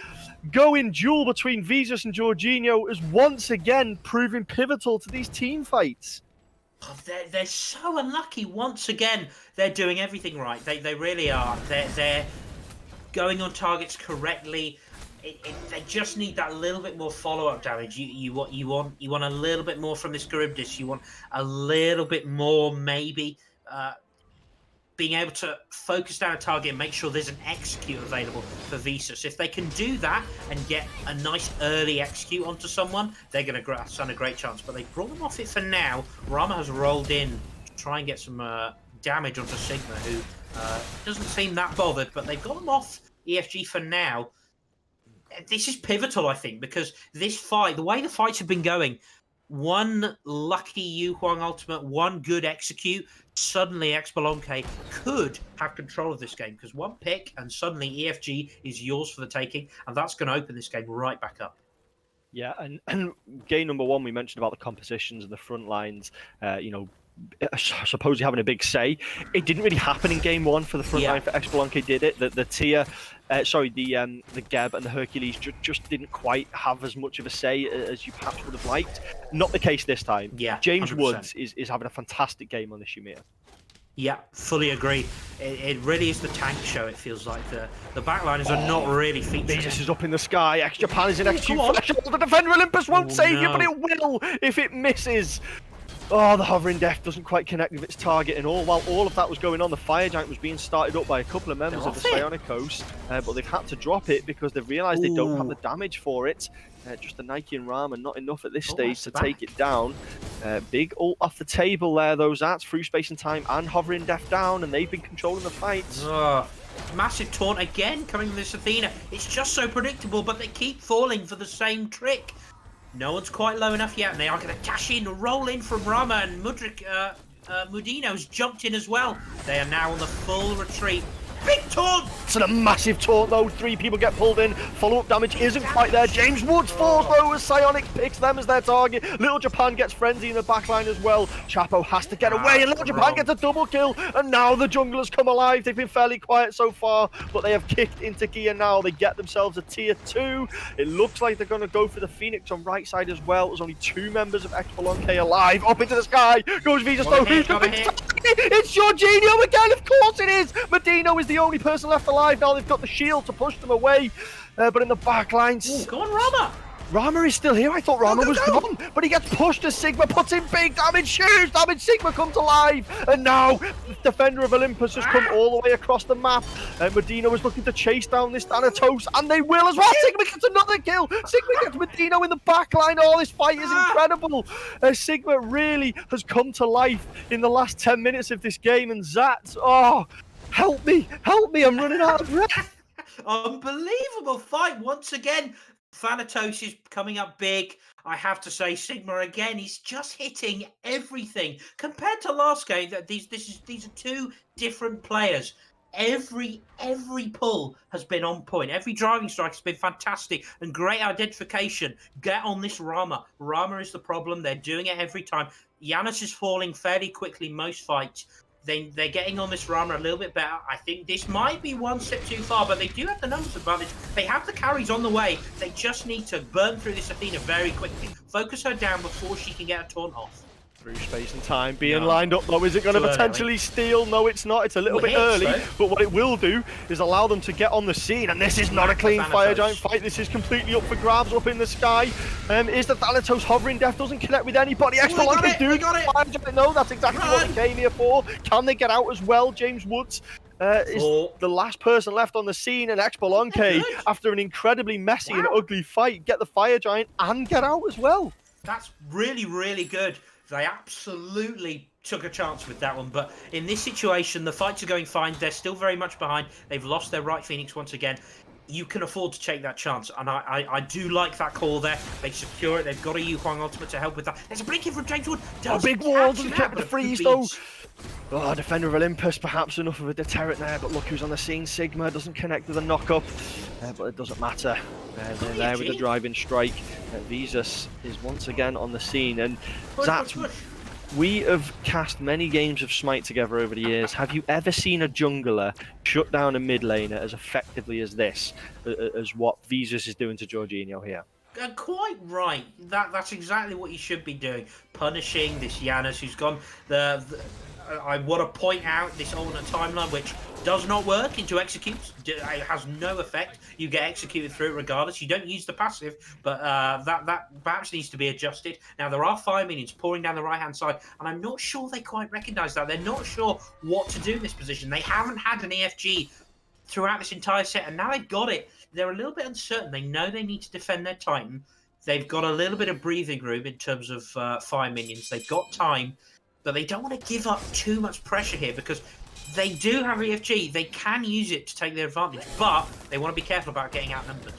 going duel between Visus and Jorginho is once again proving pivotal to these team fights. Oh, they're so unlucky once again. They're doing everything right. They really are. They're going on targets correctly. They just need that little bit more follow-up damage. You want a little bit more from this Charybdis. You want a little bit more, maybe being able to focus down a target and make sure there's an execute available for Visus. If they can do that and get a nice early execute onto someone, they're going to stand a great chance. But they've brought them off it for now. Rama has rolled in to try and get some damage onto Sigma, who doesn't seem that bothered, but they've got them off EFG for now. This is pivotal, I think, because this fight, the way the fights have been going, one lucky Yu Huang ultimate, one good execute, suddenly Exebalanque could have control of this game, because one pick and suddenly EFG is yours for the taking, and that's going to open this game right back up. Yeah, and game number 1, we mentioned about the compositions and the front lines, supposedly having a big say. It didn't really happen in game 1 for the front line for Exebalanque, did it? The Tia, the Geb and the Hercules just didn't quite have as much of a say as you perhaps would have liked. Not the case this time. Yeah, James 100%. Woods is having a fantastic game on this Ymir. Yeah, fully agree. It really is the tank show, it feels like. The backliners are not really featured. Jesus is up in the sky. X-Japan is in X2 threshold. The defender Olympus won't save you, but it will if it misses. Oh, the hovering death doesn't quite connect with its target, and while all of that was going on, the fire giant was being started up by a couple of members of the ThePsicoticos, but they've had to drop it because they've realised they don't have the damage for it. Just the Nike and Ram, and not enough at this stage to take it down. Big ult off the table there, though. That's through space and time and hovering death down, and they've been controlling the fights. Massive taunt again coming from this Athena. It's just so predictable, but they keep falling for the same trick. No one's quite low enough yet, and they are going to cash in, roll in from Rama, and Mudino's jumped in as well. They are now on the full retreat. Big taunt! It's a massive taunt, though. 3 people get pulled in. Follow-up damage isn't quite there. James Woods falls, though, as Psionic picks them as their target. Little Japan gets Frenzy in the backline as well. Chapo has to get away, and Little Japan gets a double kill. And now the junglers come alive. They've been fairly quiet so far, but they have kicked into gear now. They get themselves a tier 2. It looks like they're going to go for the Phoenix on right side as well. There's only 2 members of Exebalanque alive. Up into the sky goes Visa Stone. It's Jorginho again, of course it is. Medino is the only person left alive now. They've got the shield to push them away, but in the back lines, go on, Rama. Rama is still here. I thought Rama was gone, but he gets pushed as Sigma puts in big damage, huge damage. Sigma comes alive, and now the defender of Olympus has come all the way across the map. Medino is looking to chase down this Thanatos, and they will as well. Sigma gets another kill. Sigma gets Medino in the back line. Oh, this fight is incredible. Sigma really has come to life in the last 10 minutes of this game, and Zat, help me, I'm running out of breath. Unbelievable fight once again. Thanatos is coming up big. I have to say, Sigma again, he's just hitting everything. Compared to last game, these are 2 different players. Every pull has been on point. Every driving strike has been fantastic and great identification. Get on this Rama. Rama is the problem. They're doing it every time. Giannis is falling fairly quickly most fights. They're getting on this Rama a little bit better. I think this might be one step too far, but they do have the numbers advantage. They have the carries on the way. They just need to burn through this Athena very quickly. Focus her down before she can get a taunt off. Through space and time being No. lined up though. Is it going to Too early, potentially steal? No, it's not. It's a little Well, bit it hits, early, though. but what it will do is allow them to get on the scene. And this is not a Smack the clean fire giant Thanatos. fight. This is completely up for grabs up in the sky. Is the Thanatos hovering? Death doesn't connect with anybody. we got Exebalanque it, do we got it. fire giant. No, that's exactly what Run. they came here for. Can they get out as well? James Woods is Four. the last person left on the scene, and They're Exebalanque, good. after an incredibly messy and Wow. ugly fight, get the fire giant and get out as well. That's really, really good. They absolutely took a chance with that one. But in this situation, the fights are going fine. They're still very much behind. They've lost their right Phoenix once again. You can afford to take that chance. And I do like that call there. They secure it. They've got a Yu Huang ultimate to help with that. There's a blink in from James Wood. A big wall doesn't get the freeze though. Oh, Defender of Olympus, perhaps enough of a deterrent there, but look who's on the scene. Sigma doesn't connect with a knock-up, but it doesn't matter. They're there with the driving strike. Visus is once again on the scene, and Zat, we have cast many games of Smite together over the years. Have you ever seen a jungler shut down a mid laner as effectively as this, as what Visus is doing to Jorginho here? Quite right. That's exactly what you should be doing. Punishing this Janus who's gone. I want to point out this alternate timeline, which does not work into executes. It has no effect. You get executed through it regardless. You don't use the passive, but that perhaps needs to be adjusted. Now, there are 5 minions pouring down the right-hand side, and I'm not sure they quite recognise that. They're not sure what to do in this position. They haven't had an EFG throughout this entire set, and now they've got it. They're a little bit uncertain. They know they need to defend their Titan. They've got a little bit of breathing room in terms of 5 minions. They've got time, but they don't want to give up too much pressure here because they do have EFG. They can use it to take their advantage, but they want to be careful about getting outnumbered.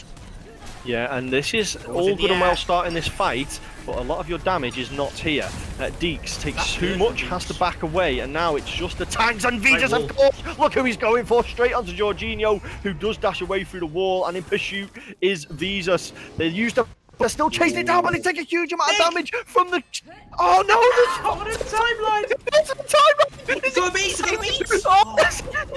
Yeah, and this is all good and well starting this fight, but a lot of your damage is not here. Deeks takes too much, has to back away, and now it's just the tanks and Vitus, of course. Look who he's going for, straight onto Jorginho, who does dash away through the wall, and in pursuit is Visus. They used a... They're still chasing it down, but they take a huge amount of damage from the... Oh no! What a timeline! It's a timeline! It's got beats! Oh,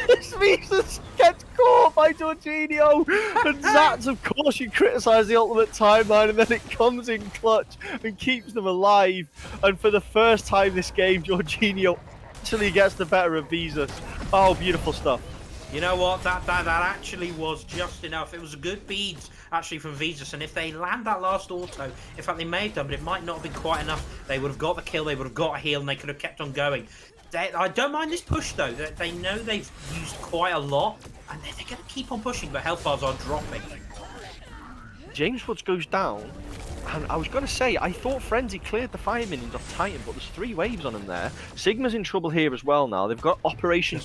this Visus gets caught by Jorginho! And Zats, of course, you criticise the ultimate timeline, and then it comes in clutch and keeps them alive. And for the first time this game, Jorginho actually gets the better of Visus. Oh, beautiful stuff. You know what? That actually was just enough. It was a good beads actually from Visus, and if they land that last auto, in fact they may have done, but it might not have been quite enough. They would have got the kill, they would have got a heal, and they could have kept on going. I don't mind this push though. They know they've used quite a lot, and they're going to keep on pushing, but health bars are dropping. James Woods goes down, and I was going to say, I thought Frenzy cleared the fire minions off Titan, but there's 3 waves on him there. Sigma's in trouble here as well now. They've got Operation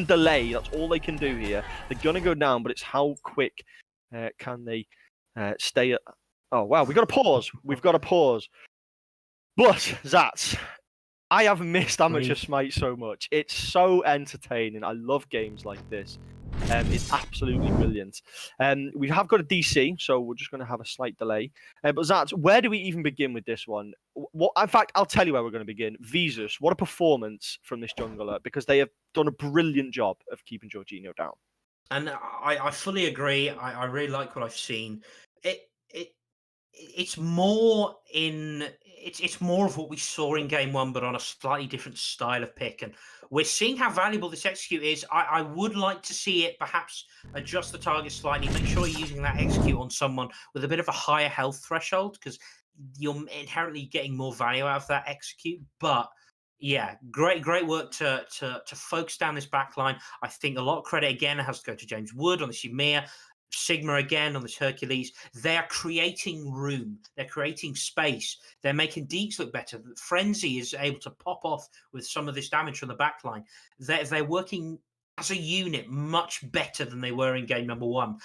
Delay. That's all they can do here. They're going to go down, but it's how quick can they stay at... Oh, wow, we've got to pause. We've got to pause. But, Zats, I have missed Amateur Smite so much. It's so entertaining. I love games like this. It's absolutely brilliant. We have got a DC, so we're just going to have a slight delay. But Zats, where do we even begin with this one? In fact, I'll tell you where we're going to begin. Visus, what a performance from this jungler, because they have done a brilliant job of keeping Jorginho down. And I fully agree. I really like what I've seen. It's more of what we saw in game 1, but on a slightly different style of pick. And we're seeing how valuable this execute is. I would like to see it perhaps adjust the target slightly, make sure you're using that execute on someone with a bit of a higher health threshold, because you're inherently getting more value out of that execute. But yeah, great work to focus down this back line. I think a lot of credit again has to go to James Wood on the Ymir. Sigma again on this Hercules. They're creating room. They're creating space. They're making Deeks look better. Frenzy is able to pop off with some of this damage from the backline. They're working as a unit much better than they were in game number 1.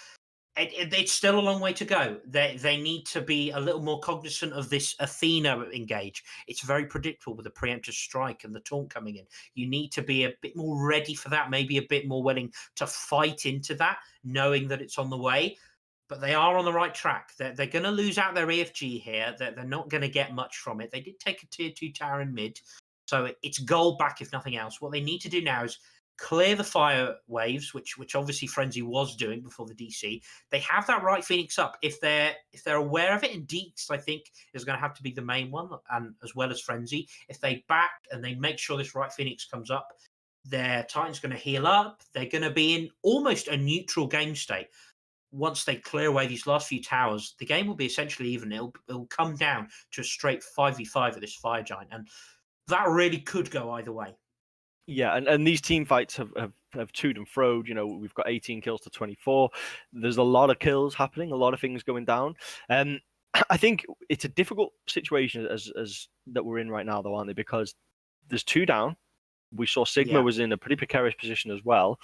It's still a long way to go. They need to be a little more cognizant of this Athena engage. It's very predictable with the preemptive strike and the taunt coming in. You need to be a bit more ready for that, maybe a bit more willing to fight into that, knowing that it's on the way. But they are on the right track. They're going to lose out their EFG here. They're not going to get much from it. They did take a tier 2 tower in mid, so it's gold back if nothing else. What they need to do now is clear the fire waves, which obviously Frenzy was doing before the DC. They have that right Phoenix up. If they're aware of it, and Deeks, I think, is going to have to be the main one, and as well as Frenzy. If they back and they make sure this right Phoenix comes up, their Titan's going to heal up. They're going to be in almost a neutral game state. Once they clear away these last few towers, the game will be essentially even. It'll come down to a straight 5v5 at this Fire Giant, and that really could go either way. Yeah, and these team fights have toed and froed. You know, we've got 18 kills to 24. There's a lot of kills happening, a lot of things going down. I think it's a difficult situation as that we're in right now, though, aren't they? Because there's 2 down. We saw Sigma was in a pretty precarious position as well.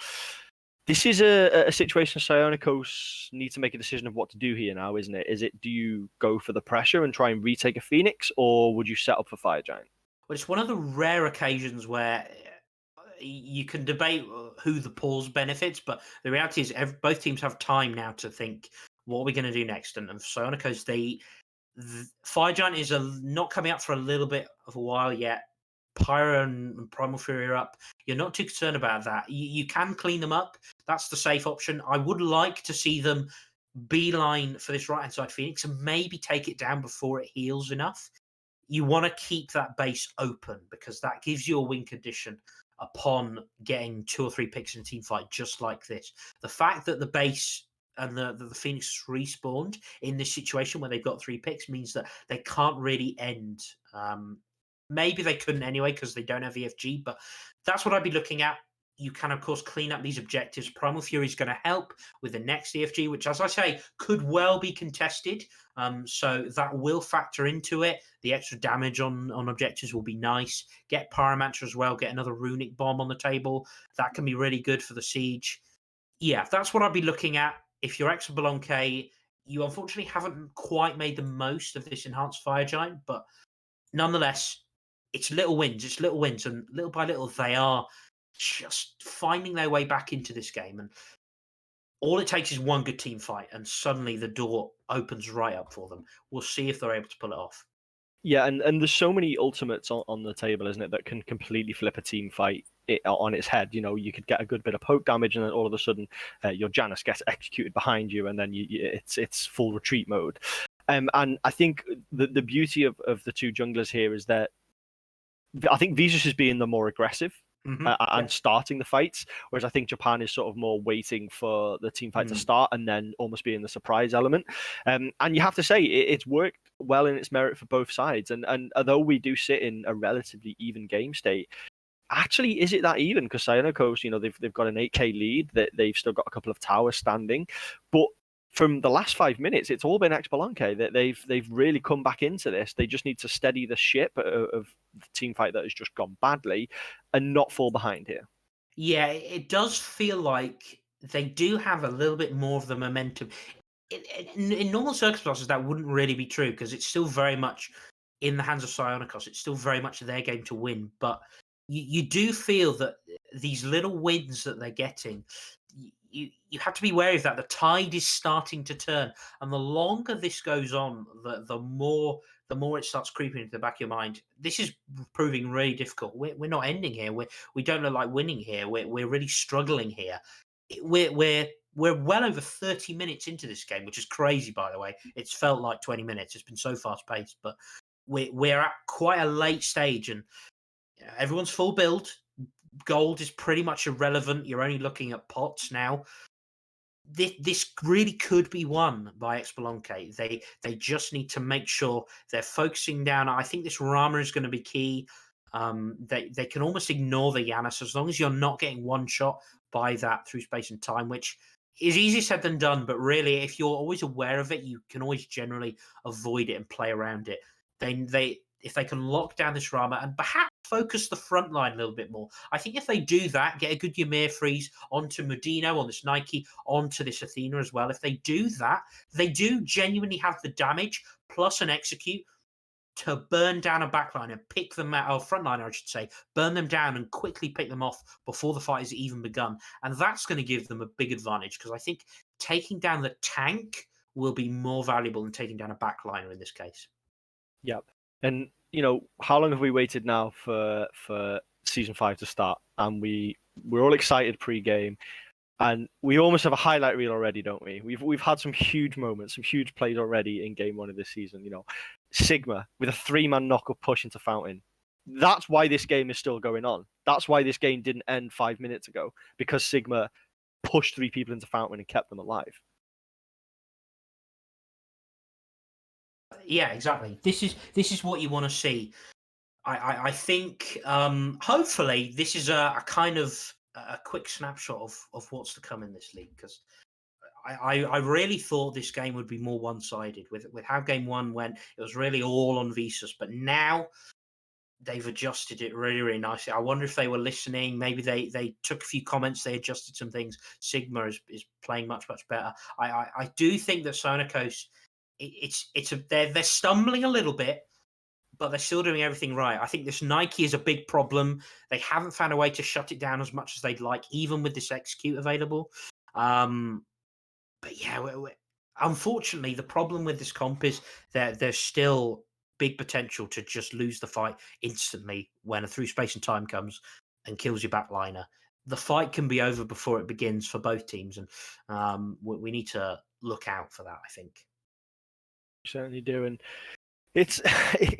This is a situation Psionicos need to make a decision of what to do here now, isn't it? Do you go for the pressure and try and retake a Phoenix, or would you set up for Fire Giant? Well, it's one of the rare occasions where you can debate who the pause benefits, but the reality is both teams have time now to think, what are we going to do next? And for Psionicos, Fire Giant is not coming up for a little bit of a while yet. Pyro and Primal Fury are up. You're not too concerned about that. You can clean them up. That's the safe option. I would like to see them beeline for this right-hand side Phoenix and maybe take it down before it heals enough. You want to keep that base open because that gives you a win condition upon getting 2 or 3 picks in a team fight just like this. The fact that the base and the Phoenix respawned in this situation where they've got 3 picks means that they can't really end. Maybe they couldn't anyway because they don't have EFG, but that's what I'd be looking at. You can, of course, clean up these objectives. Primal Fury is going to help with the next EFG, which, as I say, could well be contested. So that will factor into it. The extra damage on objectives will be nice. Get Pyromancer as well. Get another Runic Bomb on the table. That can be really good for the siege. Yeah, that's what I'd be looking at. If you're Exebalanque, you unfortunately haven't quite made the most of this enhanced Fire Giant, but nonetheless, it's little wins, and little by little, they are just finding their way back into this game. And all it takes is one good team fight, and suddenly the door opens right up for them. We'll see if they're able to pull it off. Yeah, and there's so many ultimates on the table, isn't it, that can completely flip a team fight on its head. You know, you could get a good bit of poke damage, and then all of a sudden, your Janus gets executed behind you, and then it's full retreat mode. And I think the beauty of the 2 junglers here is that I think Visus is being the more aggressive and starting the fights, whereas I think Japan is sort of more waiting for the team fight to start and then almost being the surprise element. And you have to say it's worked well in its merit for both sides. And although we do sit in a relatively even game state, actually, is it that even? Because Psionicos, you know, they've got an 8k lead, that they've still got a couple of towers standing, but from the last 5 minutes, it's all been Exebalanque. That they've really come back into this. They just need to steady the ship of the team fight that has just gone badly, and not fall behind here. Yeah, it does feel like they do have a little bit more of the momentum. In normal circumstances, that wouldn't really be true because it's still very much in the hands of Psionicos. It's still very much their game to win. But you do feel that these little wins that they're getting, you have to be wary of that. The tide is starting to turn, and the longer this goes on, the more it starts creeping into the back of your mind. This is proving really difficult. We're not ending here. We don't look like winning here. We're really struggling here. We're well over 30 minutes into this game, which is crazy, by the way. It's felt like 20 minutes. It's been so fast paced, but we're at quite a late stage, and everyone's full build. Gold is pretty much irrelevant. You're only looking at pots now. This really could be won by Exebalanque. They just need to make sure they're focusing down. I think this Rama is going to be key. They can almost ignore the Janus as long as you're not getting one shot by that through space and time, which is easier said than done. But really, if you're always aware of it, you can always generally avoid it and play around it. If they can lock down this Rama and perhaps focus the front line a little bit more. I think if they do that, get a good Ymir freeze onto Medino, on this Nike, onto this Athena as well. If they do that, they do genuinely have the damage plus an execute to burn down a backline and pick them out, or frontliner, I should say, burn them down and quickly pick them off before the fight has even begun. And that's going to give them a big advantage because I think taking down the tank will be more valuable than taking down a backliner in this case. Yep. And, you know, how long have we waited now for Season 5 to start, and we're all excited pre-game. And we almost have a highlight reel already, don't we? We've had some huge moments, some huge plays already in game 1 of this season. You know, Sigma with a 3-man knock-up push into Fountain. That's why this game is still going on. That's why this game didn't end 5 minutes ago, because Sigma pushed 3 people into Fountain and kept them alive. Yeah, exactly. This is what you want to see. I think hopefully this is a kind of a quick snapshot of what's to come in this league, because I really thought this game would be more one-sided with how game 1 went. It was really all on Visus, but now they've adjusted it really, really nicely. I wonder if they were listening. Maybe they took a few comments, they adjusted some things. Sigma is playing much, much better. I do think that Sonicos, they're stumbling a little bit, but they're still doing everything right. I think this Nike is a big problem. They haven't found a way to shut it down as much as they'd like, even with this execute available. But yeah, unfortunately, the problem with this comp is that there's still big potential to just lose the fight instantly when a through space and time comes and kills your backliner. The fight can be over before it begins for both teams, and we need to look out for that, I think. Certainly do, and it's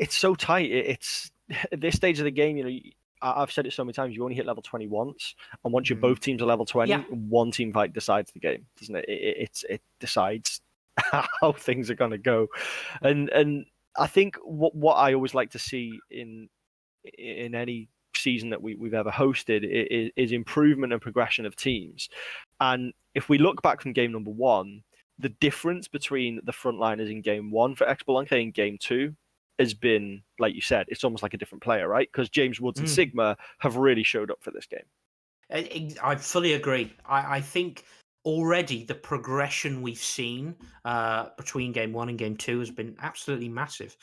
so tight. It's at this stage of the game, you know, I've said it so many times, you only hit level 20 once, and once you're both teams are level 20, one team fight decides the game, doesn't it? It decides how things are going to go. And I think what I always like to see in any season that we've ever hosted is improvement and progression of teams. And if we look back from game number 1, the difference between the frontliners in game 1 for Exebalanque and game 2 has been, like you said, it's almost like a different player, right? Because James Woods and Sigma have really showed up for this game. I fully agree. I think already the progression we've seen between game 1 and game 2 has been absolutely massive.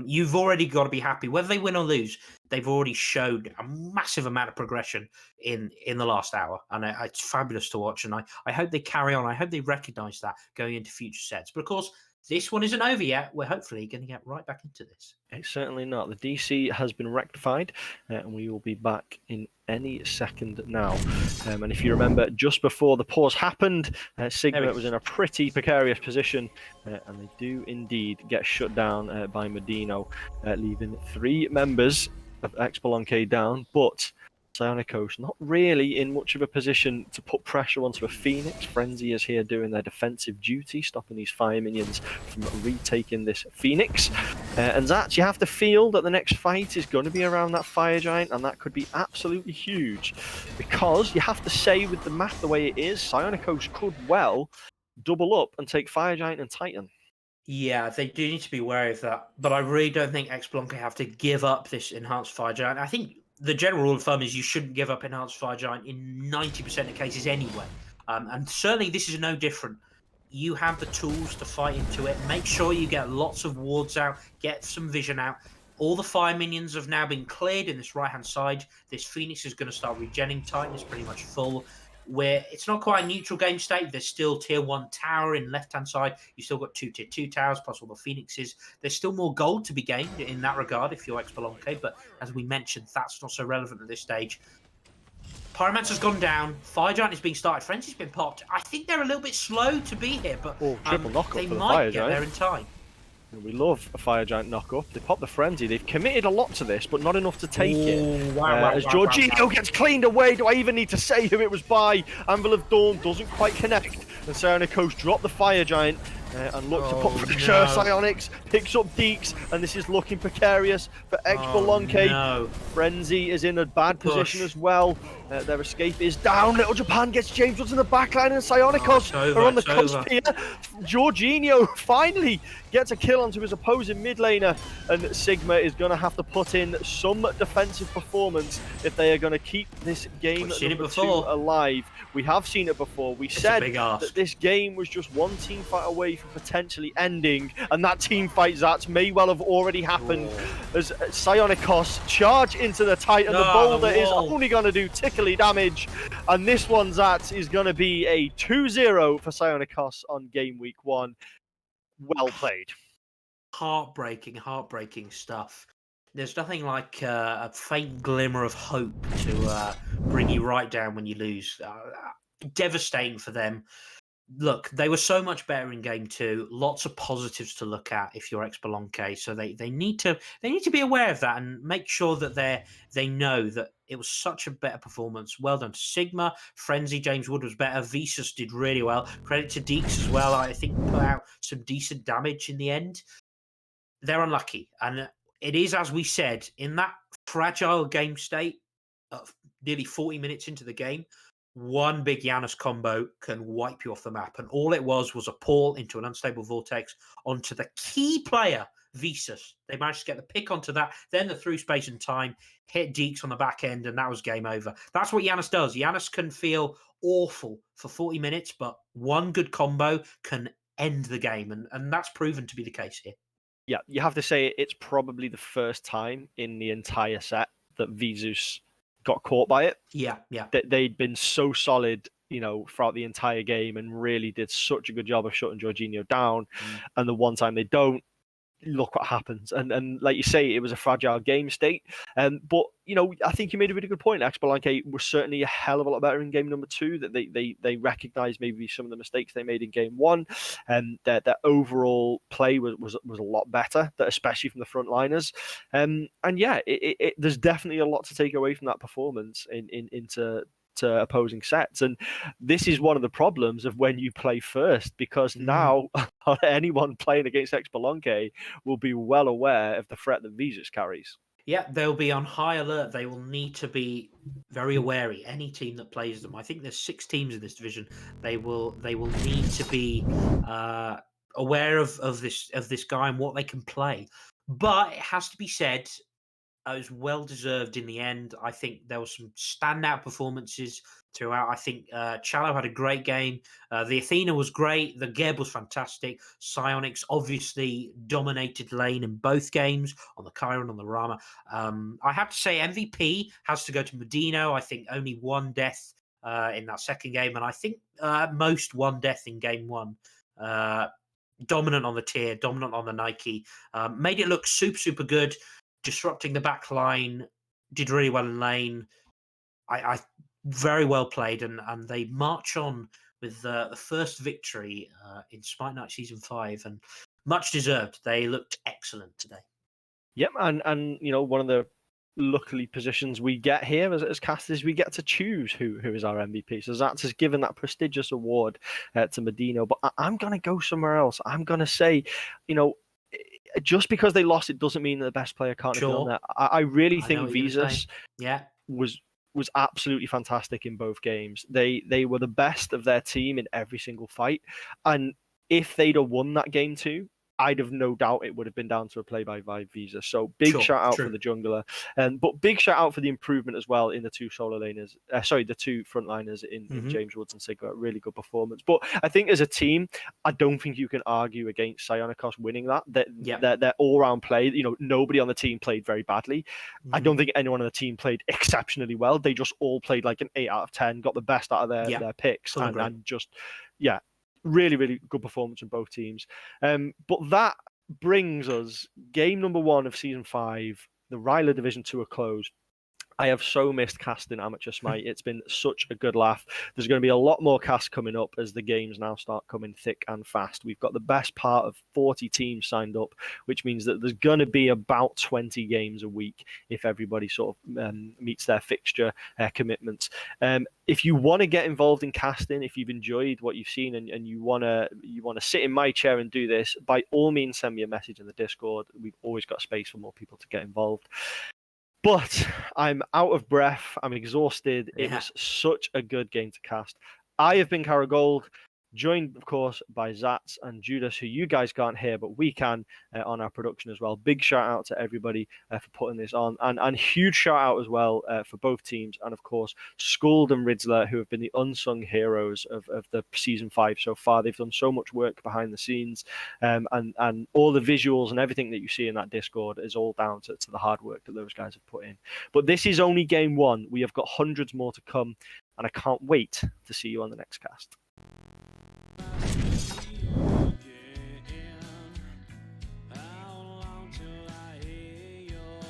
You've already got to be happy. Whether they win or lose, they've already showed a massive amount of progression in the last hour. And it's fabulous to watch. And I hope they carry on. I hope they recognise that going into future sets. But of course, this one isn't over yet. We're hopefully going to get right back into this. It's certainly not. The DC has been rectified, and we will be back in any second now. And if you remember, just before the pause happened, Sigma was in a pretty precarious position, and they do indeed get shut down by Medino, leaving 3 members of Exebalanque down, but Psionicos not really in much of a position to put pressure onto a Phoenix. Frenzy is here doing their defensive duty, stopping these fire minions from retaking this Phoenix. And Zach, you have to feel that the next fight is going to be around that Fire Giant, and that could be absolutely huge. Because you have to say, with the map the way it is, Psionicos could well double up and take Fire Giant and Titan. Yeah, they do need to be wary of that. But I really don't think Exebalanque have to give up this enhanced Fire Giant. I think the general rule of thumb is you shouldn't give up enhanced Fire Giant in 90% of cases anyway. And certainly this is no different. You have the tools to fight into it. Make sure you get lots of wards out, get some vision out. All the fire minions have now been cleared in this right-hand side. This Phoenix is going to start regenning. Titan is pretty much full. Where it's not quite a neutral game state. There's still tier 1 tower in left-hand side. You've still got 2 tier 2 towers plus all the Phoenixes. There's still more gold to be gained in that regard if you're Exebalanque, but as we mentioned, that's not so relevant at this stage. Pyromancer's gone down. Fire Giant is being started. Frenzy's been popped. I think they're a little bit slow to be here, but triple knock-up they for the might Fire get Giant there in time. We love a Fire Giant knock-up. They pop the Frenzy. They've committed a lot to this, but not enough to take it. As Jorginho gets cleaned away, do I even need to say who it was by? Anvil of Dawn doesn't quite connect. And Psionicos drop the Fire Giant and look to put pressure. No. Psionics picks up Deeks, and this is looking precarious for Exebalanque. No. Frenzy is in a bad position as well. Their escape is down. Little Japan gets James Woods in the backline, and Psionicos are on the cusp here. Jorginho finally gets a kill onto his opposing mid laner, and Sigma is going to have to put in some defensive performance if they are going to keep this game number 2 alive. We have seen it before. We said that this game was just one team fight away from potentially ending, and that team fight, Zats, may well have already happened as Psionicos charge into the Titan. The boulder is only going to do tickly damage, and this one, Zats, is going to be a 2-0 for Psionicos on game week 1. Well played. Heartbreaking stuff. There's nothing like a faint glimmer of hope to bring you right down when you lose. Devastating for them. Look, they were so much better in game 2. Lots of positives to look at if you're Exebalanque. So they need to be aware of that and make sure that they know that it was such a better performance. Well done to Sigma. Frenzy, James Wood was better. Visus did really well. Credit to Deeks as well. I think put out some decent damage in the end. They're unlucky, and it is, as we said, in that fragile game state of nearly 40 minutes into the game, one big Janus combo can wipe you off the map. And all it was a pull into an unstable vortex onto the key player, Visus. They managed to get the pick onto that, then the through space and time, hit Deeks on the back end, and that was game over. That's what Janus does. Janus can feel awful for 40 minutes, but one good combo can end the game, and that's proven to be the case here. Yeah, you have to say it's probably the first time in the entire set that Visus got caught by it. Yeah. That they'd been so solid, throughout the entire game and really did such a good job of shutting Jorginho down. And the one time they don't, look what happens. And like you say, it was a fragile game state. But I think you made a really good point. Exebalanque was certainly a hell of a lot better in game number 2. That they recognized maybe some of the mistakes they made in game 1, and their overall play was a lot better, especially from the frontliners. And yeah, there's definitely a lot to take away from that performance into opposing sets. And this is one of the problems of when you play first, because now anyone playing against Exebalanque will be well aware of the threat that Visus carries. Yeah, they'll be on high alert. They will need to be very wary. Any team that plays them, I think there's 6 teams in this division. They will need to be aware of this guy and what they can play. But it has to be said, it was well deserved in the end. I think there were some standout performances throughout. I think Chalo had a great game. The Athena was great. The Geb was fantastic. Psionics obviously dominated lane in both games, on the Chiron, on the Rama. I have to say MVP has to go to Medino. I think only one death in that second game, and I think most one death in game 1. Dominant on the tier, dominant on the Nike. Made it look super good. Disrupting the back line, did really well in lane. I very well played, and they march on with the first victory in Smite Night Season 5, and much deserved. They looked excellent today. Yep, and one of the luckily positions we get here as casters, we get to choose who is our MVP. So Zats has given that prestigious award to Medino, but I'm going to go somewhere else. I'm going to say, just because they lost, it doesn't mean that the best player can't have done that. I really think Visus was absolutely fantastic in both games. They were the best of their team in every single fight, and if they'd have won that game 2, I'd have no doubt it would have been down to a play by Visus. So big shout out for the jungler, but big shout out for the improvement as well in the 2 solo laners. The 2 frontliners in James Woods and Sigma. Really good performance. But I think as a team, I don't think you can argue against ThePsicoticos winning that. Their all-round play, nobody on the team played very badly. I don't think anyone on the team played exceptionally well. They just all played like an 8 out of 10, got the best out of their picks, and just really, really good performance from both teams. But that brings us game number 1 of season 5, the Ryla division, to a close. I have so missed casting Amateur Smite. It's been such a good laugh. There's going to be a lot more casts coming up as the games now start coming thick and fast. We've got the best part of 40 teams signed up, which means that there's going to be about 20 games a week if everybody sort of meets their fixture commitments. If you want to get involved in casting, if you've enjoyed what you've seen and you want to sit in my chair and do this, by all means send me a message in the Discord. We've always got space for more people to get involved. But I'm out of breath. I'm exhausted. It was such a good game to cast. I have been Karagold, joined, of course, by Zats and Judas, who you guys can't hear, but we can on our production as well. Big shout out to everybody for putting this on. And huge shout out as well for both teams. And, of course, Skuld and Ridzler, who have been the unsung heroes of the Season 5 so far. They've done so much work behind the scenes. And all the visuals and everything that you see in that Discord is all down to the hard work that those guys have put in. But this is only game 1. We have got hundreds more to come. And I can't wait to see you on the next cast. How long till I hear your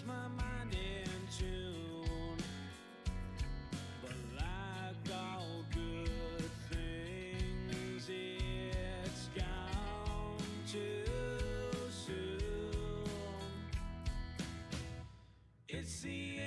keeps my mind in tune. But like all good things, it's gone too soon. It's the